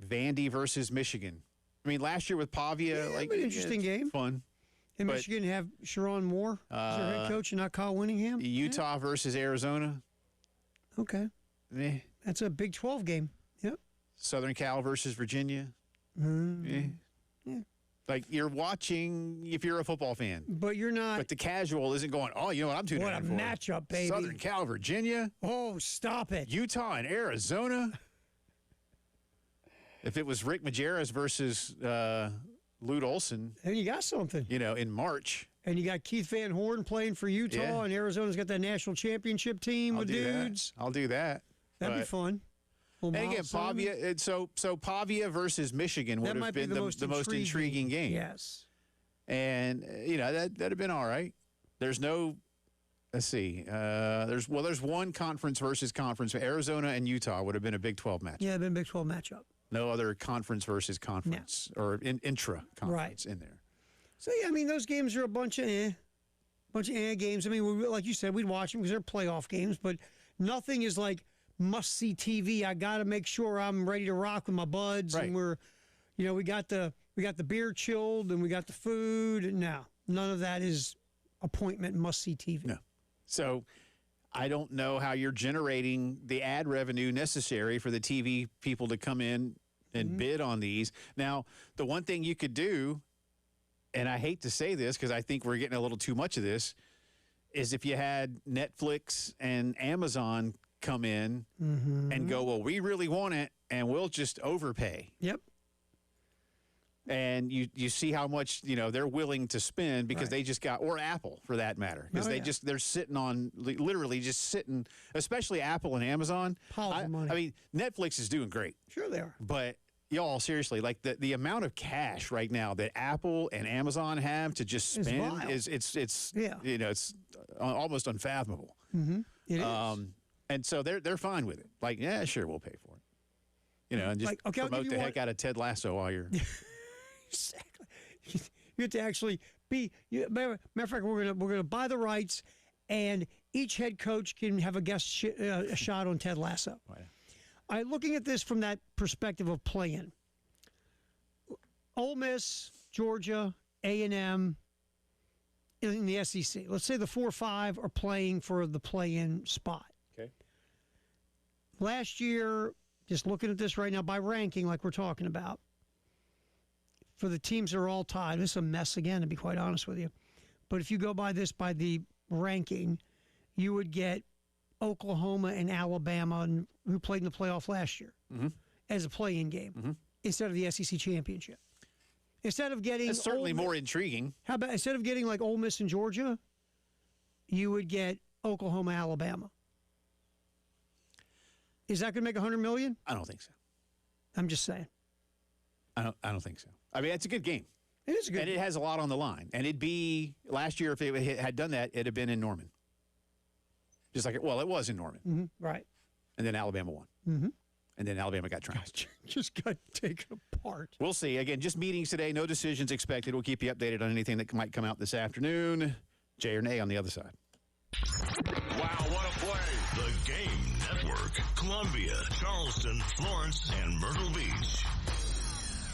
[SPEAKER 5] Vandy versus Michigan. Last year with Pavia,
[SPEAKER 7] an interesting game.
[SPEAKER 5] Fun.
[SPEAKER 7] And Michigan have Sharon Moore as their head coach and not Kyle Winningham.
[SPEAKER 5] Utah versus Arizona.
[SPEAKER 7] Okay. That's a Big 12 game. Yep.
[SPEAKER 5] Southern Cal versus Virginia. Yeah. You're watching if you're a football fan.
[SPEAKER 7] But you're not.
[SPEAKER 5] But the casual isn't going, oh, you know what I'm tuning in for.
[SPEAKER 7] What a matchup, baby.
[SPEAKER 5] Southern Cal, Virginia.
[SPEAKER 7] Oh, stop it.
[SPEAKER 5] Utah and Arizona. If it was Rick Majerus versus Lute Olson.
[SPEAKER 7] And you got something.
[SPEAKER 5] In March.
[SPEAKER 7] And you got Keith Van Horn playing for Utah, and Arizona's got that national championship team with dudes.
[SPEAKER 5] I'll do that.
[SPEAKER 7] That'd be fun.
[SPEAKER 5] And again, Pavia. So Pavia versus Michigan would have been the most intriguing game.
[SPEAKER 7] Yes.
[SPEAKER 5] And that'd have been all right. There's no Let's see. There's one conference versus conference. Arizona and Utah would have been a Big 12 match.
[SPEAKER 7] Yeah, it'd been a Big 12 matchup.
[SPEAKER 5] No other conference versus conference or intra-conference in there.
[SPEAKER 7] So, yeah, I mean, those games are a bunch of games. I mean, like you said, we'd watch them because they're playoff games, but nothing is like must-see TV. I got to make sure I'm ready to rock with my buds, and we got the beer chilled and we got the food, and no, none of that is appointment must-see TV.
[SPEAKER 5] No. So I don't know how you're generating the ad revenue necessary for the TV people to come in and bid on these. Now, the one thing you could do, and I hate to say this because I think we're getting a little too much of this, is if you had Netflix and Amazon come in and go, well, we really want it, and we'll just overpay.
[SPEAKER 7] Yep.
[SPEAKER 5] And you see how much they're willing to spend because they just got, or Apple for that matter, because they're sitting on, literally just sitting, especially Apple and Amazon.
[SPEAKER 7] Piles of money.
[SPEAKER 5] I mean, Netflix is doing great.
[SPEAKER 7] Sure they are.
[SPEAKER 5] But y'all, seriously, like the amount of cash right now that Apple and Amazon have to just spend it's almost unfathomable.
[SPEAKER 7] It is.
[SPEAKER 5] And so they're fine with it. Like, yeah, sure, we'll pay for it. And just promote the heck out of Ted Lasso while you're.
[SPEAKER 7] Exactly. You have to actually be. Matter of fact, we're gonna buy the rights, and each head coach can have a a shot on Ted Lasso. Right. Looking at this from that perspective of play-in, Ole Miss, Georgia, A&M, in the SEC. Let's say the 4 or 5 are playing for the play-in spot.
[SPEAKER 5] Okay.
[SPEAKER 7] Last year, just looking at this right now by ranking, like we're talking about. For the teams that are all tied, this is a mess again, to be quite honest with you. But if you go by the ranking, you would get Oklahoma and Alabama, who played in the playoff last year, as a play-in game instead of the SEC championship. Instead of getting,
[SPEAKER 5] it's certainly more intriguing.
[SPEAKER 7] How about instead of getting like Ole Miss and Georgia, you would get Oklahoma, Alabama. Is that going to make $100 million?
[SPEAKER 5] I don't think so.
[SPEAKER 7] I'm just saying.
[SPEAKER 5] I don't think so. I mean, it's a good game.
[SPEAKER 7] It is a good
[SPEAKER 5] game. And it has a lot on the line. And it'd be, last year, if it had done that, it'd have been in Norman. Just like, it was in Norman.
[SPEAKER 7] Right.
[SPEAKER 5] And then Alabama won. And then Alabama got trounced.
[SPEAKER 7] Just got taken apart.
[SPEAKER 5] We'll see. Again, just meetings today. No decisions expected. We'll keep you updated on anything that might come out this afternoon. Jay or nay on the other side.
[SPEAKER 4] Wow, what a play. The Game Network. Columbia, Charleston, Florence, and Myrtle Beach.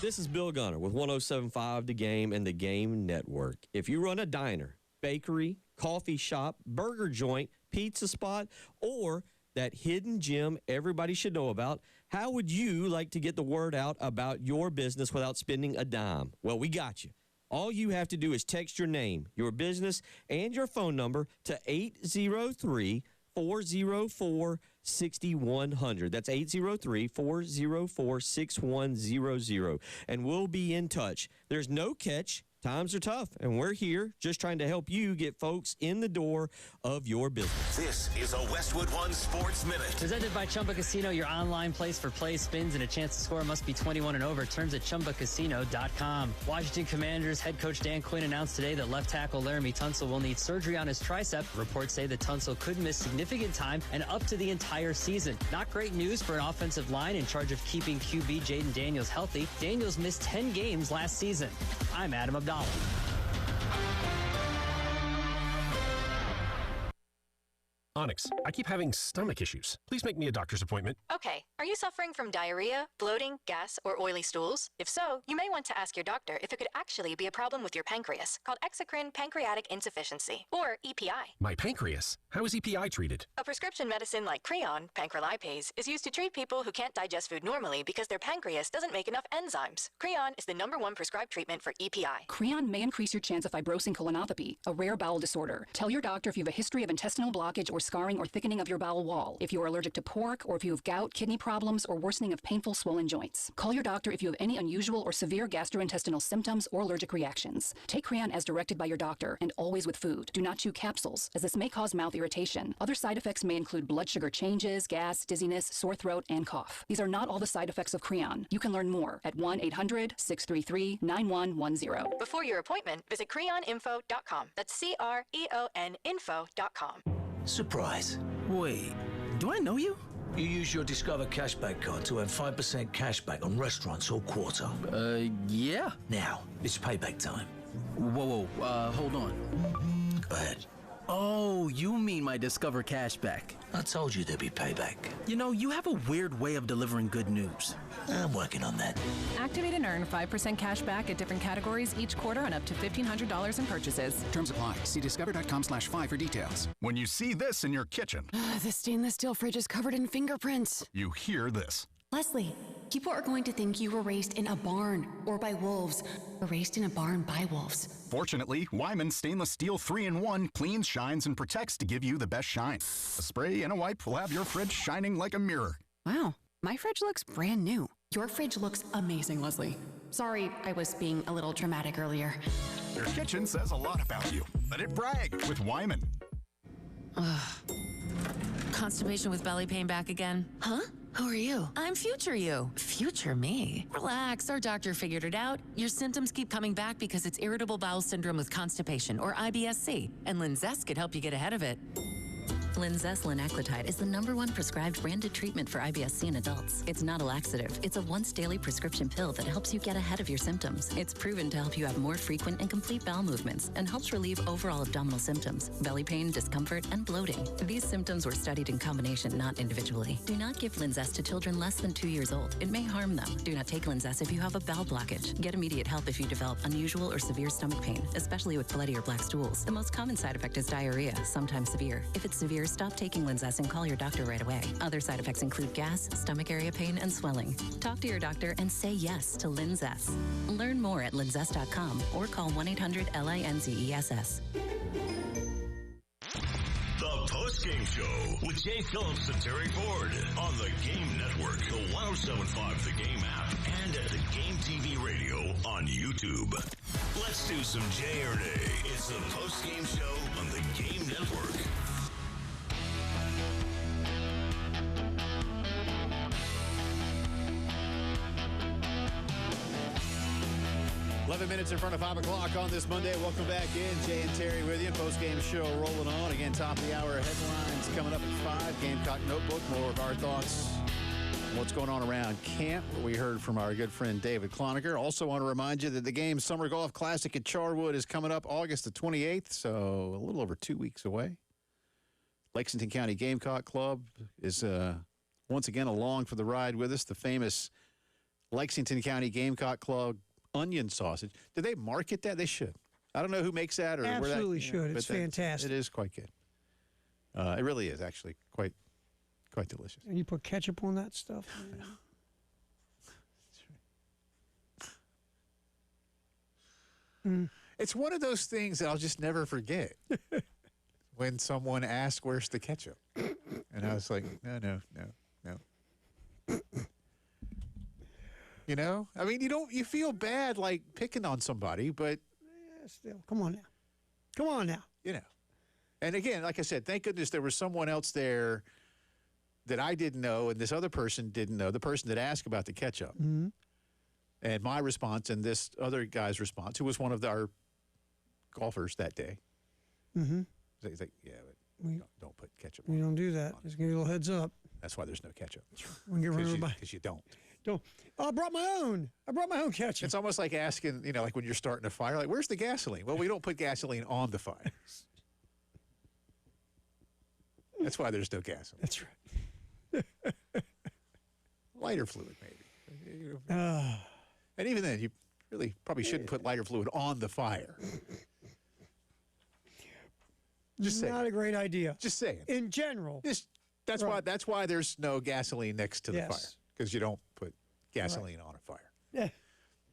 [SPEAKER 1] This is Bill Gunner with 107.5 The Game and The Game Network. If you run a diner, bakery, coffee shop, burger joint, pizza spot, or that hidden gem everybody should know about, how would you like to get the word out about your business without spending a dime? Well, we got you. All you have to do is text your name, your business, and your phone number to 803-404-6100. That's 803-404-6100. And we'll be in touch. There's no catch. Times are tough, and we're here just trying to help you get folks in the door of your business.
[SPEAKER 4] This is a Westwood One Sports Minute.
[SPEAKER 10] Presented by Chumba Casino, your online place for plays, spins, and a chance to score. Must be 21 and over. Terms at ChumbaCasino.com. Washington Commanders head coach Dan Quinn announced today that left tackle Laramie Tunsil will need surgery on his tricep. Reports say that Tunsil could miss significant time and up to the entire season. Not great news for an offensive line in charge of keeping QB Jaden Daniels healthy. Daniels missed 10 games last season. I'm Adam Abdallah.
[SPEAKER 12] Onyx, I keep having stomach issues. Please make me a doctor's appointment.
[SPEAKER 22] Okay, are you suffering from diarrhea, bloating, gas, or oily stools? If so, you may want to ask your doctor if it could actually be a problem with your pancreas, called exocrine pancreatic insufficiency, or EPI.
[SPEAKER 12] My pancreas? How is EPI treated?
[SPEAKER 22] A prescription medicine like Creon, pancrelipase, is used to treat people who can't digest food normally because their pancreas doesn't make enough enzymes. Creon is the #1 prescribed treatment for EPI.
[SPEAKER 25] Creon may increase your chance of fibrosing colonopathy, a rare bowel disorder. Tell your doctor if you have a history of intestinal blockage or
[SPEAKER 2] scarring or thickening of your bowel wall, if you are allergic to pork, or if you have gout, kidney problems, or worsening of painful swollen joints. Call your doctor if you have any unusual or severe gastrointestinal symptoms or allergic reactions. Take Creon as directed by your doctor and always with food. Do not chew capsules, as this may cause mouth irritation. Other side effects may include blood sugar changes, gas, dizziness, sore throat, and cough. These are not all the side effects of Creon. You can learn more at 1-800-633-9110.
[SPEAKER 22] Before your appointment, visit creoninfo.com. That's CREON info.com.
[SPEAKER 3] Surprise. Wait, do I know you? You use your Discover cashback card to earn 5% cashback on restaurants all quarter.
[SPEAKER 8] Yeah.
[SPEAKER 3] Now, it's payback time.
[SPEAKER 8] Whoa, hold on.
[SPEAKER 3] Go ahead.
[SPEAKER 8] Oh, you mean my Discover cashback.
[SPEAKER 3] I told you there'd be payback.
[SPEAKER 8] You know, you have a weird way of delivering good news.
[SPEAKER 3] I'm working on that.
[SPEAKER 16] Activate and earn 5% cash back at different categories each quarter on up to $1,500 in purchases.
[SPEAKER 25] Terms apply. See discover.com/5 for details.
[SPEAKER 26] When you see this in your kitchen,
[SPEAKER 27] The stainless steel fridge is covered in fingerprints.
[SPEAKER 26] you hear this.
[SPEAKER 27] Leslie, people are going to think you were raised in a barn or by wolves, or raised in a barn by wolves.
[SPEAKER 26] Fortunately, Wyman Stainless Steel 3-in-1 cleans, shines, and protects to give you the best shine. A spray and a wipe will have your fridge shining like a mirror.
[SPEAKER 27] Wow, my fridge looks brand new. Your fridge looks amazing, Leslie. Sorry, I was being a little dramatic earlier.
[SPEAKER 26] Your kitchen says a lot about you. Let it brag with Wyman.
[SPEAKER 27] Constipation with belly pain back again. Huh? Who are you? I'm future you. Future me? Relax, our doctor figured it out. Your symptoms keep coming back because it's irritable bowel syndrome with constipation, or IBS-C, and Linzess could help you get ahead of it.
[SPEAKER 28] Linzess linaclotide is the #1 prescribed branded treatment for IBS-C in adults. It's not a laxative. It's a once-daily prescription pill that helps you get ahead of your symptoms. It's proven to help you have more frequent and complete bowel movements and helps relieve overall abdominal symptoms, belly pain, discomfort, and bloating. These symptoms were studied in combination, not individually. Do not give Linzess to children less than 2 years old. It may harm them. Do not take Linzess if you have a bowel blockage. Get immediate help if you develop unusual or severe stomach pain, especially with bloody or black stools. The most common side effect is diarrhea, sometimes severe. If it's severe, stop taking Linzess and call your doctor right away. Other side effects include gas, stomach area pain, and swelling. Talk to your doctor and say yes to Linzess. Learn more at linzess.com or call 1-800-LINZESS.
[SPEAKER 4] The Postgame Show with Jay Phillips and Terry Ford on the Game Network, the 107.5 The Game app, and at the Game TV radio on YouTube. Let's do some Jay or Nay. It's the Postgame Show on the Game Network.
[SPEAKER 5] 11 minutes in front of 5 o'clock on this Monday. Welcome back in. Jay and Terry with you. Post-game show rolling on. Again, top of the hour headlines coming up at 5. Gamecock Notebook. More of our thoughts on what's going on around camp. We heard from our good friend David Cloninger. Also want to remind you that the Game Summer Golf Classic at Charwood is coming up August the 28th, so a little over 2 weeks away. Lexington County Gamecock Club is once again along for the ride with us. The famous Lexington County Gamecock Club onion sausage. Do they market that? They should. I don't know who makes that or
[SPEAKER 7] absolutely
[SPEAKER 5] where that,
[SPEAKER 7] should. It's fantastic.
[SPEAKER 5] It is quite good. It really is actually quite delicious.
[SPEAKER 7] And you put ketchup on that stuff.
[SPEAKER 5] It's one of those things that I'll just never forget. When someone asked, "Where's the ketchup?" and I was like, "No." You know, I mean, you feel bad like picking on somebody, but
[SPEAKER 7] still, come on now.
[SPEAKER 5] You know, and again, like I said, thank goodness there was someone else there that I didn't know, and this other person didn't know. The person that asked about the ketchup, and my response, and this other guy's response, who was one of our golfers that day. He's like, "Yeah, but don't put ketchup.
[SPEAKER 7] We don't do that. Just give you a little heads up.
[SPEAKER 5] That's why there's no ketchup.
[SPEAKER 7] Because
[SPEAKER 5] you don't."
[SPEAKER 7] Oh, I brought my own ketchup.
[SPEAKER 5] It's almost like asking, like when you're starting a fire, like, where's the gasoline? Well, we don't put gasoline on the fire. That's why there's no gasoline.
[SPEAKER 7] That's right.
[SPEAKER 5] Lighter fluid, maybe. And even then, you really probably shouldn't put lighter fluid on the fire. Just saying.
[SPEAKER 7] Not a great idea.
[SPEAKER 5] Just saying.
[SPEAKER 7] In general.
[SPEAKER 5] That's why there's no gasoline next to the fire. Because you don't put gasoline on a fire.
[SPEAKER 7] Yeah.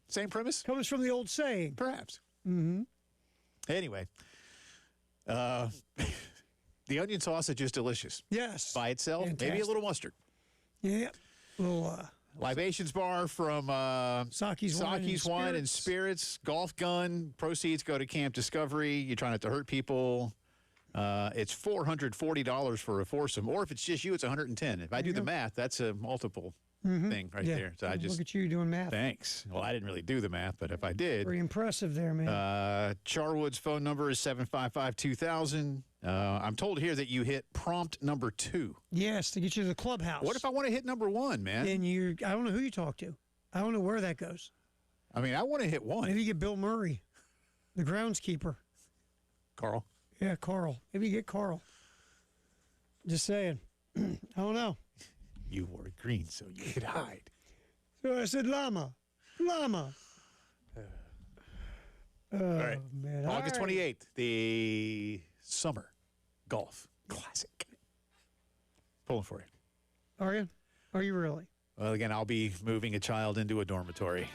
[SPEAKER 5] Same premise?
[SPEAKER 7] Comes from the old saying.
[SPEAKER 5] Perhaps.
[SPEAKER 7] Mm-hmm.
[SPEAKER 5] Anyway. The onion sauce is just delicious.
[SPEAKER 7] Yes.
[SPEAKER 5] By itself,
[SPEAKER 7] Fantastic.
[SPEAKER 5] maybe a little mustard.
[SPEAKER 7] Yeah. Little,
[SPEAKER 5] Libations bar from
[SPEAKER 7] Saki's
[SPEAKER 5] Wine and Spirits. Golf gun. Proceeds go to Camp Discovery. You're trying not to hurt people. It's $440 for a foursome. Or if it's just you, it's $110. If I do the math, that's a multiple thing right there. So I just
[SPEAKER 7] look at you doing math.
[SPEAKER 5] Thanks. Well, I didn't really do the math, but if I did.
[SPEAKER 7] Very impressive there, man.
[SPEAKER 5] Charwood's phone number is 755-2000. I'm told here that you hit prompt number 2.
[SPEAKER 7] Yes, to get you to the clubhouse.
[SPEAKER 5] What if I want to hit number 1, man?
[SPEAKER 7] Then I don't know who you talk to. I don't know where that goes.
[SPEAKER 5] I mean, I want to hit 1.
[SPEAKER 7] Maybe you get Bill Murray, the groundskeeper.
[SPEAKER 5] Carl.
[SPEAKER 7] Yeah, Carl. Maybe you get Carl. Just saying. I don't know.
[SPEAKER 5] You wore green so you could hide.
[SPEAKER 7] So I said llama. Llama.
[SPEAKER 5] All right.
[SPEAKER 7] Man.
[SPEAKER 5] August
[SPEAKER 7] All right.
[SPEAKER 5] 28th, the Summer Golf Classic. Pulling for you.
[SPEAKER 7] Are you? Are you really?
[SPEAKER 5] Well, again, I'll be moving a child into a dormitory.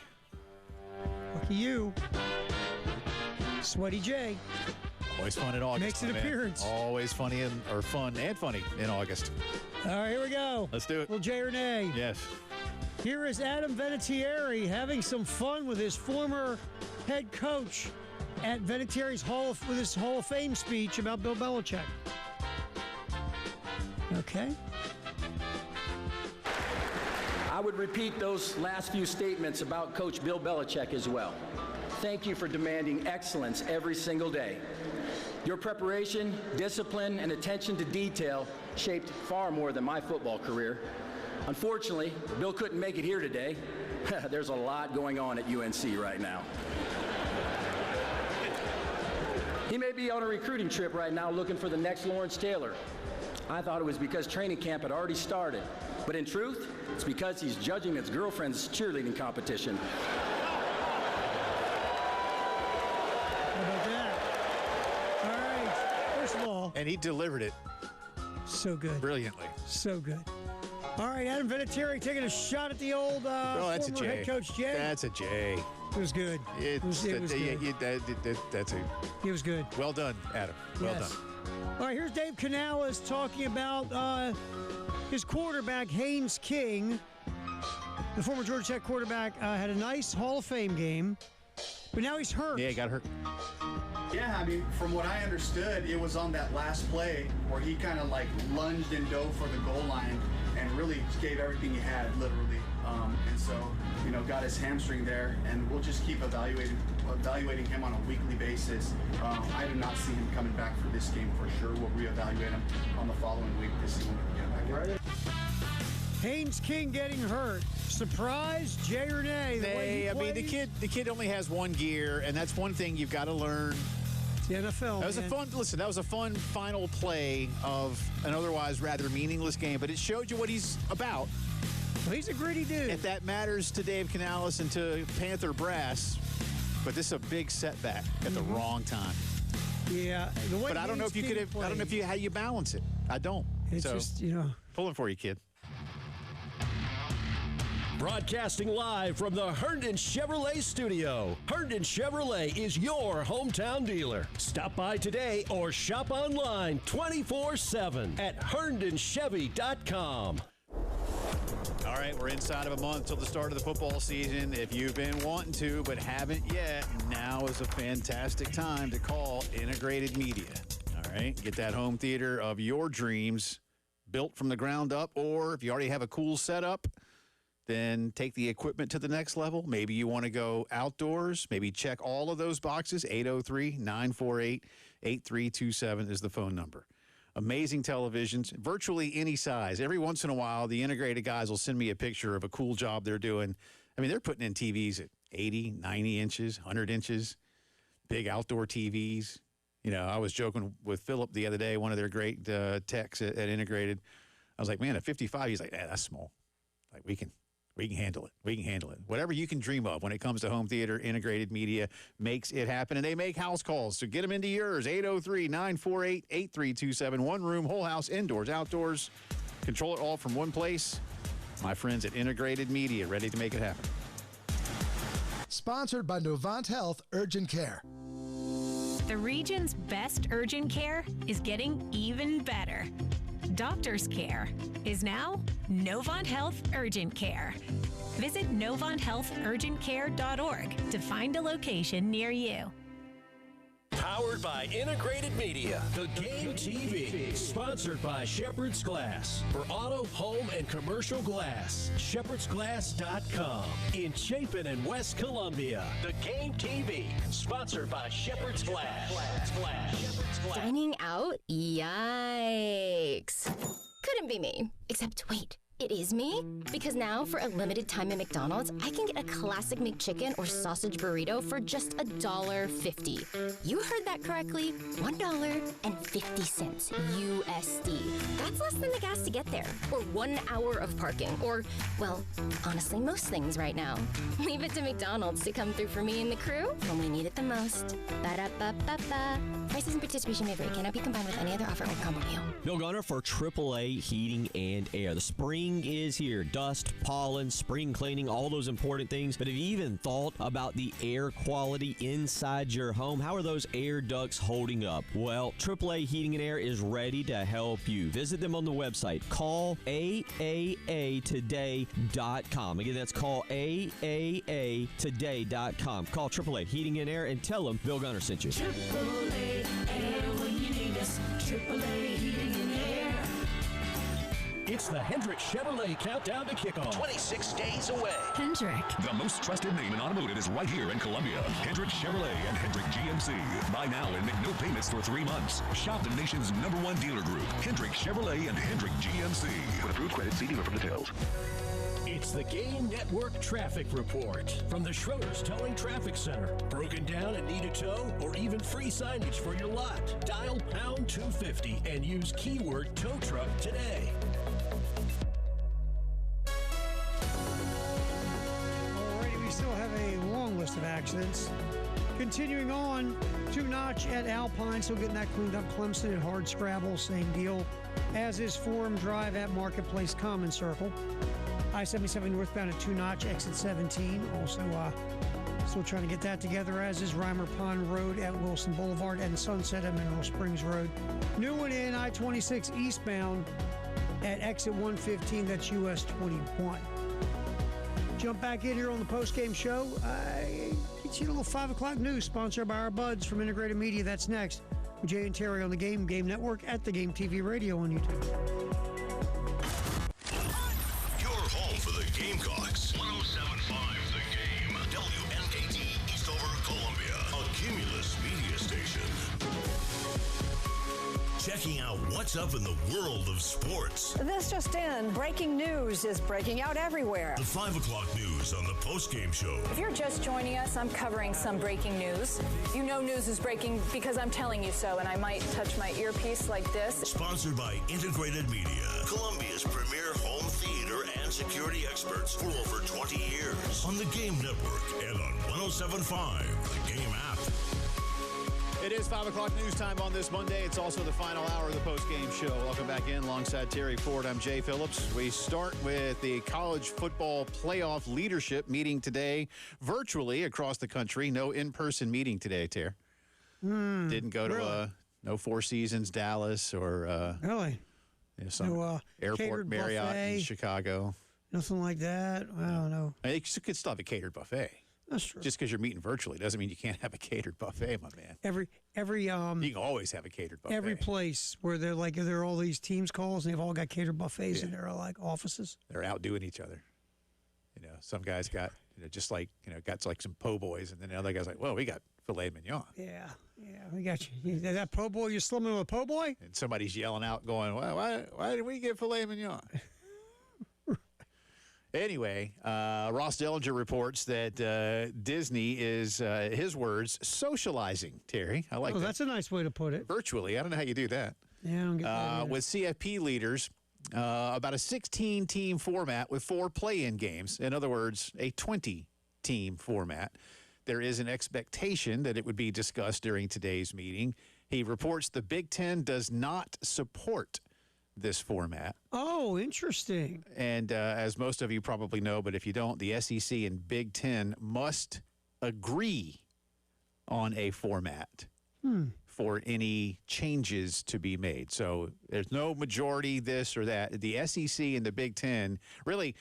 [SPEAKER 7] Lucky you. Sweaty J.
[SPEAKER 5] Always fun in August.
[SPEAKER 7] Makes an
[SPEAKER 5] my man.
[SPEAKER 7] appearance.
[SPEAKER 5] Always fun and funny in August.
[SPEAKER 7] All right, here we go.
[SPEAKER 5] Let's do it.
[SPEAKER 7] Well, Jay or nay?
[SPEAKER 5] Yes.
[SPEAKER 7] Here is Adam Vinatieri having some fun with his former head coach at Vinatieri's with his Hall of Fame speech about Bill Belichick. Okay.
[SPEAKER 11] I would repeat those last few statements about Coach Bill Belichick as well. Thank you for demanding excellence every single day. Your preparation, discipline, and attention to detail shaped far more than my football career. Unfortunately, Bill couldn't make it here today. There's a lot going on at UNC right now. He may be on a recruiting trip right now looking for the next Lawrence Taylor. I thought it was because training camp had already started, but in truth, it's because he's judging his girlfriend's cheerleading competition.
[SPEAKER 5] And he delivered it.
[SPEAKER 7] So good.
[SPEAKER 5] Brilliantly.
[SPEAKER 7] So good. All right, Adam Vinatieri taking a shot at the old
[SPEAKER 5] that's
[SPEAKER 7] former
[SPEAKER 5] a J.
[SPEAKER 7] head coach Jay.
[SPEAKER 5] That's a J.
[SPEAKER 7] It was good. It was good.
[SPEAKER 5] That's a.
[SPEAKER 7] It was good.
[SPEAKER 5] Well done, Adam. Well
[SPEAKER 7] Yes.
[SPEAKER 5] done.
[SPEAKER 7] All right, here's Dave Canales talking about his quarterback, Haynes King. The former Georgia Tech quarterback had a nice Hall of Fame game, but now he's hurt.
[SPEAKER 5] Yeah, he got hurt.
[SPEAKER 13] Yeah, I mean, from what I understood, it was on that last play where he kind of like lunged and dove for the goal line and really gave everything he had, literally. And so, got his hamstring there, and we'll just keep evaluating him on a weekly basis. I do not see him coming back for this game for sure. We'll reevaluate him on the following week to see when we get back.
[SPEAKER 7] Haynes King getting hurt. Surprise, Jay or nay?
[SPEAKER 5] The kid only has one gear, and that's one thing you've got to learn.
[SPEAKER 7] It's the NFL.
[SPEAKER 5] That was a fun final play of an otherwise rather meaningless game, but it showed you what he's about.
[SPEAKER 7] Well, he's a gritty dude.
[SPEAKER 5] If that matters to Dave Canales and to Panther Brass, but this is a big setback at the wrong time.
[SPEAKER 7] Yeah,
[SPEAKER 5] but I don't know if you could have. I don't know how you balance it. I don't.
[SPEAKER 7] It's just
[SPEAKER 5] pulling for you, kid.
[SPEAKER 9] Broadcasting live from the Herndon Chevrolet studio. Herndon Chevrolet is your hometown dealer. Stop by today or shop online 24/7 at herndonchevy.com.
[SPEAKER 5] All right, we're inside of a month till the start of the football season. If you've been wanting to but haven't yet, now is a fantastic time to call Integrated Media. All right, get that home theater of your dreams built from the ground up, or if you already have a cool setup, then take the equipment to the next level. Maybe you want to go outdoors. Maybe check all of those boxes. 803-948-8327 is the phone number. Amazing televisions, virtually any size. Every once in a while, the integrated guys will send me a picture of a cool job they're doing. I mean, they're putting in TVs at 80, 90 inches, 100 inches, big outdoor TVs. I was joking with Philip the other day, one of their great techs at Integrated. I was like, man, at 55, he's like, that's small. Like, we can handle it. We can handle it. Whatever you can dream of when it comes to home theater, Integrated Media makes it happen. And they make house calls. So get them into yours. 803-948-8327. One room, whole house, indoors, outdoors. Control it all from one place. My friends at Integrated Media, ready to make it happen.
[SPEAKER 14] Sponsored by Novant Health Urgent Care. The region's best urgent care is getting even better. Doctor's care is now Novant Health Urgent Care. Visit NovantHealthUrgentCare.org to find a location near you.
[SPEAKER 9] Powered by Integrated Media, The Game TV. Sponsored by Shepherd's Glass. For auto, home, and commercial glass. ShepherdsGlass.com. In Chapin and West Columbia. The Game TV. Sponsored by Shepherd's Glass.
[SPEAKER 15] Dining out? Yikes. Couldn't be me. Except, wait. It is me? Because now, for a limited time at McDonald's, I can get a classic McChicken or sausage burrito for just $1.50. You heard that correctly. $1.50 USD. That's less than the gas to get there. Or 1 hour of parking. Or, well, honestly, most things right now. Leave it to McDonald's to come through for me and the crew when we need it the most. Ba-da-ba-ba-ba. Prices and participation may vary. Cannot be combined with any other offer or combo meal.
[SPEAKER 1] Bill Gunner for AAA Heating and Air. The spring is here. Dust, pollen, spring cleaning, all those important things. But have you even thought about the air quality inside your home? How are those air ducts holding up? Well, AAA Heating and Air is ready to help you. Visit them on the website. Call AAAtoday.com. Again, that's call AAAtoday.com. Call AAA Heating and Air and tell them Bill Gunner sent you.
[SPEAKER 17] AAA Air when you need us. AAA Heating and Air.
[SPEAKER 9] It's the Hendrick Chevrolet Countdown to Kickoff. 26 days away.
[SPEAKER 17] Hendrick.
[SPEAKER 4] The most trusted name in automotive is right here in Columbia. Hendrick Chevrolet and Hendrick GMC. Buy now and make no payments for 3 months. Shop the nation's #1 dealer group, Hendrick Chevrolet and Hendrick GMC. With approved credit, see dealer for details.
[SPEAKER 9] It's the Game Network Traffic Report from the Schroeder's Towing Traffic Center. Broken down and need a tow or even free signage for your lot? Dial pound 250 and use keyword tow truck today.
[SPEAKER 7] Alrighty, we still have a long list of accidents. Continuing on, 2-notch at Alpine, still getting that cleaned up. Clemson at Hard Scrabble, same deal. As is Forum Drive at Marketplace Common Circle. I-77 northbound at 2-notch, exit 17. Also, still trying to get that together, as is Reimer Pond Road at Wilson Boulevard and Sunset at Mineral Springs Road. New one in I-26 eastbound at exit 115, that's US 21. Jump back in here on the postgame show. Get you a little 5 o'clock news sponsored by our buds from Integrated Media. That's next. With Jay and Terry on the Game Network at the Game TV Radio on YouTube.
[SPEAKER 4] Gamecocks. 107.5 The Game. WNKT Eastover, Columbia. A Cumulus media station. Checking out what's up in the world of sports.
[SPEAKER 18] This just in. Breaking news is breaking out everywhere.
[SPEAKER 4] The 5 o'clock news on the postgame show.
[SPEAKER 18] If you're just joining us, I'm covering some breaking news. You know news is breaking because I'm telling you so, and I might touch my earpiece like this.
[SPEAKER 4] Sponsored by Integrated Media, Columbia's premier home theater and security experts for over 20 years. On the Game Network and on 107.5 The Game app.
[SPEAKER 5] It is 5 o'clock news time on this Monday. It's also the final hour of the postgame show. Welcome back in alongside Terry Ford. I'm Jay Phillips. We start with the college football playoff leadership meeting today virtually across the country. No in-person meeting today, Terry. Didn't go to no Four Seasons Dallas or
[SPEAKER 7] really
[SPEAKER 5] some airport Marriott
[SPEAKER 7] buffet,
[SPEAKER 5] in Chicago.
[SPEAKER 7] Nothing like that. I don't know.
[SPEAKER 5] You could still have a catered buffet.
[SPEAKER 7] That's true.
[SPEAKER 5] Just because you're meeting virtually doesn't mean you can't have a catered buffet, my man.
[SPEAKER 7] Every
[SPEAKER 5] you can always have a catered buffet.
[SPEAKER 7] Every place where there are all these teams calls and they've all got catered buffets in their like offices.
[SPEAKER 5] They're outdoing each other. Some guys got got like some po' boys, and then the other guy's like, well, we got filet mignon.
[SPEAKER 7] Yeah, we got you. That po' boy, you're slumming with a po' boy?
[SPEAKER 5] And somebody's yelling out, going, well, why did we get filet mignon? Anyway, Ross Dellinger reports that Disney is, his words, socializing, Terry. I like that.
[SPEAKER 7] That's a nice way to put it.
[SPEAKER 5] Virtually. I don't know how you do that.
[SPEAKER 7] Yeah, I don't get that
[SPEAKER 5] with CFP leaders, about a 16-team format with 4 play-in games. In other words, a 20-team format. There is an expectation that it would be discussed during today's meeting. He reports the Big Ten does not support this format.
[SPEAKER 7] Oh, interesting.
[SPEAKER 5] And as most of you probably know, but if you don't, the SEC and Big Ten must agree on a format for any changes to be made. So there's no majority this or that. The SEC and the Big Ten, really,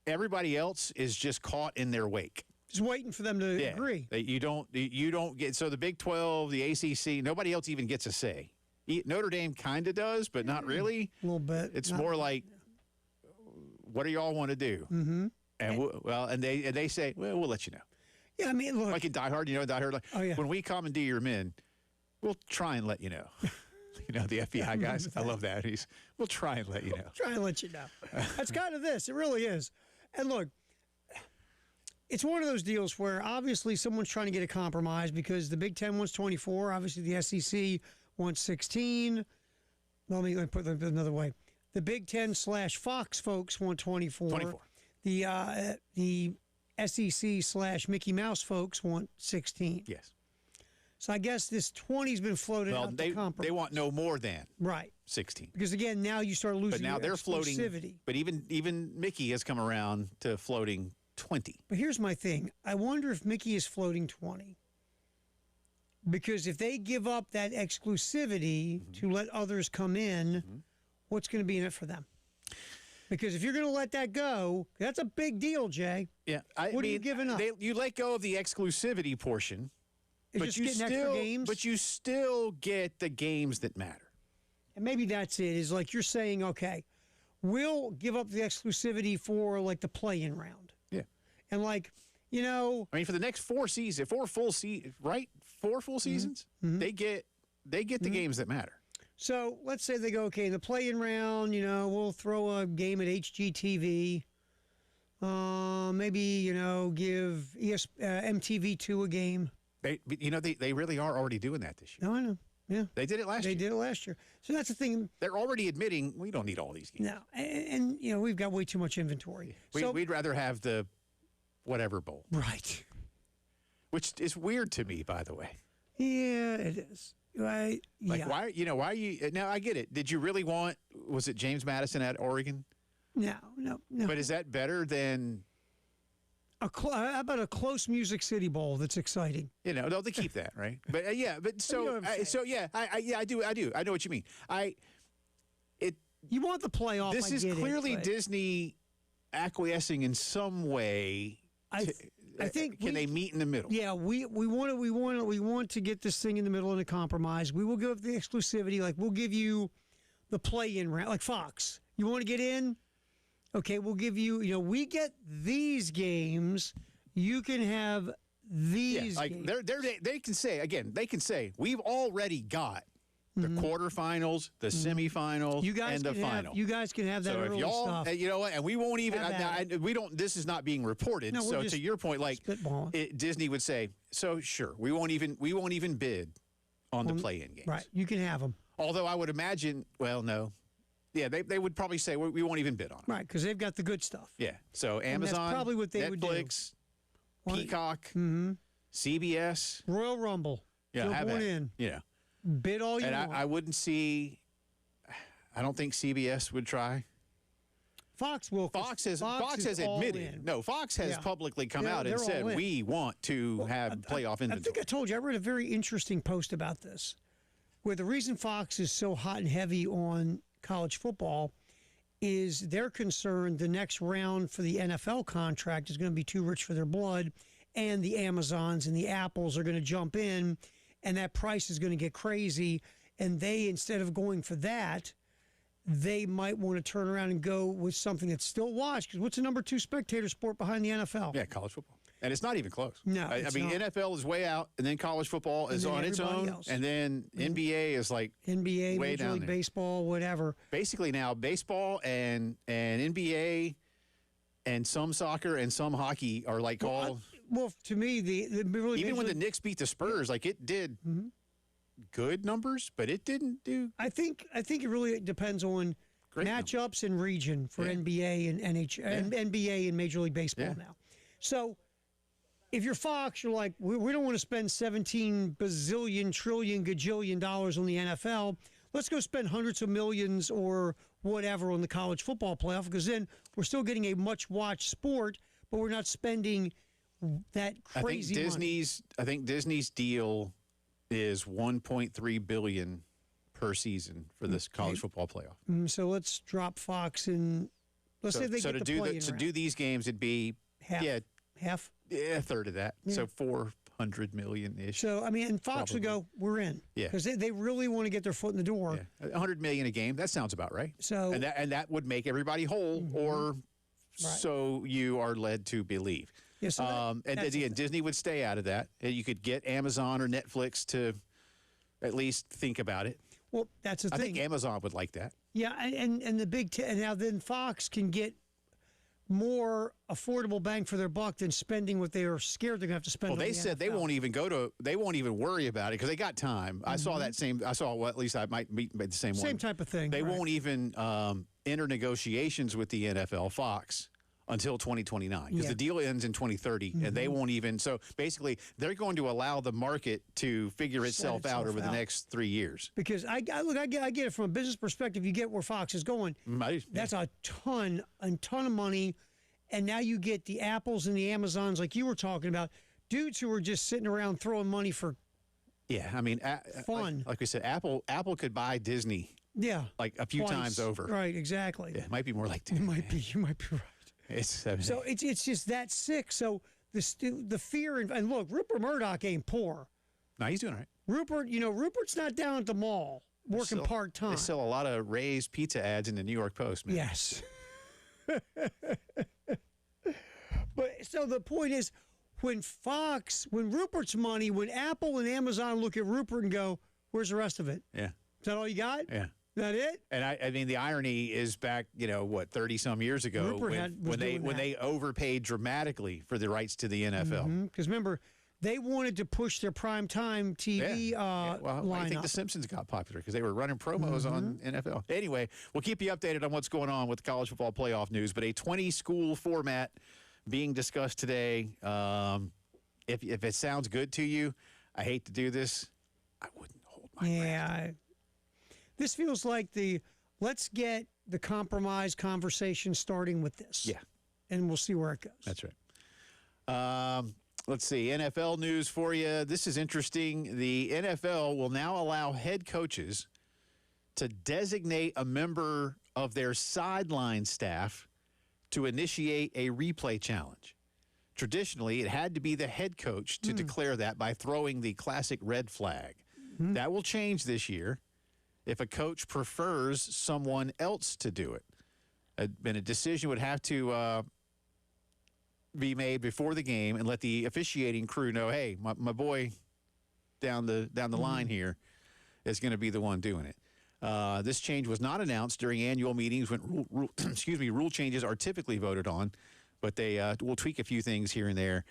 [SPEAKER 5] everybody else is just caught in their wake.
[SPEAKER 7] Just waiting for them to agree.
[SPEAKER 5] You don't get, so the Big 12, the ACC, nobody else even gets a say. Notre Dame kind of does, but not really.
[SPEAKER 7] A little bit.
[SPEAKER 5] It's more like, what do y'all want to do?
[SPEAKER 7] Mm-hmm.
[SPEAKER 5] And they say, well, we'll let you know.
[SPEAKER 7] Yeah, I mean, look.
[SPEAKER 5] Like in Die Hard, like, when we commandeer your men, we'll try and let you know. The FBI guys, I love that. We'll try and let you know.
[SPEAKER 7] Try and let you know. That's kind of this. It really is. And look, it's one of those deals where obviously someone's trying to get a compromise because the Big Ten wants 24. Obviously, the SEC wants 16. Well, let me put it another way. The Big Ten / Fox folks want 24.
[SPEAKER 5] 24.
[SPEAKER 7] The SEC / Mickey Mouse folks want 16.
[SPEAKER 5] Yes.
[SPEAKER 7] So I guess this 20's been floated out to compromise.
[SPEAKER 5] They want no more than 16.
[SPEAKER 7] Because again, now you start losing.
[SPEAKER 5] But now they're
[SPEAKER 7] exclusivity.
[SPEAKER 5] Floating. But even Mickey has come around to floating 20.
[SPEAKER 7] But here's my thing. I wonder if Mickey is floating 20. Because if they give up that exclusivity to let others come in, what's going to be in it for them? Because if you're going to let that go, that's a big deal, Jay.
[SPEAKER 5] Yeah.
[SPEAKER 7] What are you giving up?
[SPEAKER 5] You let go of the exclusivity portion.
[SPEAKER 7] It's just getting extra games?
[SPEAKER 5] But you still get the games that matter.
[SPEAKER 7] And maybe that's it, is like you're saying, okay, we'll give up the exclusivity for like the play-in round.
[SPEAKER 5] Yeah.
[SPEAKER 7] And like, I
[SPEAKER 5] mean, for the next 4 seasons, 4 full seasons, right? 4 full seasons, they get the games that matter.
[SPEAKER 7] So let's say they go, okay, in the play-in round, we'll throw a game at HGTV. Maybe, give MTV2 a game.
[SPEAKER 5] They really are already doing that this year.
[SPEAKER 7] No, I know. Yeah.
[SPEAKER 5] They did it last year.
[SPEAKER 7] They did it last year. So that's the thing.
[SPEAKER 5] They're already admitting we don't need all these games.
[SPEAKER 7] No. And we've got way too much inventory.
[SPEAKER 5] We'd rather have the whatever bowl.
[SPEAKER 7] Right.
[SPEAKER 5] Which is weird to me, by the way.
[SPEAKER 7] Yeah, it is. Right.
[SPEAKER 5] Like, why are you, now I get it. Did you really want, was it James Madison at Oregon?
[SPEAKER 7] No.
[SPEAKER 5] But is that better than
[SPEAKER 7] how about a close Music City Bowl that's exciting?
[SPEAKER 5] They'll keep that, right? But I do. I know what you mean.
[SPEAKER 7] You want the playoff.
[SPEAKER 5] This is clearly Disney acquiescing in some way. I think can they meet in the middle?
[SPEAKER 7] Yeah, we want to get this thing in the middle in a compromise. We will give up the exclusivity. Like we'll give you the play-in round, like Fox. You want to get in? Okay, we'll give you. We get these games. You can have these.
[SPEAKER 5] Yeah, like
[SPEAKER 7] games.
[SPEAKER 5] They can say again. They can say we've already got the quarterfinals, the semifinals, and the final.
[SPEAKER 7] You guys can have that
[SPEAKER 5] so
[SPEAKER 7] early
[SPEAKER 5] if y'all,
[SPEAKER 7] stuff.
[SPEAKER 5] You know what? And we won't even. We don't. This is not being reported.
[SPEAKER 7] No,
[SPEAKER 5] so to your point, like Disney would say, so sure, we won't even bid on the play-in games.
[SPEAKER 7] Right, you can have them.
[SPEAKER 5] Although I would imagine, well, no. Yeah, they would probably say we won't even bid on it.
[SPEAKER 7] Right, because they've got the good stuff.
[SPEAKER 5] Yeah, so Amazon,
[SPEAKER 7] and that's probably what they
[SPEAKER 5] Netflix,
[SPEAKER 7] would do.
[SPEAKER 5] Peacock, CBS,
[SPEAKER 7] Royal Rumble.
[SPEAKER 5] Yeah,
[SPEAKER 7] have one in.
[SPEAKER 5] Yeah,
[SPEAKER 7] bid all you want.
[SPEAKER 5] I wouldn't see. I don't think CBS would try.
[SPEAKER 7] Fox will.
[SPEAKER 5] Fox has admitted. No, Fox has publicly come out and said we want to have playoff inventory.
[SPEAKER 7] I think I told you. I read a very interesting post about this, where the reason Fox is so hot and heavy on college football is they're concerned the next round for the NFL contract is going to be too rich for their blood, and the Amazons and the Apples are going to jump in, and that price is going to get crazy, and they, instead of going for that, they might want to turn around and go with something that's still watched, because what's the number 2 spectator sport behind the NFL?
[SPEAKER 5] Yeah, college football. And it's not even close.
[SPEAKER 7] No,
[SPEAKER 5] I mean,
[SPEAKER 7] not.
[SPEAKER 5] NFL is way out, and then college football is on its own, and then NBA is like
[SPEAKER 7] NBA,
[SPEAKER 5] way
[SPEAKER 7] Major
[SPEAKER 5] down
[SPEAKER 7] League
[SPEAKER 5] there.
[SPEAKER 7] Baseball, whatever.
[SPEAKER 5] Basically now, baseball and NBA and some soccer and some hockey are like all.
[SPEAKER 7] Well, to me, the really
[SPEAKER 5] even when the Knicks beat the Spurs, like it did good numbers, but it didn't do.
[SPEAKER 7] I think it really depends on matchups and region for NBA and NHL, and NBA and Major League Baseball now. So. If you're Fox, you're like, we don't want to spend 17 bazillion, trillion, gajillion dollars on the NFL. Let's go spend hundreds of millions or whatever on the college football playoff, because then we're still getting a much-watched sport, but we're not spending that crazy money.
[SPEAKER 5] I think Disney's deal is $1.3 billion per season for this college football playoff.
[SPEAKER 7] So let's drop Fox in. Let's say they get the play-in
[SPEAKER 5] to
[SPEAKER 7] round.
[SPEAKER 5] do these games, it'd be
[SPEAKER 7] half,
[SPEAKER 5] a third of that.
[SPEAKER 7] Yeah.
[SPEAKER 5] So $400 million ish.
[SPEAKER 7] So I mean, and Fox would go, "We're in,"
[SPEAKER 5] Yeah.
[SPEAKER 7] because they really want to get their foot in the door.
[SPEAKER 5] Yeah. $100 million a game. That sounds about right.
[SPEAKER 7] So
[SPEAKER 5] and that would make everybody whole, or so you are led to believe.
[SPEAKER 7] Yeah, so
[SPEAKER 5] and again, Disney would stay out of that. And you could get Amazon or Netflix to at least think about it.
[SPEAKER 7] Well, that's the
[SPEAKER 5] I
[SPEAKER 7] thing.
[SPEAKER 5] think Amazon would like that.
[SPEAKER 7] Yeah, and the and now then Fox can get more affordable bang for their buck than spending what they are scared they're going to have to spend.
[SPEAKER 5] Well, they said they won't even they won't even worry about it because they got time. I saw that same. I saw at least I might meet the same one.
[SPEAKER 7] Same type of thing.
[SPEAKER 5] They
[SPEAKER 7] right.
[SPEAKER 5] won't even enter negotiations with the NFL, Fox, until 2029 because the deal ends in 2030, and they won't even. So basically, they're going to allow the market to figure itself out over the next 3 years.
[SPEAKER 7] Because I get it from a business perspective. You get where Fox is going. That's a ton of money, and now you get the Apples and the Amazons like you were talking about, dudes who are just sitting around throwing money for.
[SPEAKER 5] Yeah, I mean,
[SPEAKER 7] fun.
[SPEAKER 5] Like we said, Apple could buy Disney.
[SPEAKER 7] Yeah,
[SPEAKER 5] like a few times over.
[SPEAKER 7] Right, exactly.
[SPEAKER 5] Yeah, it might be more like 10.
[SPEAKER 7] You might be right.
[SPEAKER 5] So
[SPEAKER 7] it's just that sick. So the fear and look, Rupert Murdoch ain't poor.
[SPEAKER 5] No, he's doing all right.
[SPEAKER 7] Rupert's not down at the mall working part time.
[SPEAKER 5] They sell a lot of Ray's pizza ads in the New York Post, man.
[SPEAKER 7] Yes. But so the point is, when Rupert's money, when Apple and Amazon look at Rupert and go, "Where's the rest of it?"
[SPEAKER 5] Yeah.
[SPEAKER 7] Is that all you got?
[SPEAKER 5] Yeah.
[SPEAKER 7] Is that it?
[SPEAKER 5] And I mean, the irony is back, 30 some years ago when they overpaid dramatically for the rights to the NFL.
[SPEAKER 7] Because remember, they wanted to push their primetime TV
[SPEAKER 5] Well, I think
[SPEAKER 7] lineup.
[SPEAKER 5] The Simpsons got popular because they were running promos on NFL. Anyway, we'll keep you updated on what's going on with the college football playoff news. But a 20-school format being discussed today. If it sounds good to you, I hate to do this, I wouldn't hold my breath.
[SPEAKER 7] This feels like let's get the compromise conversation starting with this.
[SPEAKER 5] Yeah.
[SPEAKER 7] And we'll see where it goes.
[SPEAKER 5] That's right. Let's see. NFL news for you. This is interesting. The NFL will now allow head coaches to designate a member of their sideline staff to initiate a replay challenge. Traditionally, it had to be the head coach to declare that by throwing the classic red flag. That will change this year if a coach prefers someone else to do it. And a decision would have to be made before the game and let the officiating crew know, hey, my boy down the line here is going to be the one doing it. This change was not announced during annual meetings when rule changes are typically voted on, but they will tweak a few things here and there.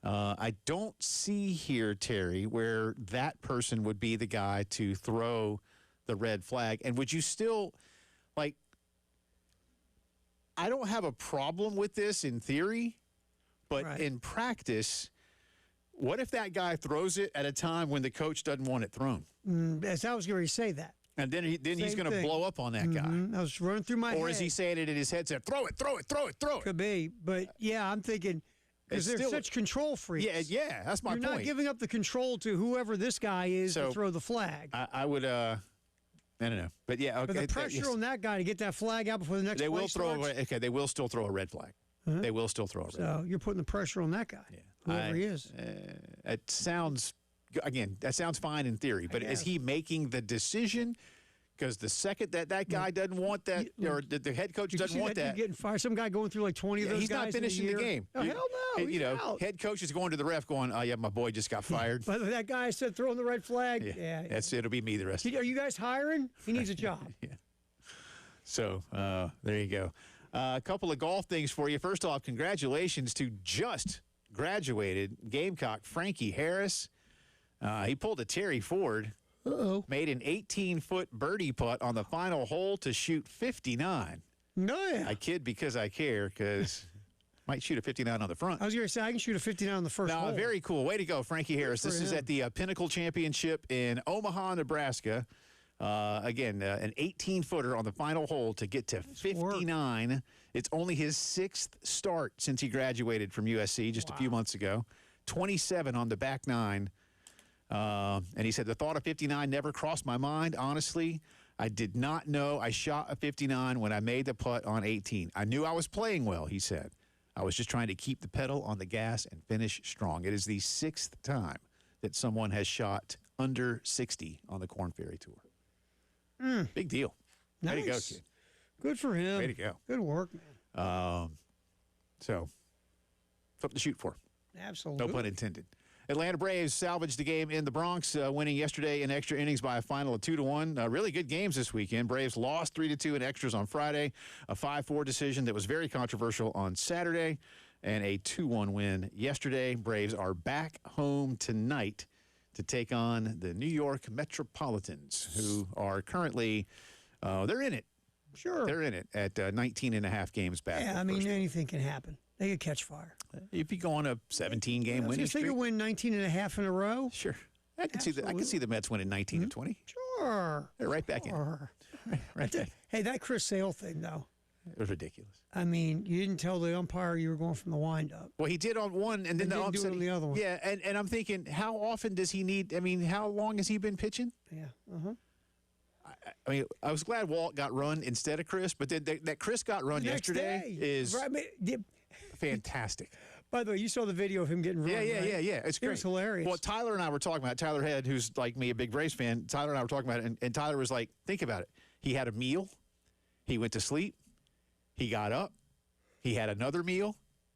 [SPEAKER 5] I don't see here, Terry, where that person would be the guy to throw the red flag. And would you still, I don't have a problem with this in theory, but in practice, what if that guy throws it at a time when the coach doesn't want it thrown?
[SPEAKER 7] As I was going to say that.
[SPEAKER 5] And then he's going to blow up on that guy.
[SPEAKER 7] I was running through my head.
[SPEAKER 5] Or is he saying it in his head, saying, throw it, throw it, throw it, throw it?
[SPEAKER 7] Could be. But, yeah, I'm thinking, because they're such control freaks.
[SPEAKER 5] Yeah, that's my point.
[SPEAKER 7] You're not giving up the control to whoever this guy is to throw the flag.
[SPEAKER 5] I would, I don't know. But, yeah, okay.
[SPEAKER 7] But the pressure on that guy to get that flag out before the next play starts.
[SPEAKER 5] They will still throw a red flag. They will still throw a red flag.
[SPEAKER 7] So you're putting the pressure on that guy, whoever he is.
[SPEAKER 5] It sounds, again, that sounds fine in theory, but is he making the decision? Because the second that guy doesn't want that, or the head coach doesn't want that.
[SPEAKER 7] You're getting fired. Some guy going through like 20 of those
[SPEAKER 5] he's
[SPEAKER 7] guys.
[SPEAKER 5] Not finishing the game.
[SPEAKER 7] Oh, hell no. He's out.
[SPEAKER 5] Head coach is going to the ref going, oh, yeah, my boy just got fired.
[SPEAKER 7] But that guy said throwing the red flag. Yeah.
[SPEAKER 5] It'll be me the rest of the
[SPEAKER 7] Are you guys hiring? He needs a job.
[SPEAKER 5] Yeah. So there you go. A couple of golf things for you. First off, congratulations to just graduated Gamecock Frankie Harris. He pulled a Terry Ford. Made an 18-foot birdie putt on the final hole to shoot 59.
[SPEAKER 7] No, yeah.
[SPEAKER 5] I kid because I care, because might shoot a 59 on the front.
[SPEAKER 7] I was going to say, I can shoot a 59 on the first hole.
[SPEAKER 5] Very cool. Way to go, Frankie Harris. This is at the Pinnacle Championship in Omaha, Nebraska. Again, an 18-footer on the final hole to get to 59. It's only his 6th start since he graduated from USC just a few months ago. 27 on the back nine. And he said, the thought of 59 never crossed my mind. Honestly, I did not know I shot a 59 when I made the putt on 18. I knew I was playing well, he said. I was just trying to keep the pedal on the gas and finish strong. It is the 6th time that someone has shot under 60 on the Korn Ferry Tour. Big deal.
[SPEAKER 7] Nice.
[SPEAKER 5] Way to go, kid.
[SPEAKER 7] Good for him.
[SPEAKER 5] Way to go.
[SPEAKER 7] Good work, man.
[SPEAKER 5] So, something to shoot for.
[SPEAKER 7] Absolutely.
[SPEAKER 5] No pun intended. Atlanta Braves salvaged the game in the Bronx, winning yesterday in extra innings by a final of 2-1. Really good games this weekend. Braves lost 3-2 in extras on Friday, a 5-4 decision that was very controversial on Saturday, and a 2-1 win yesterday. Braves are back home tonight to take on the New York Metropolitans, who are currently, they're in it.
[SPEAKER 7] Sure.
[SPEAKER 5] They're in it at 19 and a half games back.
[SPEAKER 7] Yeah, I mean, anything can happen. They could catch fire.
[SPEAKER 5] If you go on a 17-game winning
[SPEAKER 7] streak, they could win 19 and a half in a row.
[SPEAKER 5] Sure. I can see the Mets winning 19 and 20.
[SPEAKER 7] Sure.
[SPEAKER 5] They're right back in. Right back.
[SPEAKER 7] Hey, that Chris Sale thing, though.
[SPEAKER 5] It was ridiculous.
[SPEAKER 7] I mean, you didn't tell the umpire you were going from the windup.
[SPEAKER 5] Well, he did on one, and then
[SPEAKER 7] didn't do it on the other one.
[SPEAKER 5] Yeah, and I'm thinking, how often does he need? I mean, how long has he been pitching?
[SPEAKER 7] Yeah.
[SPEAKER 5] I mean, I was glad Walt got run instead of Chris, but then that Chris got run yesterday is fantastic.
[SPEAKER 7] By the way, you saw the video of him getting run.
[SPEAKER 5] Yeah. It's great.
[SPEAKER 7] It was hilarious.
[SPEAKER 5] Well, Tyler and I were talking about it. Tyler Head, who's like me, a big Braves fan. Tyler and I were talking about it, and Tyler was like, think about it. He had a meal. He went to sleep. He got up. He had another meal.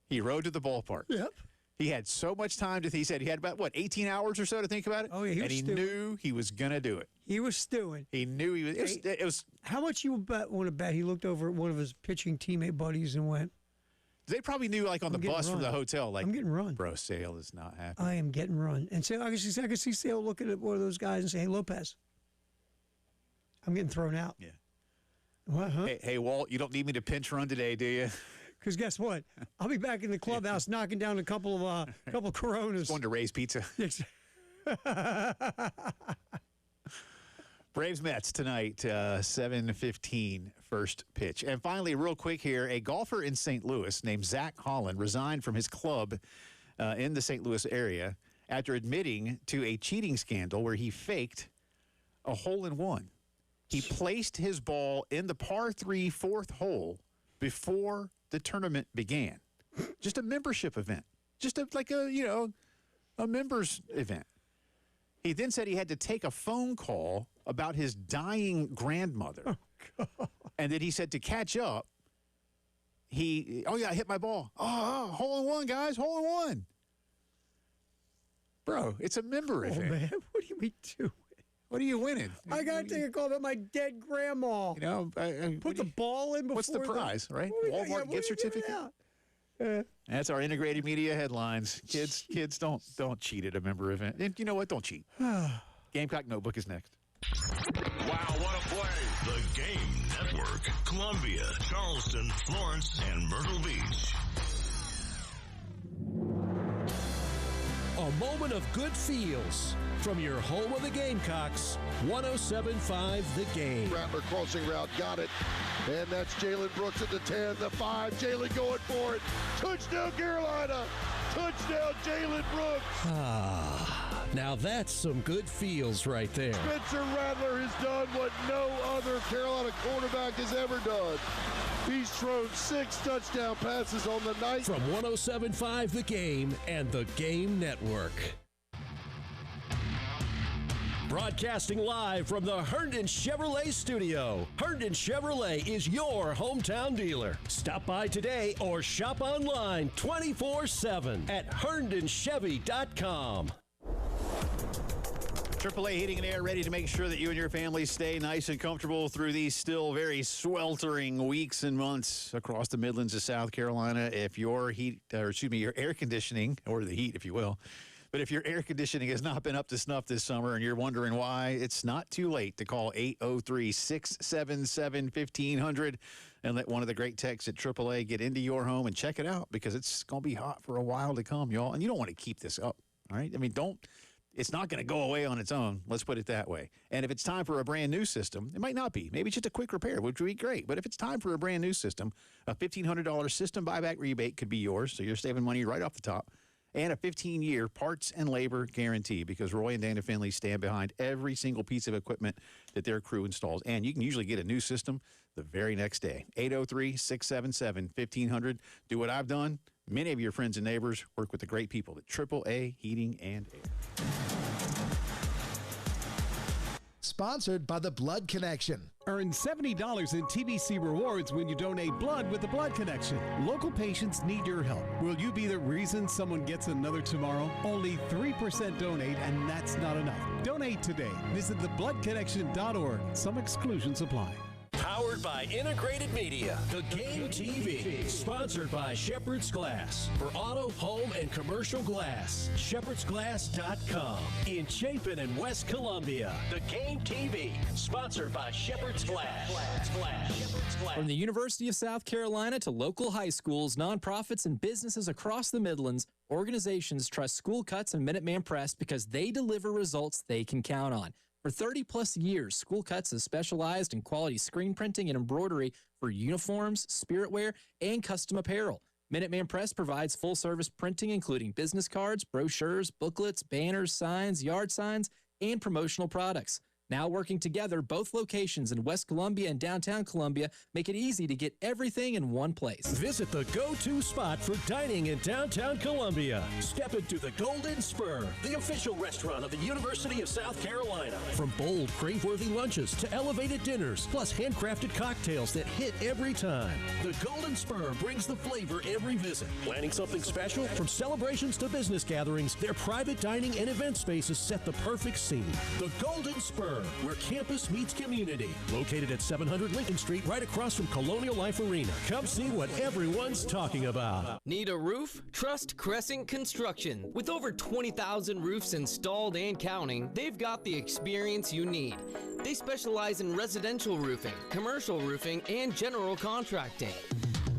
[SPEAKER 5] He rode to the ballpark.
[SPEAKER 7] Yep.
[SPEAKER 5] He had so much time he said he had about, 18 hours or so to think about it?
[SPEAKER 7] Oh, yeah.
[SPEAKER 5] He knew he was going to do it.
[SPEAKER 7] He was stewing.
[SPEAKER 5] He knew he was. It was.
[SPEAKER 7] How much you want to bet he looked over at one of his pitching teammate buddies and went,
[SPEAKER 5] they probably knew, like, on the bus from the hotel, like,
[SPEAKER 7] I'm getting run.
[SPEAKER 5] Bro, Sale is not happy.
[SPEAKER 7] I am getting run. And so I could see Sale looking at one of those guys and say, hey, Lopez, I'm getting thrown out.
[SPEAKER 5] Yeah.
[SPEAKER 7] What, huh?
[SPEAKER 5] Hey, Walt, you don't need me to pinch run today, do you?
[SPEAKER 7] Because guess what? I'll be back in the clubhouse knocking down a couple of Coronas.
[SPEAKER 5] Going to Ray's Pizza. Braves Mets tonight, 7:15 first pitch. And finally, real quick here, a golfer in St. Louis named Zach Holland resigned from his club in the St. Louis area after admitting to a cheating scandal where he faked a hole-in-one. He placed his ball in the par 3 fourth hole before the tournament began. Just a membership event. Just a members event. He then said he had to take a phone call about his dying grandmother. Oh, God. And then he said to catch up, I hit my ball. Oh, hole-in-one, guys, hole-in-one. Bro, it's a member event.
[SPEAKER 7] Man, what do we do?
[SPEAKER 5] What are you winning?
[SPEAKER 7] I got to take a call about my dead grandma.
[SPEAKER 5] You know,
[SPEAKER 7] put the ball in before.
[SPEAKER 5] What's the prize, right? Walmart gift certificate. That's our integrated media headlines. Kids, don't cheat at a member event. And you know what? Don't cheat. Gamecock Notebook is next.
[SPEAKER 4] Wow, what a play! The Game Network. Columbia, Charleston, Florence, and Myrtle Beach.
[SPEAKER 9] A moment of good feels from your home of the Gamecocks, 107.5 The Game.
[SPEAKER 6] Rattler crossing route, got it. And that's Jalen Brooks at the 10, the 5. Jalen going for it. Touchdown, Carolina. Touchdown, Jalen Brooks.
[SPEAKER 9] Now that's some good feels right there.
[SPEAKER 6] Spencer Rattler has done what no other Carolina quarterback has ever done. He's thrown 6 touchdown passes on the night.
[SPEAKER 9] From 107.5 The Game and The Game Network. Broadcasting live from the Herndon Chevrolet studio. Herndon Chevrolet is your hometown dealer. Stop by today or shop online 24/7 at herndonchevy.com.
[SPEAKER 5] AAA Heating and Air ready to make sure that you and your family stay nice and comfortable through these still very sweltering weeks and months across the Midlands of South Carolina. If your your air conditioning, or the heat, if you will, but if your air conditioning has not been up to snuff this summer and you're wondering why, it's not too late to call 803-677-1500 and let one of the great techs at AAA get into your home and check it out, because it's going to be hot for a while to come, y'all. And you don't want to keep this up, all right? I mean, it's not going to go away on its own. Let's put it that way. And if it's time for a brand new system, it might not be. Maybe it's just a quick repair, which would be great. But if it's time for a brand new system, a $1,500 system buyback rebate could be yours, so you're saving money right off the top and a 15-year parts and labor guarantee, because Roy and Dana Finley stand behind every single piece of equipment that their crew installs. And you can usually get a new system the very next day. 803-677-1500. Do what I've done. Many of your friends and neighbors work with the great people at AAA Heating and Air.
[SPEAKER 2] Sponsored by the Blood Connection.
[SPEAKER 10] Earn $70 in TBC rewards when you donate blood with the Blood Connection. Local patients need your help. Will you be the reason someone gets another tomorrow? Only 3% donate, and that's not enough. Donate today. Visit thebloodconnection.org. Some exclusions apply.
[SPEAKER 9] Powered by Integrated Media, The Game TV. Sponsored by Shepherd's Glass. For auto, home, and commercial glass. ShepherdsGlass.com. In Chapin and West Columbia, The Game TV. Sponsored by Shepherd's Glass.
[SPEAKER 12] From the University of South Carolina to local high schools, nonprofits, and businesses across the Midlands, organizations trust School Cuts and Minuteman Press because they deliver results they can count on. For 30-plus years, School Cuts has specialized in quality screen printing and embroidery for uniforms, spiritwear, and custom apparel. Minuteman Press provides full-service printing, including business cards, brochures, booklets, banners, signs, yard signs, and promotional products. Now working together, both locations in West Columbia and downtown Columbia make it easy to get everything in one place.
[SPEAKER 9] Visit the go-to spot for dining in downtown Columbia. Step into the Golden Spur, the official restaurant of the University of South Carolina. From bold, crave-worthy lunches to elevated dinners, plus handcrafted cocktails that hit every time. The Golden Spur brings the flavor every visit. Planning something special? From celebrations to business gatherings, their private dining and event spaces set the perfect scene. The Golden Spur, where campus meets community. Located at 700 Lincoln Street, right across from Colonial Life Arena. Come see what everyone's talking about.
[SPEAKER 19] Need a roof? Trust Crescent Construction. With over 20,000 roofs installed and counting, they've got the experience you need. They specialize in residential roofing, commercial roofing, and general contracting.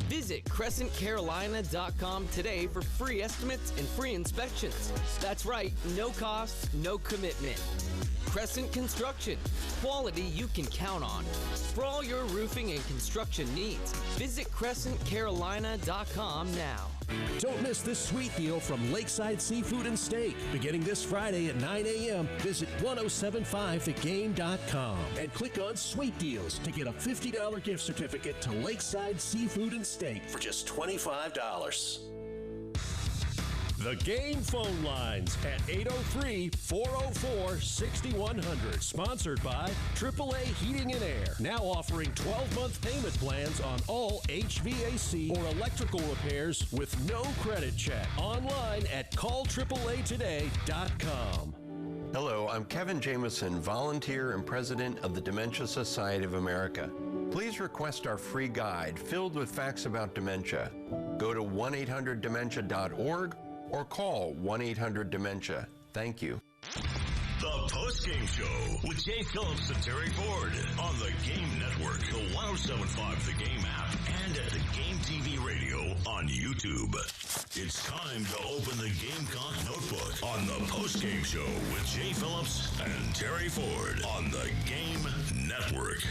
[SPEAKER 19] Visit CrescentCarolina.com today for free estimates and free inspections. That's right, no cost, no commitment. Crescent Construction, quality you can count on. For all your roofing and construction needs, visit CrescentCarolina.com now.
[SPEAKER 9] Don't miss this sweet deal from Lakeside Seafood and Steak. Beginning this Friday at 9 a.m., visit 1075thegame.com and click on Sweet Deals to get a $50 gift certificate to Lakeside Seafood and Steak for just $25. The Game phone lines at 803-404-6100. Sponsored by AAA Heating and Air. Now offering 12-month payment plans on all HVAC or electrical repairs with no credit check. Online at callAAAtoday.com.
[SPEAKER 20] Hello, I'm Kevin Jameson, volunteer and president of the Dementia Society of America. Please request our free guide filled with facts about dementia. Go to 1-800-DEMENTIA.org or call 1-800-DEMENTIA. Thank you.
[SPEAKER 4] The Postgame Show with Jay Phillips and Terry Ford on the Game Network, the 1075 The Game app, and at the Game TV radio on YouTube. It's time to open the Gamecock Notebook on the Postgame Show with Jay Phillips and Terry Ford on the Game Network.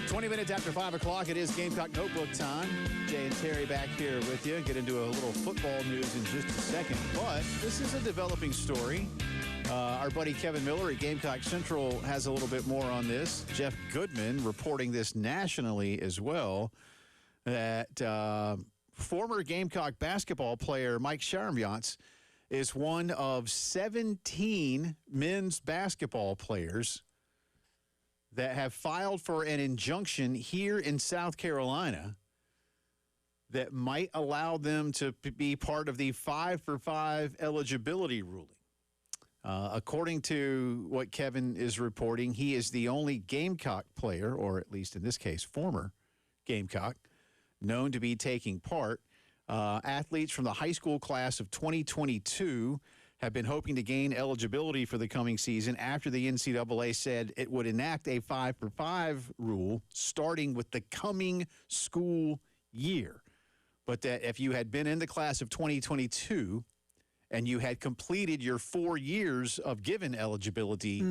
[SPEAKER 5] 20 minutes after 5 o'clock, it is Gamecock Notebook time. Jay and Terry back here with you. Get into a little football news in just a second. But this is a developing story. Our buddy Kevin Miller at Gamecock Central has a little bit more on this. Jeff Goodman reporting this nationally as well, that former Gamecock basketball player Mike Sharamyants is one of 17 men's basketball players that have filed for an injunction here in South Carolina that might allow them to be part of the 5-for-5 eligibility ruling. According to what Kevin is reporting, he is the only Gamecock player, or at least in this case, former Gamecock, known to be taking part. Athletes from the high school class of 2022 have been hoping to gain eligibility for the coming season after the NCAA said it would enact a 5-for-5 rule starting with the coming school year. But that if you had been in the class of 2022 and you had completed your 4 years of given eligibility,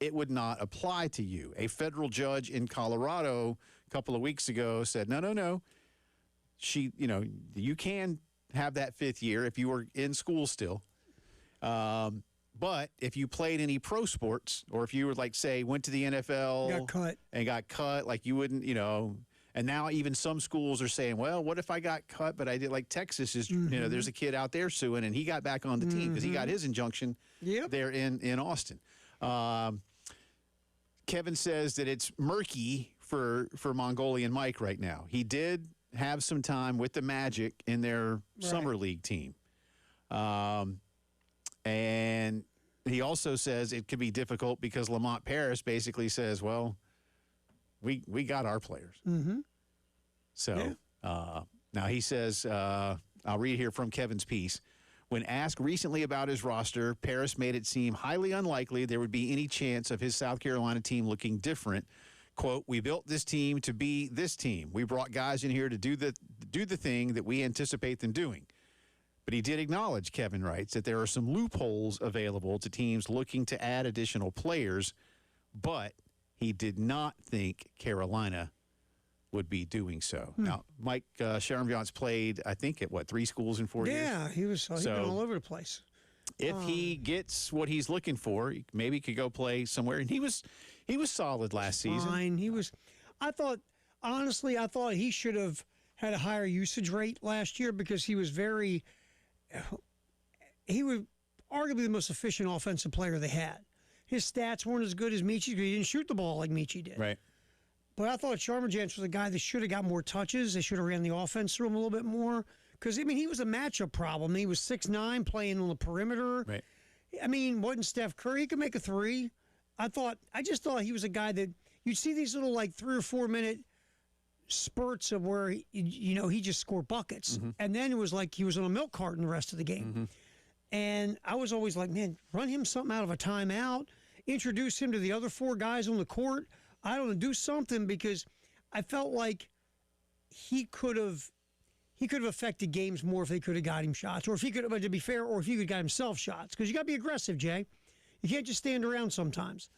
[SPEAKER 5] it would not apply to you. A federal judge in Colorado a couple of weeks ago said, no. you can have that fifth year if you were in school still. But if you played any pro sports, or if you were like, say, went to the NFL got cut, like you wouldn't, and now even some schools are saying, well, what if I got cut, but I did, like Texas is, there's a kid out there suing, and he got back on the team because he got his injunction there in Austin. Kevin says that it's murky for Mongolian Mike right now. He did have some time with the Magic in their summer league team. And he also says it could be difficult because Lamont Paris basically says, well, we got our players. So now he says, I'll read here from Kevin's piece. When asked recently about his roster, Paris made it seem highly unlikely there would be any chance of his South Carolina team looking different. Quote, we built this team to be this team. We brought guys in here to do the thing that we anticipate them doing. But he did acknowledge, Kevin writes, that there are some loopholes available to teams looking to add additional players, but he did not think Carolina would be doing so. Now, Mike Sharonviant's played, I think, at 3 schools in 4 years?
[SPEAKER 7] Yeah, he's been all over the place.
[SPEAKER 5] If he gets what he's looking for, maybe he could go play somewhere. And he was solid last season.
[SPEAKER 7] Fine. I thought he should have had a higher usage rate last year because he was arguably the most efficient offensive player they had. His stats weren't as good as Michi's. He didn't shoot the ball like Michi did.
[SPEAKER 5] Right.
[SPEAKER 7] But I thought Sharmajans was a guy that should have got more touches. They should have ran the offense through him a little bit more. Because, he was a matchup problem. He was 6'9", playing on the perimeter.
[SPEAKER 5] Right.
[SPEAKER 7] Wasn't Steph Curry. He could make a three. I just thought he was a guy that you'd see these little 3 or 4 minute spurts of where, he just scored buckets. And then it was like he was on a milk carton the rest of the game. And I was always like, man, run him something out of a timeout, introduce him to the other 4 guys on the court. I don't know, do something, because I felt like he could have affected games more if they could have got him shots, or if he could, but to be fair, or if he could have got himself shots, because you got to be aggressive, Jay. You can't just stand around sometimes.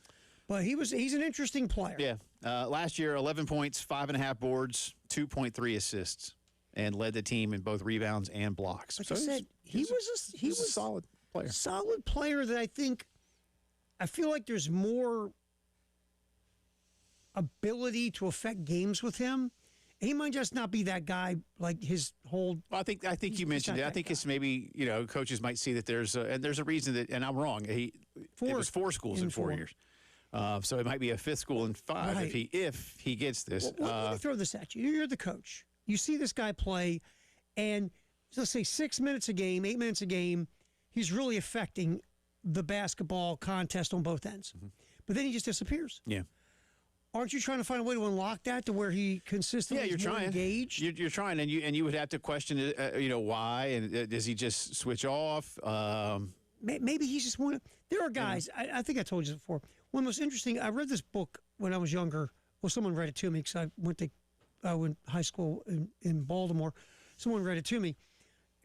[SPEAKER 7] But he's an interesting player.
[SPEAKER 5] Yeah. Last year, 11 points, 5.5 boards, 2.3 assists, and led the team in both rebounds and blocks.
[SPEAKER 7] Like I said, he was a
[SPEAKER 5] solid player.
[SPEAKER 7] Solid player that I feel like there's more ability to affect games with him. He might just not be that guy, like his whole.
[SPEAKER 5] Well, I think you mentioned it. I think it's maybe coaches might see that there's a reason that, and I'm wrong. It was 4 schools in 4 years, so it might be a 5th school in 5 if he gets this.
[SPEAKER 7] Well, let me throw this at you. You're the coach. You see this guy play, and let's say 6 minutes a game, 8 minutes a game, he's really affecting the basketball contest on both ends. But then he just disappears.
[SPEAKER 5] Yeah.
[SPEAKER 7] Aren't you trying to find a way to unlock that to where he consistently is more engaged?
[SPEAKER 5] You're trying, and you would have to question, why, and does he just switch off?
[SPEAKER 7] Maybe he's just one. There are guys. I think I told you this before. One of the most interesting. I read this book when I was younger. Well, someone read it to me because I went to high school in Baltimore. Someone read it to me.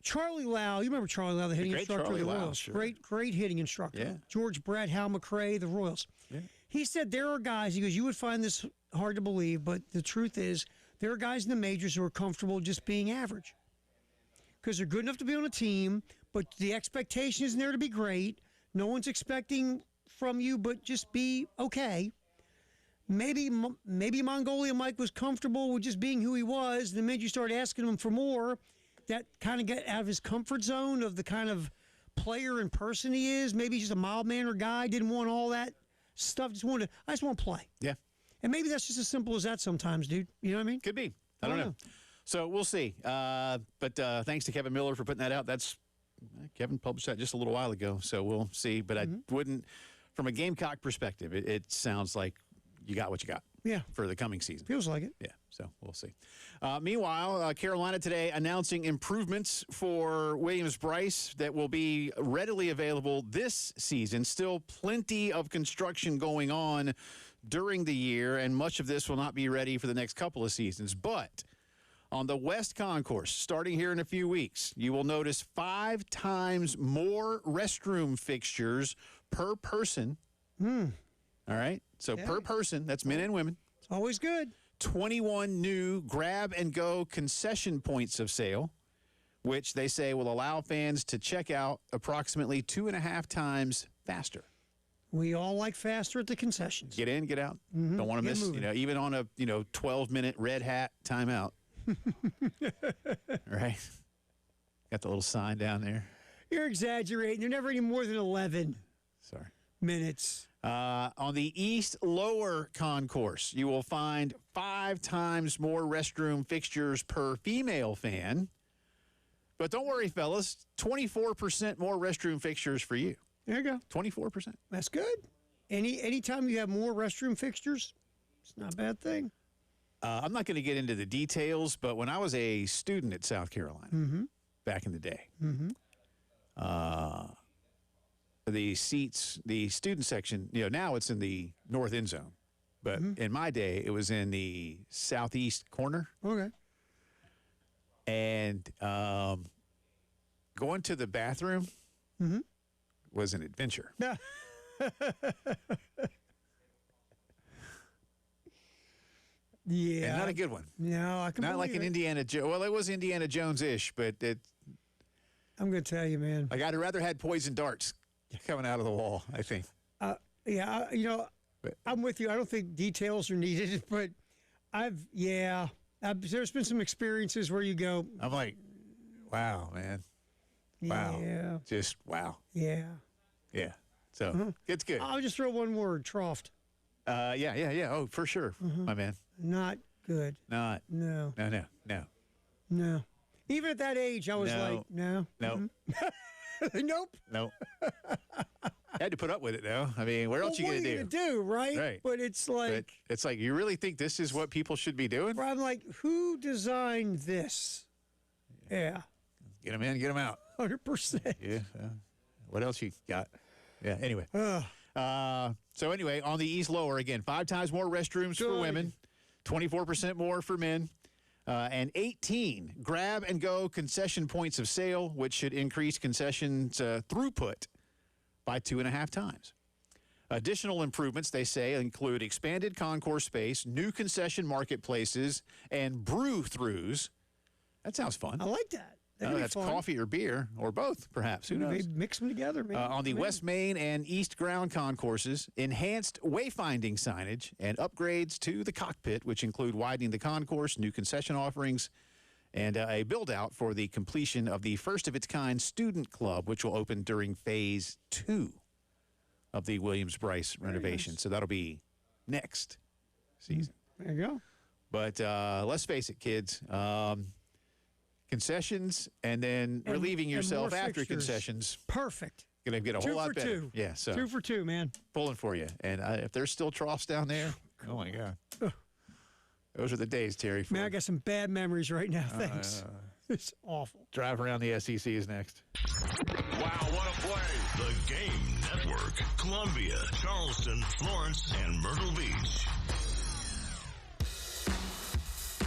[SPEAKER 7] Charlie Lau, you remember Charlie Lau, the hitting instructor of the Royals?
[SPEAKER 5] Sure.
[SPEAKER 7] Great hitting instructor.
[SPEAKER 5] Yeah.
[SPEAKER 7] George Brett, Hal McRae, the Royals.
[SPEAKER 5] Yeah.
[SPEAKER 7] He said there are guys, he goes, you would find this hard to believe, but the truth is there are guys in the majors who are comfortable just being average because they're good enough to be on a team, but the expectation isn't there to be great. No one's expecting from you, but just be okay. Maybe Mongolian Mike was comfortable with just being who he was. The minute you start asking him for more, that kind of get out of his comfort zone of the kind of player and person he is. Maybe he's just a mild-mannered guy, didn't want all that stuff. I just want to play.
[SPEAKER 5] Yeah.
[SPEAKER 7] And maybe that's just as simple as that sometimes, dude. You know what I mean?
[SPEAKER 5] Could be. I don't know. So we'll see. But thanks to Kevin Miller for putting that out. Kevin published that just a little while ago, so we'll see. But I wouldn't, from a Gamecock perspective, it sounds like you got what you got.
[SPEAKER 7] Yeah.
[SPEAKER 5] For the coming season.
[SPEAKER 7] Feels like it.
[SPEAKER 5] Yeah, so we'll see. Meanwhile, Carolina today announcing improvements for Williams-Brice that will be readily available this season. Still plenty of construction going on during the year, and much of this will not be ready for the next couple of seasons. But on the West Concourse, starting here in a few weeks, you will notice 5 times more restroom fixtures per person. All right? So per person, that's men and women.
[SPEAKER 7] It's always good.
[SPEAKER 5] 21 new grab-and-go concession points of sale, which they say will allow fans to check out approximately 2.5 times faster.
[SPEAKER 7] We all like faster at the concessions.
[SPEAKER 5] Get in, get out.
[SPEAKER 7] Mhm.
[SPEAKER 5] Don't want to
[SPEAKER 7] Get
[SPEAKER 5] miss,
[SPEAKER 7] moving.
[SPEAKER 5] even on a 12-minute red hat timeout. Right? Got the little sign down there.
[SPEAKER 7] You're exaggerating. They're never any more than 11
[SPEAKER 5] Sorry.
[SPEAKER 7] minutes.
[SPEAKER 5] On the East Lower Concourse, you will find 5 times more restroom fixtures per female fan. But don't worry, fellas, 24% more restroom fixtures for you.
[SPEAKER 7] There you go.
[SPEAKER 5] 24%.
[SPEAKER 7] That's good. Anytime you have more restroom fixtures, it's not a bad thing.
[SPEAKER 5] I'm not going to get into the details, but when I was a student at South Carolina back in the day, the seats, the student section, now it's in the north end zone. But in my day, it was in the southeast corner.
[SPEAKER 7] Okay.
[SPEAKER 5] And going to the bathroom was an adventure.
[SPEAKER 7] Yeah.
[SPEAKER 5] And not a good one.
[SPEAKER 7] No, I can
[SPEAKER 5] Not like
[SPEAKER 7] believe
[SPEAKER 5] an
[SPEAKER 7] it.
[SPEAKER 5] Indiana Jones. Well, it was Indiana Jones-ish, but
[SPEAKER 7] I'm going to tell you, man.
[SPEAKER 5] like I'd rather had poison darts coming out of the wall, I think.
[SPEAKER 7] I'm with you. I don't think details are needed, but there's been some experiences where you go,
[SPEAKER 5] I'm like, wow, man. Wow.
[SPEAKER 7] Yeah.
[SPEAKER 5] Just wow.
[SPEAKER 7] Yeah.
[SPEAKER 5] Yeah. So it's good.
[SPEAKER 7] I'll just throw one word, troughed.
[SPEAKER 5] Yeah. Oh, for sure, my man.
[SPEAKER 7] Not good.
[SPEAKER 5] Not.
[SPEAKER 7] No.
[SPEAKER 5] No.
[SPEAKER 7] Even at that age, I was like, no.
[SPEAKER 5] No.
[SPEAKER 7] Nope.
[SPEAKER 5] No. Had to put up with it, though. I mean, where else you
[SPEAKER 7] what
[SPEAKER 5] going
[SPEAKER 7] are you
[SPEAKER 5] to
[SPEAKER 7] gonna do, right?
[SPEAKER 5] Right.
[SPEAKER 7] But it's like,
[SPEAKER 5] you really think this is what people should be doing?
[SPEAKER 7] I'm like, who designed this? Yeah.
[SPEAKER 5] Get them in, get them out.
[SPEAKER 7] 100%.
[SPEAKER 5] Yeah. What else you got? Yeah. Anyway. So anyway, on the East Lower, again, 5 times more restrooms for women, 24% more for men, and 18 grab-and-go concession points of sale, which should increase concessions throughput by 2.5 times. Additional improvements, they say, include expanded concourse space, new concession marketplaces, and brew-throughs. That sounds fun.
[SPEAKER 7] I like that.
[SPEAKER 5] That's coffee or beer, or both, perhaps. Who knows?
[SPEAKER 7] Maybe mix them together, maybe.
[SPEAKER 5] On the West Main and East Ground concourses, enhanced wayfinding signage and upgrades to the cockpit, which include widening the concourse, new concession offerings, and a build-out for the completion of the first-of-its-kind student club, which will open during Phase 2 of the Williams-Brice renovation.
[SPEAKER 7] nice.
[SPEAKER 5] So that'll be next season.
[SPEAKER 7] There you go.
[SPEAKER 5] But let's face it, kids. Concessions and then relieving yourself
[SPEAKER 7] more
[SPEAKER 5] after
[SPEAKER 7] fixtures.
[SPEAKER 5] concessions.
[SPEAKER 7] Perfect.
[SPEAKER 5] Going to get a
[SPEAKER 7] 2
[SPEAKER 5] whole lot
[SPEAKER 7] for
[SPEAKER 5] better.
[SPEAKER 7] 2.
[SPEAKER 5] Yeah, so
[SPEAKER 7] 2 for 2, man.
[SPEAKER 5] pulling for you. And if there's still troughs down there, oh my God. Those are the days, Terry.
[SPEAKER 7] Man, I got some bad memories right now. Thanks. It's awful.
[SPEAKER 5] Drive around the SEC is next.
[SPEAKER 4] Wow, what a play. The Game Network. Columbia, Charleston, Florence, and Myrtle Beach.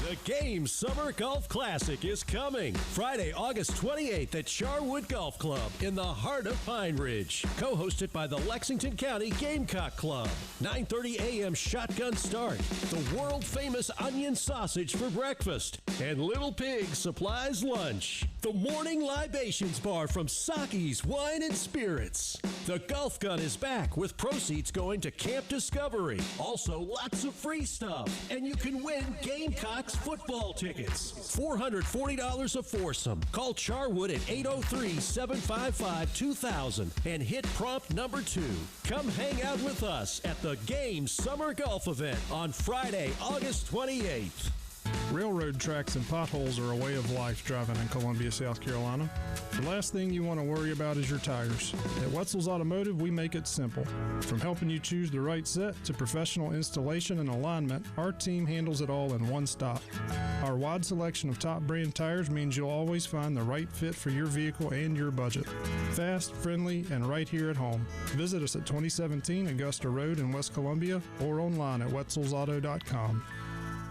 [SPEAKER 9] The Game Summer Golf Classic is coming Friday, August 28th at Charwood Golf Club in the heart of Pine Ridge. Co-hosted by the Lexington County Gamecock Club. 9:30 a.m. shotgun start. The world-famous onion sausage for breakfast. And Little Pig supplies lunch. The morning libations bar from Saki's Wine and Spirits. The golf gun is back with proceeds going to Camp Discovery. Also, lots of free stuff. And you can win Gamecocks football tickets. $440 a foursome. Call Charwood at 803-755-2000 and hit prompt number 2. Come hang out with us at the Game Summer Golf Event on Friday, August 28th.
[SPEAKER 3] Railroad tracks and potholes are a way of life driving in Columbia, South Carolina. The last thing you want to worry about is your tires. At Wetzel's Automotive, we make it simple. From helping you choose the right set to professional installation and alignment, our team handles it all in one stop. Our wide selection of top brand tires means you'll always find the right fit for your vehicle and your budget. Fast, friendly, and right here at home. Visit us at 2017 Augusta Road in West Columbia or online at wetzelsauto.com.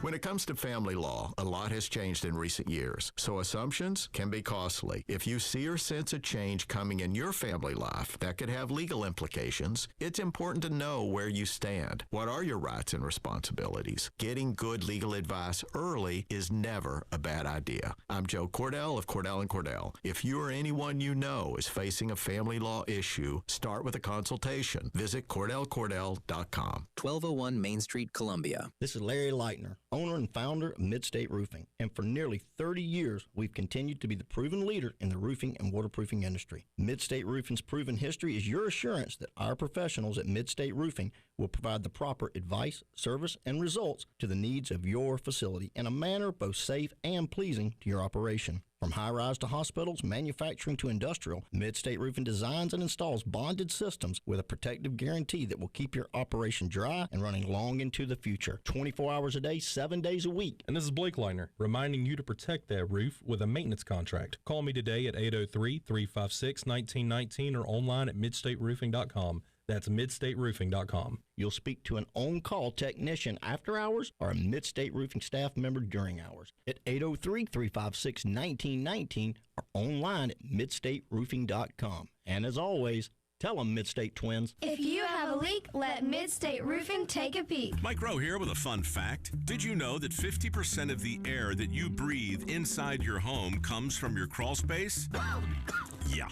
[SPEAKER 8] When it comes to family law, a lot has changed in recent years, so assumptions can be costly. If you see or sense a change coming in your family life that could have legal implications, it's important to know where you stand. What are your rights and responsibilities? Getting good legal advice early is never a bad idea. I'm Joe Cordell of Cordell & Cordell. If you or anyone you know is facing a family law issue, start with a consultation. Visit CordellCordell.com.
[SPEAKER 16] 1201 Main Street, Columbia.
[SPEAKER 21] This is Larry Leitner, owner and founder of Midstate Roofing, and for nearly 30 years, we've continued to be the proven leader in the roofing and waterproofing industry. Midstate Roofing's proven history is your assurance that our professionals at Midstate Roofing will provide the proper advice, service, and results to the needs of your facility in a manner both safe and pleasing to your operation. From high-rise to hospitals, manufacturing to industrial, Midstate Roofing designs and installs bonded systems with a protective guarantee that will keep your operation dry and running long into the future. 24 hours a day, 7 days a week.
[SPEAKER 22] And this is Blake Leitner, reminding you to protect that roof with a maintenance contract. Call me today at 803-356-1919 or online at midstateroofing.com. That's midstateroofing.com.
[SPEAKER 21] You'll speak to an on-call technician after hours or a Midstate Roofing staff member during hours at 803-356-1919 or online at midstateroofing.com. And as always, tell them Midstate Twins.
[SPEAKER 23] If you have a leak, let Midstate Roofing take a peek.
[SPEAKER 4] Mike Rowe here with a fun fact. Did you know that 50% of the air that you breathe inside your home comes from your crawl space? Yeah.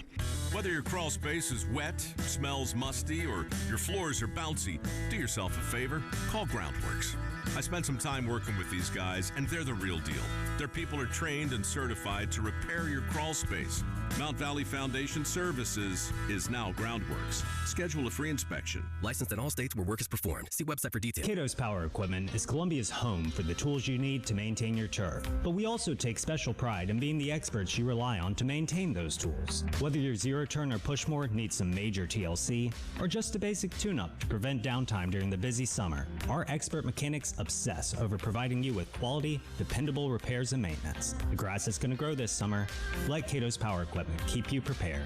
[SPEAKER 4] Whether your crawl space is wet, smells musty, or your floors are bouncy, do yourself a favor, call Groundworks. I spent some time working with these guys, and they're the real deal. Their people are trained and certified to repair your crawl space. Mount Valley Foundation Services is now Groundworks. Schedule a free inspection.
[SPEAKER 24] Licensed in all states where work is performed. See website for details.
[SPEAKER 25] Cato's Power Equipment is Columbia's home for the tools you need to maintain your turf. But we also take special pride in being the experts you rely on to maintain those tools. Whether your zero-turn or pushmower needs some major TLC, or just a basic tune-up to prevent downtime during the busy summer, our expert mechanics obsess over providing you with quality, dependable repairs and maintenance. The grass is going to grow this summer. Let Cato's Power Equipment keep you prepared.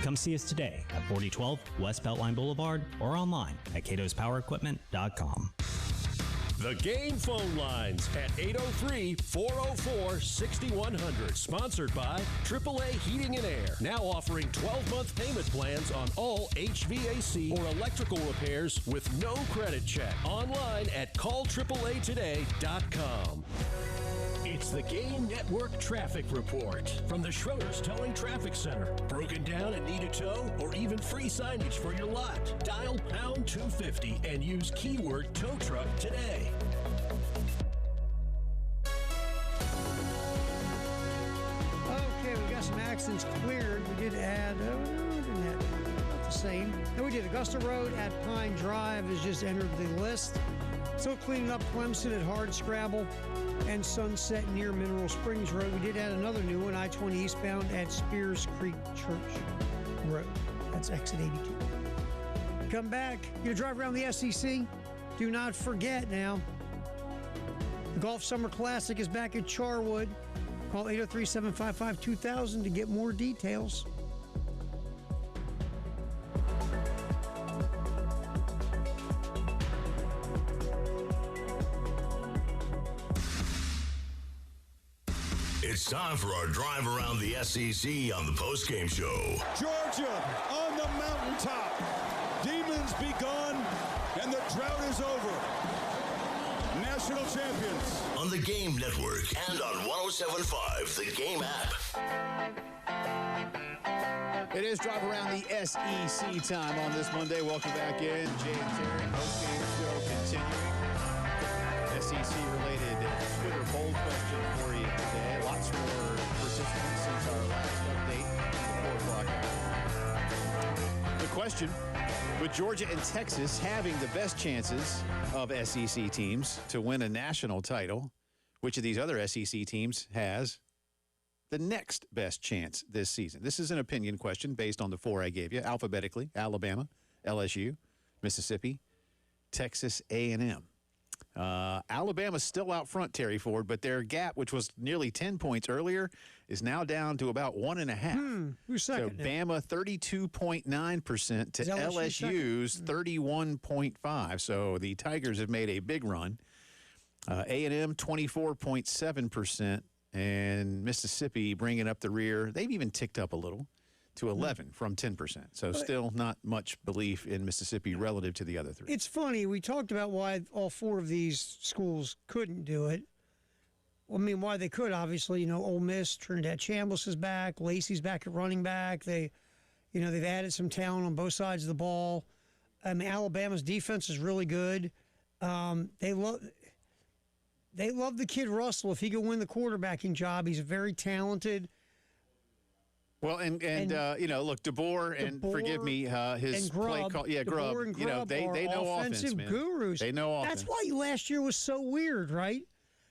[SPEAKER 25] Come see us today at 4012 West Beltline Boulevard or online at catospowerequipment.com.
[SPEAKER 9] The Game phone lines at 803-404-6100. Sponsored by AAA Heating and Air. Now offering 12-month payment plans on all HVAC or electrical repairs with no credit check. Online at callAAAtoday.com. It's the Game Network Traffic Report from the Schroeder's Towing Traffic Center. Broken down and need a tow or even free signage for your lot? Dial pound 250 and use keyword tow truck today.
[SPEAKER 7] Okay, we got some accidents cleared. We did add, didn't add about the same. And we did Augusta Road at Pine Drive has just entered the list. Still cleaning up Clemson at Hardscrabble and Sunset near Mineral Springs Road. We did add another new one, I-20 eastbound at Spears Creek Church Road. That's exit 82. Come back. You're going to drive around the SEC? Do not forget now. The Golf Summer Classic is back at Charwood. Call 803-755-2000 to get more details.
[SPEAKER 4] It's time for our drive around the SEC on the Postgame Show.
[SPEAKER 26] Georgia on the mountaintop. Demons begun, and the drought is over. National champions.
[SPEAKER 4] On the Game Network and on 107.5, the Game app.
[SPEAKER 5] It is drive around the SEC time on this Monday. Welcome back in. Jay and Terry, Postgame Show continuing. SEC-related Twitter poll question for you today. Lots more participants since our last update at 4 o'clock hour. The question, with Georgia and Texas having the best chances of SEC teams to win a national title, which of these other SEC teams has the next best chance this season? This is an opinion question based on the 4 I gave you, alphabetically: Alabama, LSU, Mississippi, Texas A&M. Alabama's still out front, Terry Ford, but their gap, which was nearly 10 points earlier, is now down to about 1.5.
[SPEAKER 7] Who's second?
[SPEAKER 5] So Bama 32.9% to LSU's 31.5. So the Tigers have made a big run. A&M 24.7%, and Mississippi bringing up the rear. They've even ticked up a little to 11 from 10%. So still not much belief in Mississippi relative to the other three.
[SPEAKER 7] It's funny. We talked about why all four of these schools couldn't do it. I mean, why they could, obviously, Ole Miss, Trinidad Chambliss is back. Lacey's back at running back. They've added some talent on both sides of the ball. I mean, Alabama's defense is really good. They love the kid Russell. If he can win the quarterbacking job, he's very talented.
[SPEAKER 5] Well, and look, DeBoer and forgive me, his play call. Yeah, Grubb.
[SPEAKER 7] And Grubb
[SPEAKER 5] they know offense, man.
[SPEAKER 7] Gurus.
[SPEAKER 5] They know offense.
[SPEAKER 7] That's why last year was so weird, right?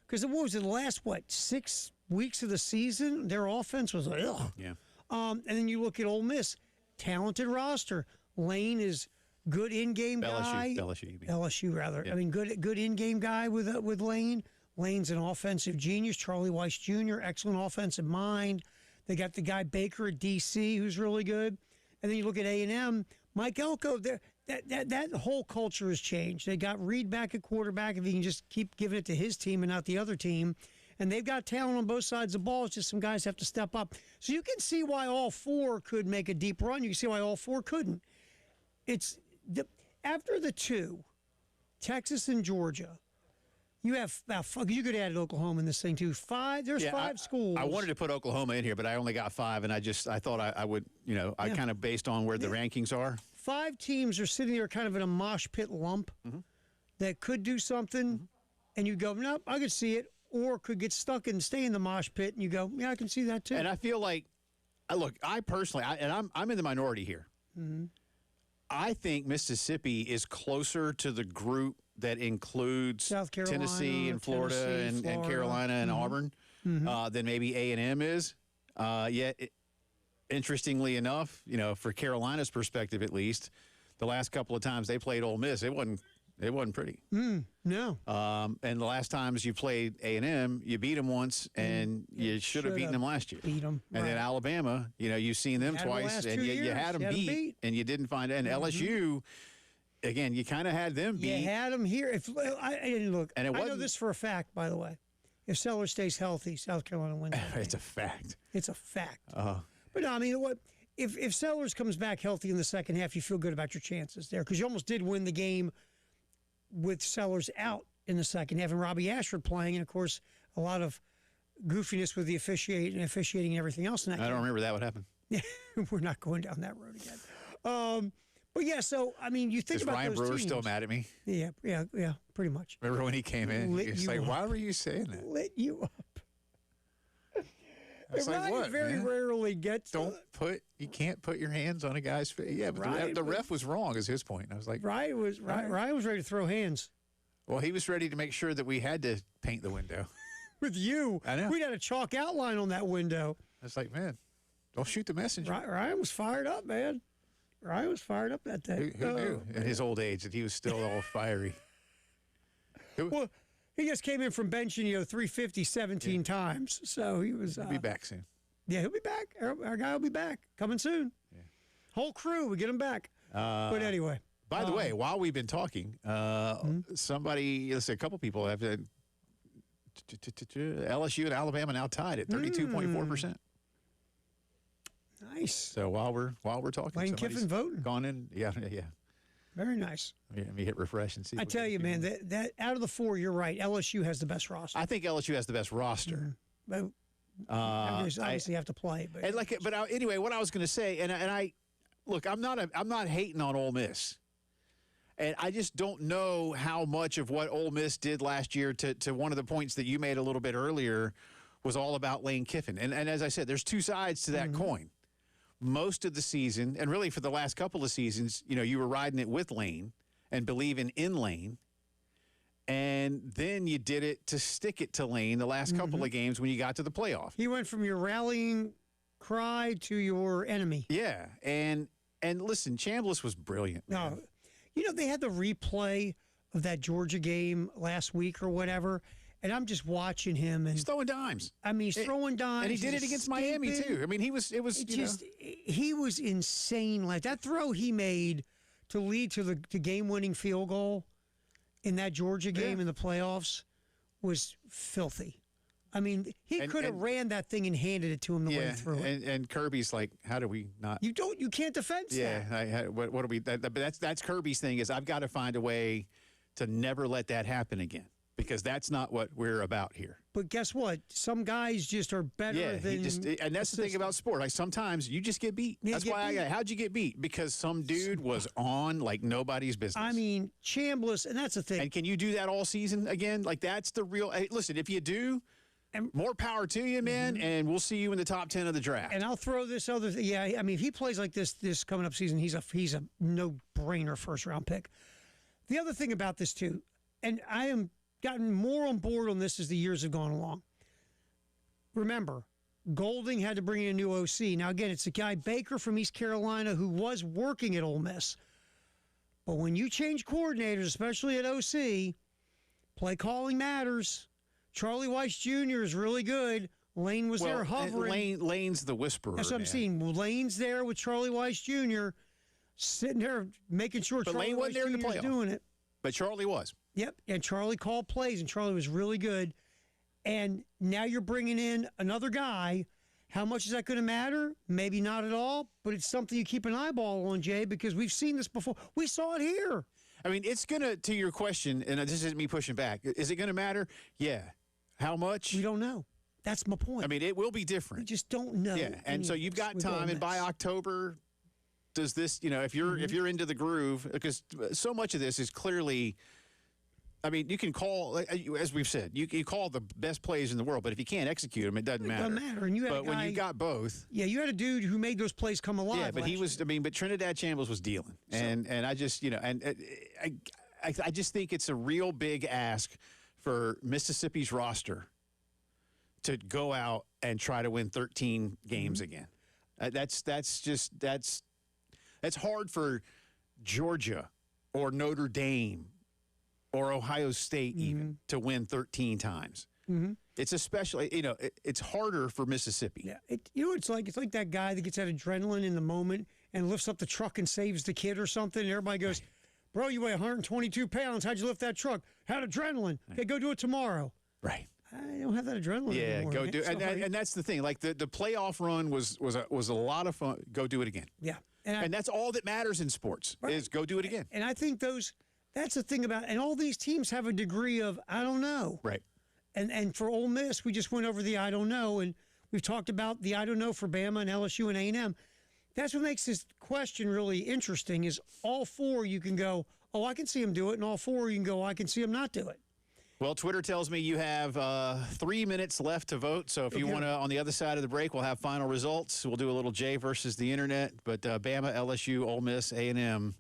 [SPEAKER 7] Because what was it? The last 6 weeks of the season, their offense was like, ugh.
[SPEAKER 5] Yeah.
[SPEAKER 7] And then you look at Ole Miss, talented roster. Lane is good in-game guy. LSU rather.
[SPEAKER 5] Yeah.
[SPEAKER 7] I mean, good in-game guy with Lane. Lane's an offensive genius. Charlie Weiss Jr., excellent offensive mind. They got the guy Baker at DC, who's really good. And then you look at A&M, Mike Elko. That whole culture has changed. They got Reed back at quarterback. If he can just keep giving it to his team and not the other team, and they've got talent on both sides of the ball. It's just some guys have to step up. So you can see why all four could make a deep run. You can see why all four couldn't. After the two, Texas and Georgia. You have you could add Oklahoma in this thing too. There's five schools.
[SPEAKER 5] I wanted to put Oklahoma in here, but I only got 5, and I thought I would, I kind of based on where the rankings are.
[SPEAKER 7] 5 teams are sitting there kind of in a mosh pit lump that could do something, and you go, nope, I could see it, or could get stuck and stay in the mosh pit, and you go, yeah, I can see that too.
[SPEAKER 5] And I feel like, look, I personally, I'm in the minority here.
[SPEAKER 7] Mm-hmm.
[SPEAKER 5] I think Mississippi is closer to the group that includes
[SPEAKER 7] South Carolina,
[SPEAKER 5] Tennessee and Florida and Carolina and Auburn than maybe A&M is. Yet, interestingly enough, for Carolina's perspective at least, the last couple of times they played Ole Miss, it wasn't pretty.
[SPEAKER 7] No.
[SPEAKER 5] And the last times you played A&M, you beat them once, and you should have beaten them last year. And then Alabama, you've seen them twice, and you had them beat, and you didn't find it. And LSU, again, you kind of had them beat.
[SPEAKER 7] You had them here. Look,
[SPEAKER 5] and
[SPEAKER 7] I know this for a fact, by the way. If Sellers stays healthy, South Carolina wins.
[SPEAKER 5] It's a fact.
[SPEAKER 7] It's a fact. But no, I mean, if Sellers comes back healthy in the second half, you feel good about your chances there, because you almost did win the game with Sellers out in the second half and Robbie Ashford playing, and of course a lot of goofiness with the officiating and everything else. In that
[SPEAKER 5] I don't remember that. What happened?
[SPEAKER 7] Yeah, we're not going down that road again. But yeah, so I mean, you think about
[SPEAKER 5] Ryan
[SPEAKER 7] those
[SPEAKER 5] Brewer
[SPEAKER 7] teams.
[SPEAKER 5] still mad at me?
[SPEAKER 7] Yeah, pretty much.
[SPEAKER 5] Remember when he came in? He's like, "Why were you saying that?"
[SPEAKER 7] Lit you up.
[SPEAKER 5] I was like,
[SPEAKER 7] Ryan
[SPEAKER 5] what,
[SPEAKER 7] very
[SPEAKER 5] man?
[SPEAKER 7] rarely gets.
[SPEAKER 5] You can't put your hands on a guy's face. Yeah, but the ref was wrong, is his point. I was like,
[SPEAKER 7] Ryan was ready to throw hands.
[SPEAKER 5] Well, he was ready to make sure that we had to paint the window.
[SPEAKER 7] With you,
[SPEAKER 5] I know.
[SPEAKER 7] We'd had a chalk outline on that window.
[SPEAKER 5] I was like, man, don't shoot the messenger.
[SPEAKER 7] Ryan was fired up, man. Ryan was fired up that day.
[SPEAKER 5] Who knew at his old age that he was still all fiery?
[SPEAKER 7] Well, he just came in from benching, 350 17 times. So he was.
[SPEAKER 5] He'll be back soon.
[SPEAKER 7] Yeah, he'll be back. Our guy will be back. Coming soon. Yeah. Whole crew, we get him back. But anyway.
[SPEAKER 5] By the way, while we've been talking, somebody, a couple people have LSU and Alabama now tied at 32.4%.
[SPEAKER 7] Nice.
[SPEAKER 5] So while we're talking,
[SPEAKER 7] Lane Kiffin voting.
[SPEAKER 5] Gone in. Yeah.
[SPEAKER 7] Very nice.
[SPEAKER 5] Let me hit refresh and see.
[SPEAKER 7] I tell you, man, that out of the 4, you're right. LSU has the best roster.
[SPEAKER 5] I think LSU has the best roster.
[SPEAKER 7] But obviously have to play. But
[SPEAKER 5] anyway, what I was going to say, and I look, I'm not hating on Ole Miss. And I just don't know how much of what Ole Miss did last year to one of the points that you made a little bit earlier was all about Lane Kiffin. And as I said, there's two sides to that coin. Most of the season, and really for the last couple of seasons, you were riding it with Lane and believing in Lane. And then you did it to stick it to Lane the last couple of games when you got to the playoff.
[SPEAKER 7] He went from your rallying cry to your enemy.
[SPEAKER 5] Yeah. And listen, Chambliss was brilliant.
[SPEAKER 7] No. They had the replay of that Georgia game last week or whatever, and I'm just watching him. And
[SPEAKER 5] he's throwing dimes.
[SPEAKER 7] I mean, he's throwing dimes.
[SPEAKER 5] And he did it against Miami, too. I mean, he was
[SPEAKER 7] he was insane. Like that throw he made to lead to the game-winning field goal in that Georgia game in the playoffs was filthy. I mean, he could have ran that thing and handed it to him the way he threw it.
[SPEAKER 5] And Kirby's like, how do we not?
[SPEAKER 7] You can't defend that.
[SPEAKER 5] Yeah, what do we? But that's Kirby's thing is I've got to find a way to never let that happen again because that's not what we're about here.
[SPEAKER 7] But guess what? Some guys just are better than.
[SPEAKER 5] And that's the thing about sport. Like sometimes you just get beat. That's why how'd you get beat? Because some dude was on like nobody's business.
[SPEAKER 7] I mean, Chambliss, and that's the thing.
[SPEAKER 5] And can you do that all season again? Like that's the real. Hey, listen, if you do. And more power to you, man, and we'll see you in the top 10 of the draft.
[SPEAKER 7] And I'll throw this other thing. Yeah, I mean, if he plays like this coming up season, he's a no-brainer first-round pick. The other thing about this, too, and I am gotten more on board on this as the years have gone along. Remember, Golding had to bring in a new OC. Now, again, it's a guy, Baker from East Carolina, who was working at Ole Miss. But when you change coordinators, especially at OC, play calling matters. Charlie Weiss Jr. is really good. Lane was there hovering.
[SPEAKER 5] Lane's the whisperer.
[SPEAKER 7] That's what I'm saying. Lane's there with Charlie Weiss Jr. sitting there making sure Charlie Weiss Jr. is doing it.
[SPEAKER 5] But Charlie was.
[SPEAKER 7] Yep, and Charlie called plays, and Charlie was really good. And now you're bringing in another guy. How much is that going to matter? Maybe not at all, but it's something you keep an eyeball on, Jay, because we've seen this before. We saw it here.
[SPEAKER 5] I mean, it's going to your question, and this isn't me pushing back, is it going to matter? Yeah. How much?
[SPEAKER 7] We don't know. That's my point.
[SPEAKER 5] I mean, it will be different.
[SPEAKER 7] We just don't know.
[SPEAKER 5] Yeah, and so you've got time, and by October, does this? If you're into the groove, because so much of this is clearly. I mean, you can call, as we've said, you call the best plays in the world, but if you can't execute them, it doesn't matter.
[SPEAKER 7] It doesn't matter. And you had
[SPEAKER 5] but when you got both,
[SPEAKER 7] you had a dude who made those plays come alive.
[SPEAKER 5] Yeah, but he was. I mean, but Trinidad Chambliss was dealing, and I just I just think it's a real big ask for Mississippi's roster to go out and try to win 13 games again. That's hard for Georgia or Notre Dame or Ohio State even to win 13 times. It's especially, it's harder for Mississippi.
[SPEAKER 7] Yeah, it's like that guy that gets that adrenaline in the moment and lifts up the truck and saves the kid or something, and everybody goes, bro, you weigh 122 pounds. How'd you lift that truck? Had adrenaline. Okay, go do it tomorrow.
[SPEAKER 5] Right.
[SPEAKER 7] I don't have that adrenaline anymore.
[SPEAKER 5] Yeah, go do it. And that's the thing. Like the playoff run was a lot of fun. Go do it again.
[SPEAKER 7] Yeah.
[SPEAKER 5] And that's all that matters in sports is go do it again.
[SPEAKER 7] And I think that's the thing about, and all these teams have a degree of, I don't know.
[SPEAKER 5] Right.
[SPEAKER 7] And for Ole Miss, we just went over the I don't know, and we've talked about the I don't know for Bama and LSU and A&M. That's what makes this question really interesting is all four you can go, oh, I can see him do it, and all four you can go, I can see him not do it.
[SPEAKER 5] Well, Twitter tells me you have 3 minutes left to vote, so if you want to, on the other side of the break, we'll have final results. We'll do a little Jay versus the internet, but Bama, LSU, Ole Miss, A&M,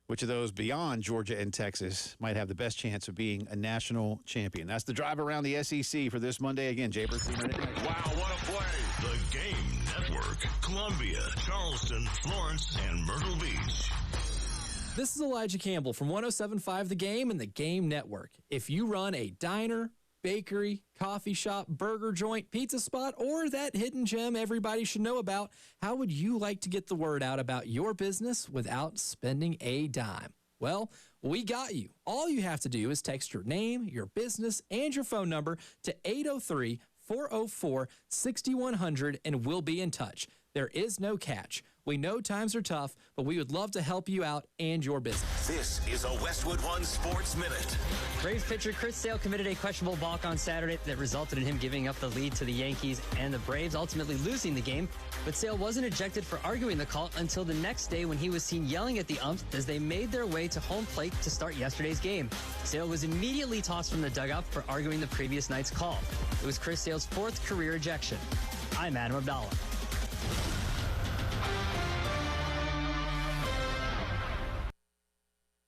[SPEAKER 5] which of those beyond Georgia and Texas might have the best chance of being a national champion? That's the drive around the SEC for this Monday. Again, Jay versus the internet.
[SPEAKER 4] Wow, what a play. The Game Network. Columbia, Charleston, Florence, and Myrtle Beach.
[SPEAKER 12] This is Elijah Campbell from 107.5 The Game and The Game Network. If you run a diner, bakery, coffee shop, burger joint, pizza spot, or that hidden gem everybody should know about, how would you like to get the word out about your business without spending a dime? Well, we got you. All you have to do is text your name, your business, and your phone number to 803-404-6100, and we'll be in touch. There is no catch. We know times are tough, but we would love to help you out and your business.
[SPEAKER 4] This is a Westwood One Sports Minute.
[SPEAKER 1] Braves pitcher Chris Sale committed a questionable balk on Saturday that resulted in him giving up the lead to the Yankees and the Braves, ultimately losing the game. But Sale wasn't ejected for arguing the call until the next day when he was seen yelling at the umps as they made their way to home plate to start yesterday's game. Sale was immediately tossed from the dugout for arguing the previous night's call. It was Chris Sale's fourth career ejection. I'm Adam Abdallah.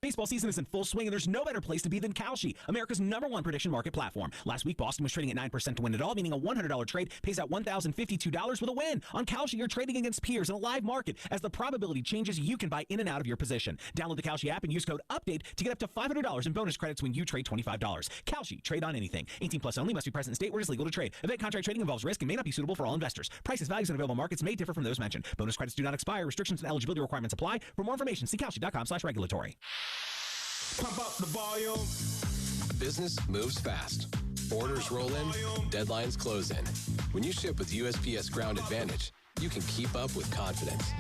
[SPEAKER 11] Baseball season is in full swing, and there's no better place to be than Kalshi, America's #1 prediction market platform. Last week, Boston was trading at 9% to win it all, meaning a $100 trade pays out $1,052 with a win. On Kalshi, you're trading against peers in a live market. As the probability changes, you can buy in and out of your position. Download the Kalshi app and use code UPDATE to get up to $500 in bonus credits when you trade $25. Kalshi, trade on anything. 18 plus only, must be present in state where it's legal to trade. Event contract trading involves risk and may not be suitable for all investors. Prices, values, and available markets may differ from those mentioned. Bonus credits do not expire. Restrictions and eligibility requirements apply. For more information, see Kalshi.com/regulatory.
[SPEAKER 26] Pump up the volume.
[SPEAKER 6] business moves fast. Orders roll in, deadlines close in. When you ship with USPS Ground Advantage, you can keep up with confidence.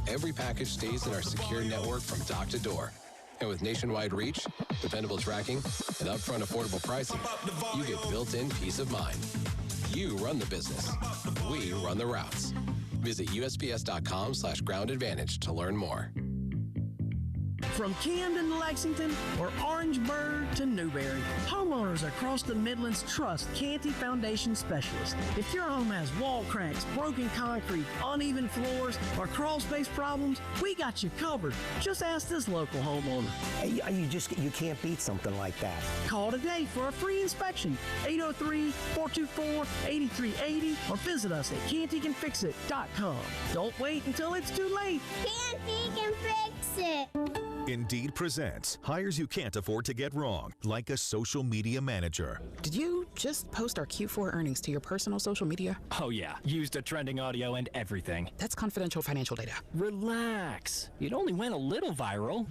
[SPEAKER 6] Every package stays in our secure network from dock to door. And with nationwide reach, dependable tracking, and upfront affordable pricing, you get built-in peace of mind. You run the business. We run the routes. Visit USPS.com/groundadvantage to learn more.
[SPEAKER 13] From Camden to Lexington or Orangeburg to Newberry, homeowners across the Midlands trust Canty Foundation Specialists. If your home has wall cracks, broken concrete, uneven floors, or crawl space problems, we got you covered. Just ask this local homeowner.
[SPEAKER 14] You can't beat something like that.
[SPEAKER 13] Call today for a free inspection. 803-424-8380 or visit us at cantycanfixit.com. Don't wait until it's too late.
[SPEAKER 23] Canty can fix it.
[SPEAKER 15] Indeed presents hires you can't afford to get wrong, like a social media manager.
[SPEAKER 17] Did you just post our Q4 earnings to your personal social media?
[SPEAKER 18] Oh yeah, used a trending audio and everything.
[SPEAKER 17] That's confidential financial data.
[SPEAKER 18] Relax. It only went a little viral.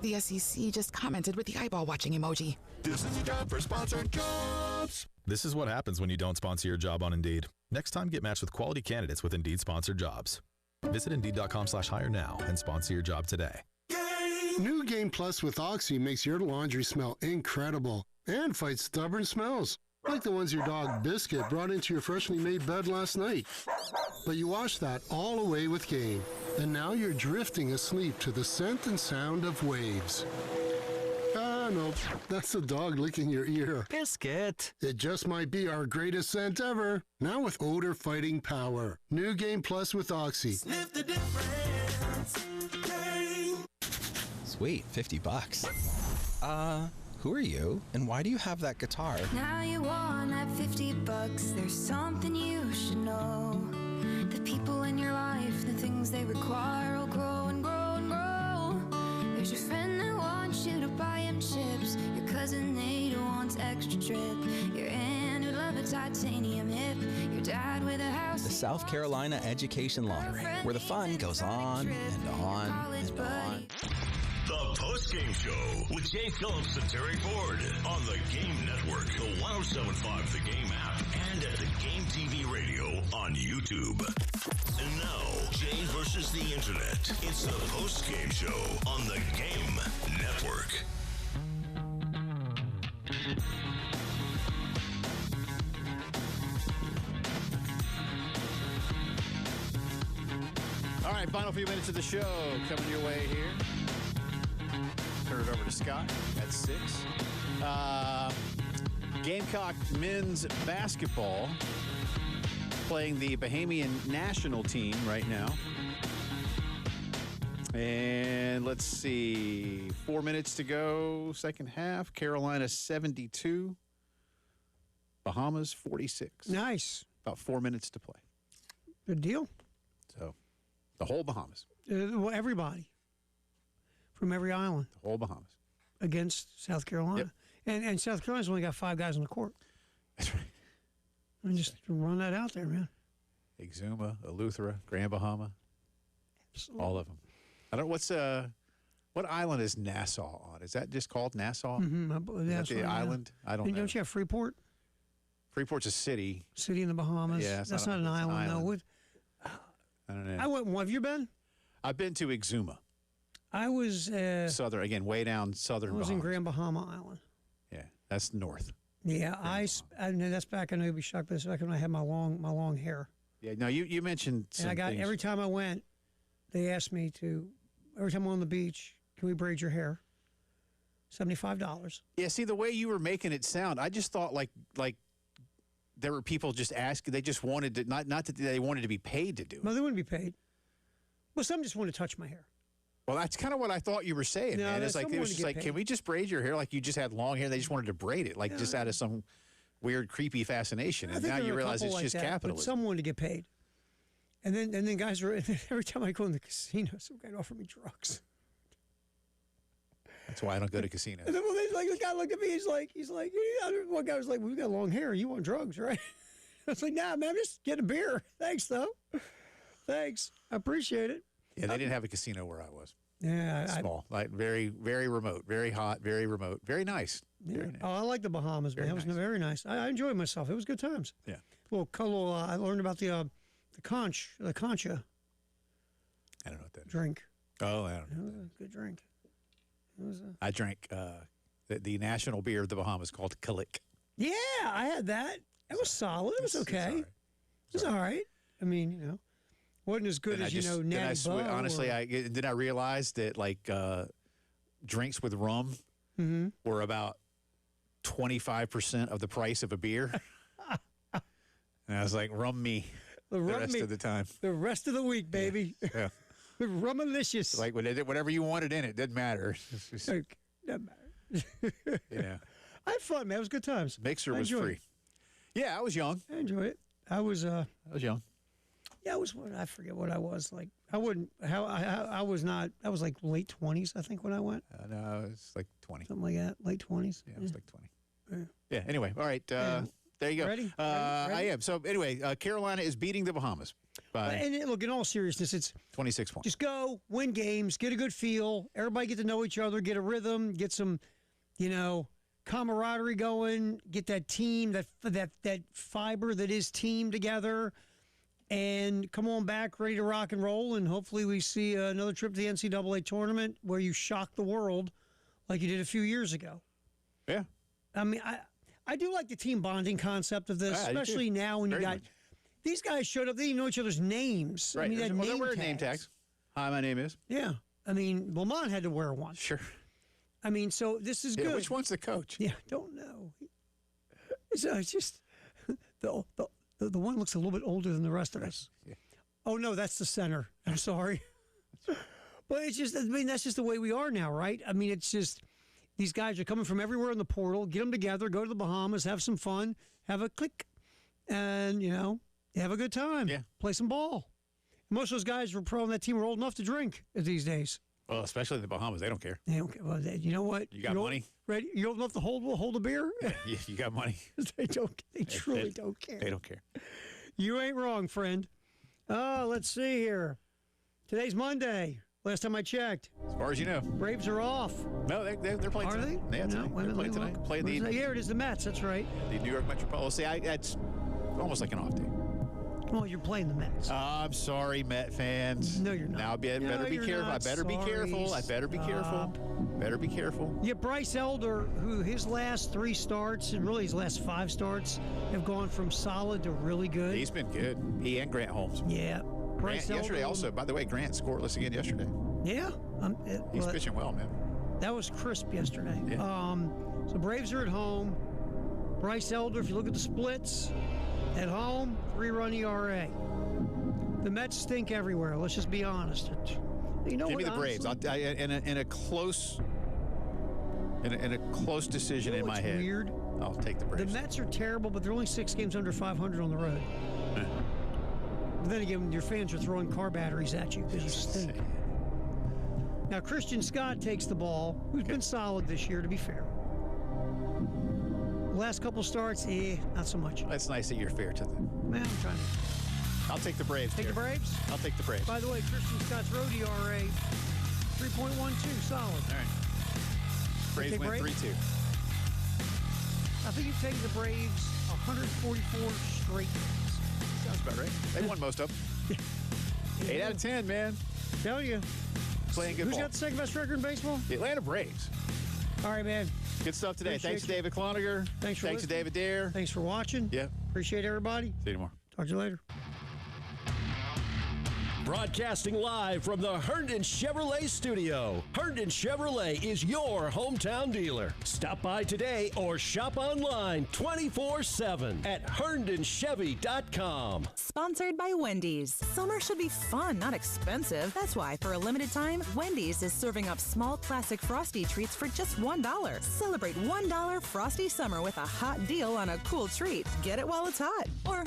[SPEAKER 17] The SEC just commented with the eyeball watching emoji.
[SPEAKER 15] This is a job for sponsored jobs. This is what happens when you don't sponsor your job on Indeed. Next time, get matched with quality candidates with Indeed sponsored jobs. Visit Indeed.com/hire now and sponsor your job today.
[SPEAKER 27] New Game Plus with Oxy makes your laundry smell incredible and fights stubborn smells, like the ones your dog Biscuit brought into your freshly made bed last night. But you wash that all away with Game, and now you're drifting asleep to the scent and sound of waves. Ah, no, that's the dog licking your ear.
[SPEAKER 18] Biscuit.
[SPEAKER 27] It just might be our greatest scent ever, now with odor-fighting power. New Game Plus with Oxy.
[SPEAKER 28] Sniff the difference. Game.
[SPEAKER 29] Sweet, $50. Who are you? And why do you have that guitar?
[SPEAKER 23] Now you want that $50. There's something you should know. The people in your life, the things they require will grow and grow and grow. There's your friend that wants you to buy him chips. Your cousin Nate who wants extra trip. Your aunt who'd love a titanium hip. Your dad with a house.
[SPEAKER 29] The South Carolina Education Lottery, where the fun goes on and on and on.
[SPEAKER 4] The Postgame Show with Jay Phillips and Terry Ford on the Game Network, the 107.5 The Game app, and at the Game TV radio on YouTube. And now, Jay versus the Internet. It's the Postgame Show on the Game Network.
[SPEAKER 5] All right, final few minutes of the show coming your way here. Turn it over to Scott at 6. Gamecock men's basketball playing the Bahamian national team right now. And let's see, 4 minutes to go, second half. Carolina 72, Bahamas 46.
[SPEAKER 7] Nice.
[SPEAKER 5] About 4 minutes to play.
[SPEAKER 7] Good deal.
[SPEAKER 5] So, the whole Bahamas.
[SPEAKER 7] Well, everybody. From every island.
[SPEAKER 5] The whole Bahamas.
[SPEAKER 7] Against South Carolina. Yep. And South Carolina's only got 5 guys on the court.
[SPEAKER 5] That's right.
[SPEAKER 7] And just run that out there, man.
[SPEAKER 5] Exuma, Eleuthera, Grand Bahama. Absolutely. All of them. I don't what island is Nassau on? Is that just called Nassau?
[SPEAKER 7] Mm-hmm.
[SPEAKER 5] Is that the island? I don't know.
[SPEAKER 7] Don't you have Freeport?
[SPEAKER 5] Freeport's a city.
[SPEAKER 7] City in the Bahamas.
[SPEAKER 5] Yeah,
[SPEAKER 7] that's not an island, though.
[SPEAKER 5] I don't know.
[SPEAKER 7] I went. Have you been?
[SPEAKER 5] I've been to Exuma.
[SPEAKER 7] I was
[SPEAKER 5] southern, again, way down southern.
[SPEAKER 7] I was
[SPEAKER 5] Bahamas.
[SPEAKER 7] in Grand Bahama Island.
[SPEAKER 5] Yeah, that's north.
[SPEAKER 7] Yeah, I know that's back. I know you'd be shocked, but that's back when I had my long hair.
[SPEAKER 5] Yeah, no, you mentioned some
[SPEAKER 7] and I got
[SPEAKER 5] things.
[SPEAKER 7] Every time I went, they asked me to. Every time I'm on the beach, can we braid your hair? $75.
[SPEAKER 5] Yeah, see the way you were making it sound, I just thought like there were people just asking. They just wanted to not that they wanted to be paid to do it.
[SPEAKER 7] No, they wouldn't be paid. Well, some just want to touch my hair.
[SPEAKER 5] Well, that's kind of what I thought you were saying, man. It's like, it was just like, can we just braid your hair like you just had long hair? They just wanted to braid it, like just out of some weird, creepy fascination. And now you realize it's just capitalism.
[SPEAKER 7] But some wanted to get paid. And then guys were, every time I go in the casino, some guy would offer me drugs.
[SPEAKER 5] That's why I don't go to casinos.
[SPEAKER 7] And then the guy looked at me, he's like, one guy was like, well, we got long hair. You want drugs, right? I was like, nah, man, I'm just getting a beer. Thanks, though. Thanks. I appreciate it.
[SPEAKER 5] Yeah, they didn't have a casino where I was.
[SPEAKER 7] Yeah,
[SPEAKER 5] small, like very, very remote, very hot, very remote, very nice.
[SPEAKER 7] Yeah.
[SPEAKER 5] Very nice.
[SPEAKER 7] Oh, I like the Bahamas, man. It was very nice. I enjoyed myself. It was good times.
[SPEAKER 5] Yeah.
[SPEAKER 7] Well, I learned about the concha.
[SPEAKER 5] I don't know what that
[SPEAKER 7] drink.
[SPEAKER 5] Oh, I don't know.
[SPEAKER 7] It was a good drink. It was
[SPEAKER 5] I drank the national beer of the Bahamas called Kalik.
[SPEAKER 7] Yeah, I had that. It was solid. It was okay. It was all right. I mean, wasn't as good as Natty Boh.
[SPEAKER 5] Honestly, I realized that like drinks with rum were about 25% of the price of a beer. And I was like, rum me the rest of the time.
[SPEAKER 7] The rest of the week, baby.
[SPEAKER 5] Yeah.
[SPEAKER 7] Rumalicious.
[SPEAKER 5] Like whatever you wanted in it, didn't matter.
[SPEAKER 7] Doesn't matter.
[SPEAKER 5] Yeah.
[SPEAKER 7] I had fun, man. It was good times.
[SPEAKER 5] Mixer was free. Yeah, I was young.
[SPEAKER 7] I enjoyed it. I was
[SPEAKER 5] young.
[SPEAKER 7] Yeah, I forget what I was like. I was like late 20s, I think, when I went.
[SPEAKER 5] No, it's like 20.
[SPEAKER 7] Something like that. Late 20s.
[SPEAKER 5] Yeah, it was like 20. Yeah. Anyway, all right. There you go.
[SPEAKER 7] Ready?
[SPEAKER 5] I am. So anyway, Carolina is beating the Bahamas by
[SPEAKER 7] and look, in all seriousness, it's
[SPEAKER 5] 26 points.
[SPEAKER 7] Just go, win games, get a good feel. Everybody get to know each other, get a rhythm, get some, camaraderie going, get that team, that fiber that is team together, and come on back ready to rock and roll. And hopefully we see another trip to the NCAA tournament where you shock the world like you did a few years ago.
[SPEAKER 5] Yeah.
[SPEAKER 7] I mean, I do like the team bonding concept of this, especially now when these guys showed up. They didn't know each other's names.
[SPEAKER 5] Right.
[SPEAKER 7] I mean, they
[SPEAKER 5] they're wearing name tags. Hi, my name is.
[SPEAKER 7] Yeah. I mean, Lamont had to wear one.
[SPEAKER 5] Sure.
[SPEAKER 7] I mean, so this is good.
[SPEAKER 5] Which one's the coach?
[SPEAKER 7] Yeah, don't know. It's just the one looks a little bit older than the rest of us.
[SPEAKER 5] Yeah.
[SPEAKER 7] Oh no, that's the center. I'm sorry. But it's just, that's just the way we are now, right? I mean, it's just these guys are coming from everywhere in the portal. Get them together, go to the Bahamas, have some fun, have a click, and have a good time.
[SPEAKER 5] Yeah.
[SPEAKER 7] Play some ball. Most of those guys were pro on that team were old enough to drink these days.
[SPEAKER 5] Well, especially in the Bahamas, they don't care.
[SPEAKER 7] They don't care. Well, you know what?
[SPEAKER 5] You got money.
[SPEAKER 7] Ready? You old enough to hold a beer?
[SPEAKER 5] Yeah, you got money.
[SPEAKER 7] They don't. They truly don't care.
[SPEAKER 5] They don't care.
[SPEAKER 7] You ain't wrong, friend. Let's see here. Today's Monday. Last time I checked.
[SPEAKER 5] As far as you know.
[SPEAKER 7] Braves are off.
[SPEAKER 5] No, they're playing
[SPEAKER 7] tonight.
[SPEAKER 5] Are they? Yeah,
[SPEAKER 7] no,
[SPEAKER 5] they're playing tonight. Playing
[SPEAKER 7] here it is, the Mets. That's right.
[SPEAKER 5] The New York Metropolitan. See, that's almost like an off day.
[SPEAKER 7] Well, you're playing the Mets.
[SPEAKER 5] I'm sorry, Met fans.
[SPEAKER 7] No, you're not.
[SPEAKER 5] Now, better be careful. I better be careful. I better be careful. Better be careful.
[SPEAKER 7] Yeah, Bryce Elder, who his last 3 starts, and really his last 5 starts, have gone from solid to really good.
[SPEAKER 5] He's been good. He and Grant Holmes.
[SPEAKER 7] Yeah.
[SPEAKER 5] Grant yesterday also. By the way, Grant scoreless again yesterday.
[SPEAKER 7] Yeah.
[SPEAKER 5] He's pitching well, man.
[SPEAKER 7] That was crisp yesterday.
[SPEAKER 5] Yeah.
[SPEAKER 7] So Braves are at home. Bryce Elder, if you look at the splits, at home, 3-run ERA. The Mets stink everywhere. Let's just be honest.
[SPEAKER 5] Give me the Braves. In a close decision in my head.
[SPEAKER 7] Weird.
[SPEAKER 5] I'll take the Braves.
[SPEAKER 7] The Mets are terrible, but they're only 6 games under 500 on the road. But then again, your fans are throwing car batteries at you because you stink. Now, Christian Scott takes the ball, who's been solid this year, to be fair. Last couple starts, not so much.
[SPEAKER 5] That's nice that you're fair to them.
[SPEAKER 7] Man, I'm trying to.
[SPEAKER 5] I'll take the Braves.
[SPEAKER 7] Take the Braves?
[SPEAKER 5] I'll take the Braves.
[SPEAKER 7] By the way, Christian Scott's road ERA, 3.12, solid.
[SPEAKER 5] All right. Braves win 3-2.
[SPEAKER 7] I think you've taken the Braves 144 straight games.
[SPEAKER 5] Sounds about right. They won most of them. 8 out of 10, man.
[SPEAKER 7] Tell you.
[SPEAKER 5] Playing good
[SPEAKER 7] Who's
[SPEAKER 5] ball.
[SPEAKER 7] got the second best record in baseball?
[SPEAKER 5] The Atlanta Braves.
[SPEAKER 7] All right, man.
[SPEAKER 5] Good stuff today.
[SPEAKER 7] Appreciate
[SPEAKER 5] Thanks to David Cloninger.
[SPEAKER 7] Thanks
[SPEAKER 5] to David Dare.
[SPEAKER 7] Thanks for watching.
[SPEAKER 5] Yeah.
[SPEAKER 7] Appreciate everybody.
[SPEAKER 5] See you tomorrow.
[SPEAKER 7] Talk to you later.
[SPEAKER 9] Broadcasting live from the Herndon Chevrolet studio. Herndon Chevrolet is your hometown dealer. Stop by today or shop online 24/7 at HerndonChevy.com.
[SPEAKER 2] Sponsored by Wendy's. Summer should be fun, not expensive. That's why, for a limited time, Wendy's is serving up small classic Frosty treats for just $1. Celebrate $1 Frosty Summer with a hot deal on a cool treat. Get it while it's hot. Or,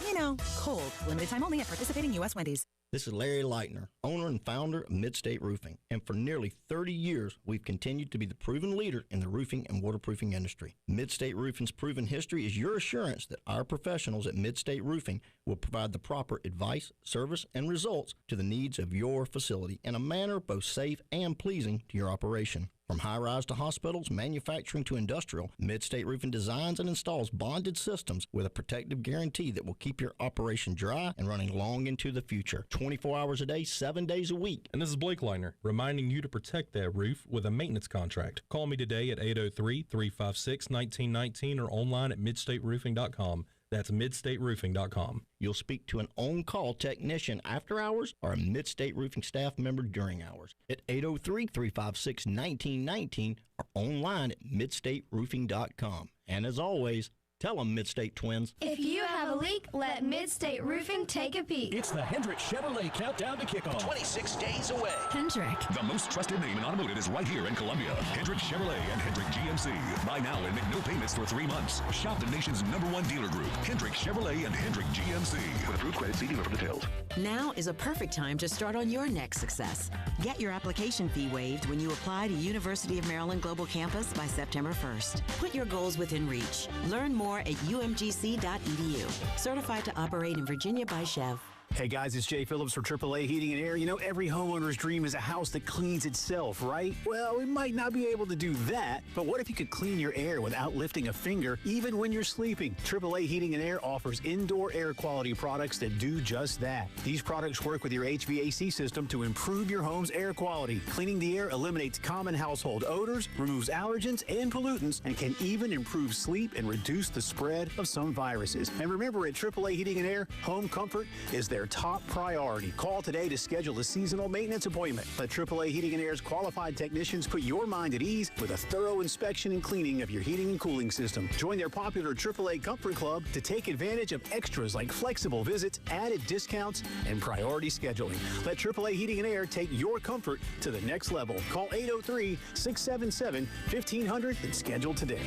[SPEAKER 2] cold. Limited time only at participating U.S. Wendy's.
[SPEAKER 3] This is Larry Leitner, owner and founder of Midstate Roofing, and for nearly 30 years, we've continued to be the proven leader in the roofing and waterproofing industry. Midstate Roofing's proven history is your assurance that our professionals at Midstate Roofing will provide the proper advice, service, and results to the needs of your facility in a manner both safe and pleasing to your operation. From high-rise to hospitals, manufacturing to industrial, Midstate Roofing designs and installs bonded systems with a protective guarantee that will keep your operation dry and running long into the future. 24 hours a day, 7 days a week.
[SPEAKER 8] And this is Blake Leitner, reminding you to protect that roof with a maintenance contract. Call me today at 803-356-1919 or online at midstateroofing.com. That's midstateroofing.com.
[SPEAKER 3] You'll speak to an on-call technician after hours or a Midstate Roofing staff member during hours at 803-356-1919 or online at midstateroofing.com. And as always, tell them Midstate Twins.
[SPEAKER 10] If you have a leak, let Midstate Roofing take a peek.
[SPEAKER 9] It's the Hendrick Chevrolet Countdown to Kickoff.
[SPEAKER 16] 26 days away.
[SPEAKER 10] Hendrick.
[SPEAKER 16] The most trusted name in automotive is right here in Columbia. Hendrick Chevrolet and Hendrick GMC. Buy now and make no payments for 3 months. Shop the nation's #1 dealer group, Hendrick Chevrolet and Hendrick GMC. With approved credit, see dealer for details.
[SPEAKER 19] Now is a perfect time to start on your next success. Get your application fee waived when you apply to University of Maryland Global Campus by September 1st. Put your goals within reach. Learn more at umgc.edu. Certified to operate in Virginia by Chev.
[SPEAKER 20] Hey guys, it's Jay Phillips for AAA Heating and Air. You know, every homeowner's dream is a house that cleans itself, right? Well, we might not be able to do that, but what if you could clean your air without lifting a finger, even when you're sleeping? AAA Heating and Air offers indoor air quality products that do just that. These products work with your HVAC system to improve your home's air quality. Cleaning the air eliminates common household odors, removes allergens and pollutants, and can even improve sleep and reduce the spread of some viruses. And remember, at AAA Heating and Air, home comfort is their top priority. Call today to schedule a seasonal maintenance appointment. Let AAA Heating and Air's qualified technicians put your mind at ease with a thorough inspection and cleaning of your heating and cooling system. Join their popular AAA Comfort Club to take advantage of extras like flexible visits, added discounts, and priority scheduling. Let AAA Heating and Air take your comfort to the next level. Call 803-677-1500 and schedule today.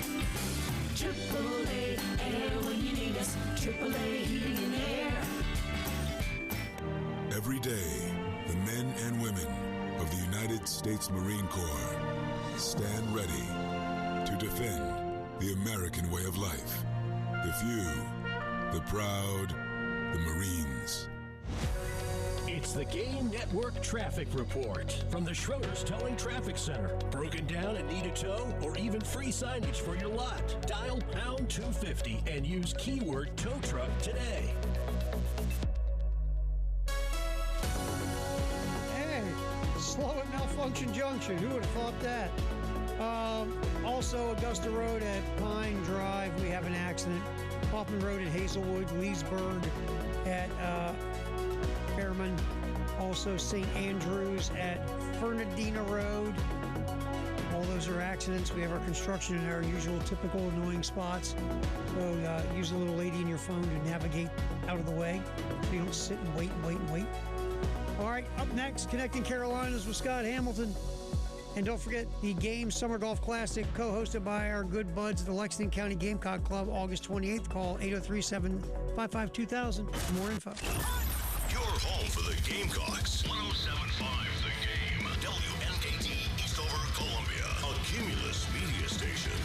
[SPEAKER 28] AAA Air when you need us. AAA Heating and Air.
[SPEAKER 21] Every day, the men and women of the United States Marine Corps stand ready to defend the American way of life. The few, the proud, the Marines.
[SPEAKER 9] It's the Game Network Traffic Report from the Schroeder's Towing Traffic Center. Broken down and need a tow or even free signage for your lot? Dial pound 250 and use keyword tow truck today.
[SPEAKER 7] Slow at Malfunction Junction. Who would have thought that? Also, Augusta Road at Pine Drive, we have an accident. Hoffman Road at Hazelwood, Leesburg at Fairman. Also, St. Andrews at Fernandina Road. All those are accidents. We have our construction in our usual typical annoying spots. So use a little lady in your phone to navigate out of the way so you don't sit and wait and wait and wait. All right, up next, Connecting Carolinas with Scott Hamilton. And don't forget the Game Summer Golf Classic, co-hosted by our good buds at the Lexington County Gamecock Club, August 28th. Call 803-755-2000 for more info.
[SPEAKER 4] Your home for the Gamecocks. 107.5 The Game. WNKT Eastover, Columbia. A Cumulus media station.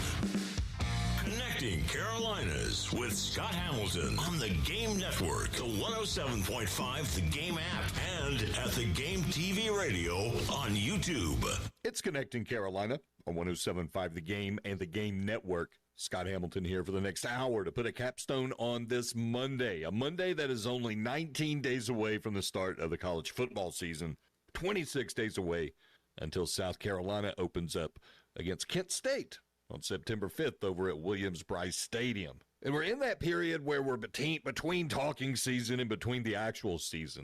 [SPEAKER 4] Connecting Carolinas with Scott Hamilton on the Game Network, the 107.5 The Game app, and at the Game TV radio on YouTube.
[SPEAKER 22] It's Connecting Carolina on 107.5 The Game and the Game Network. Scott Hamilton here for the next hour to put a capstone on this Monday, a Monday that is only 19 days away from the start of the college football season, 26 days away until South Carolina opens up against Kent State on September 5th over at Williams-Brice Stadium. And we're in that period where we're between talking season and between the actual season.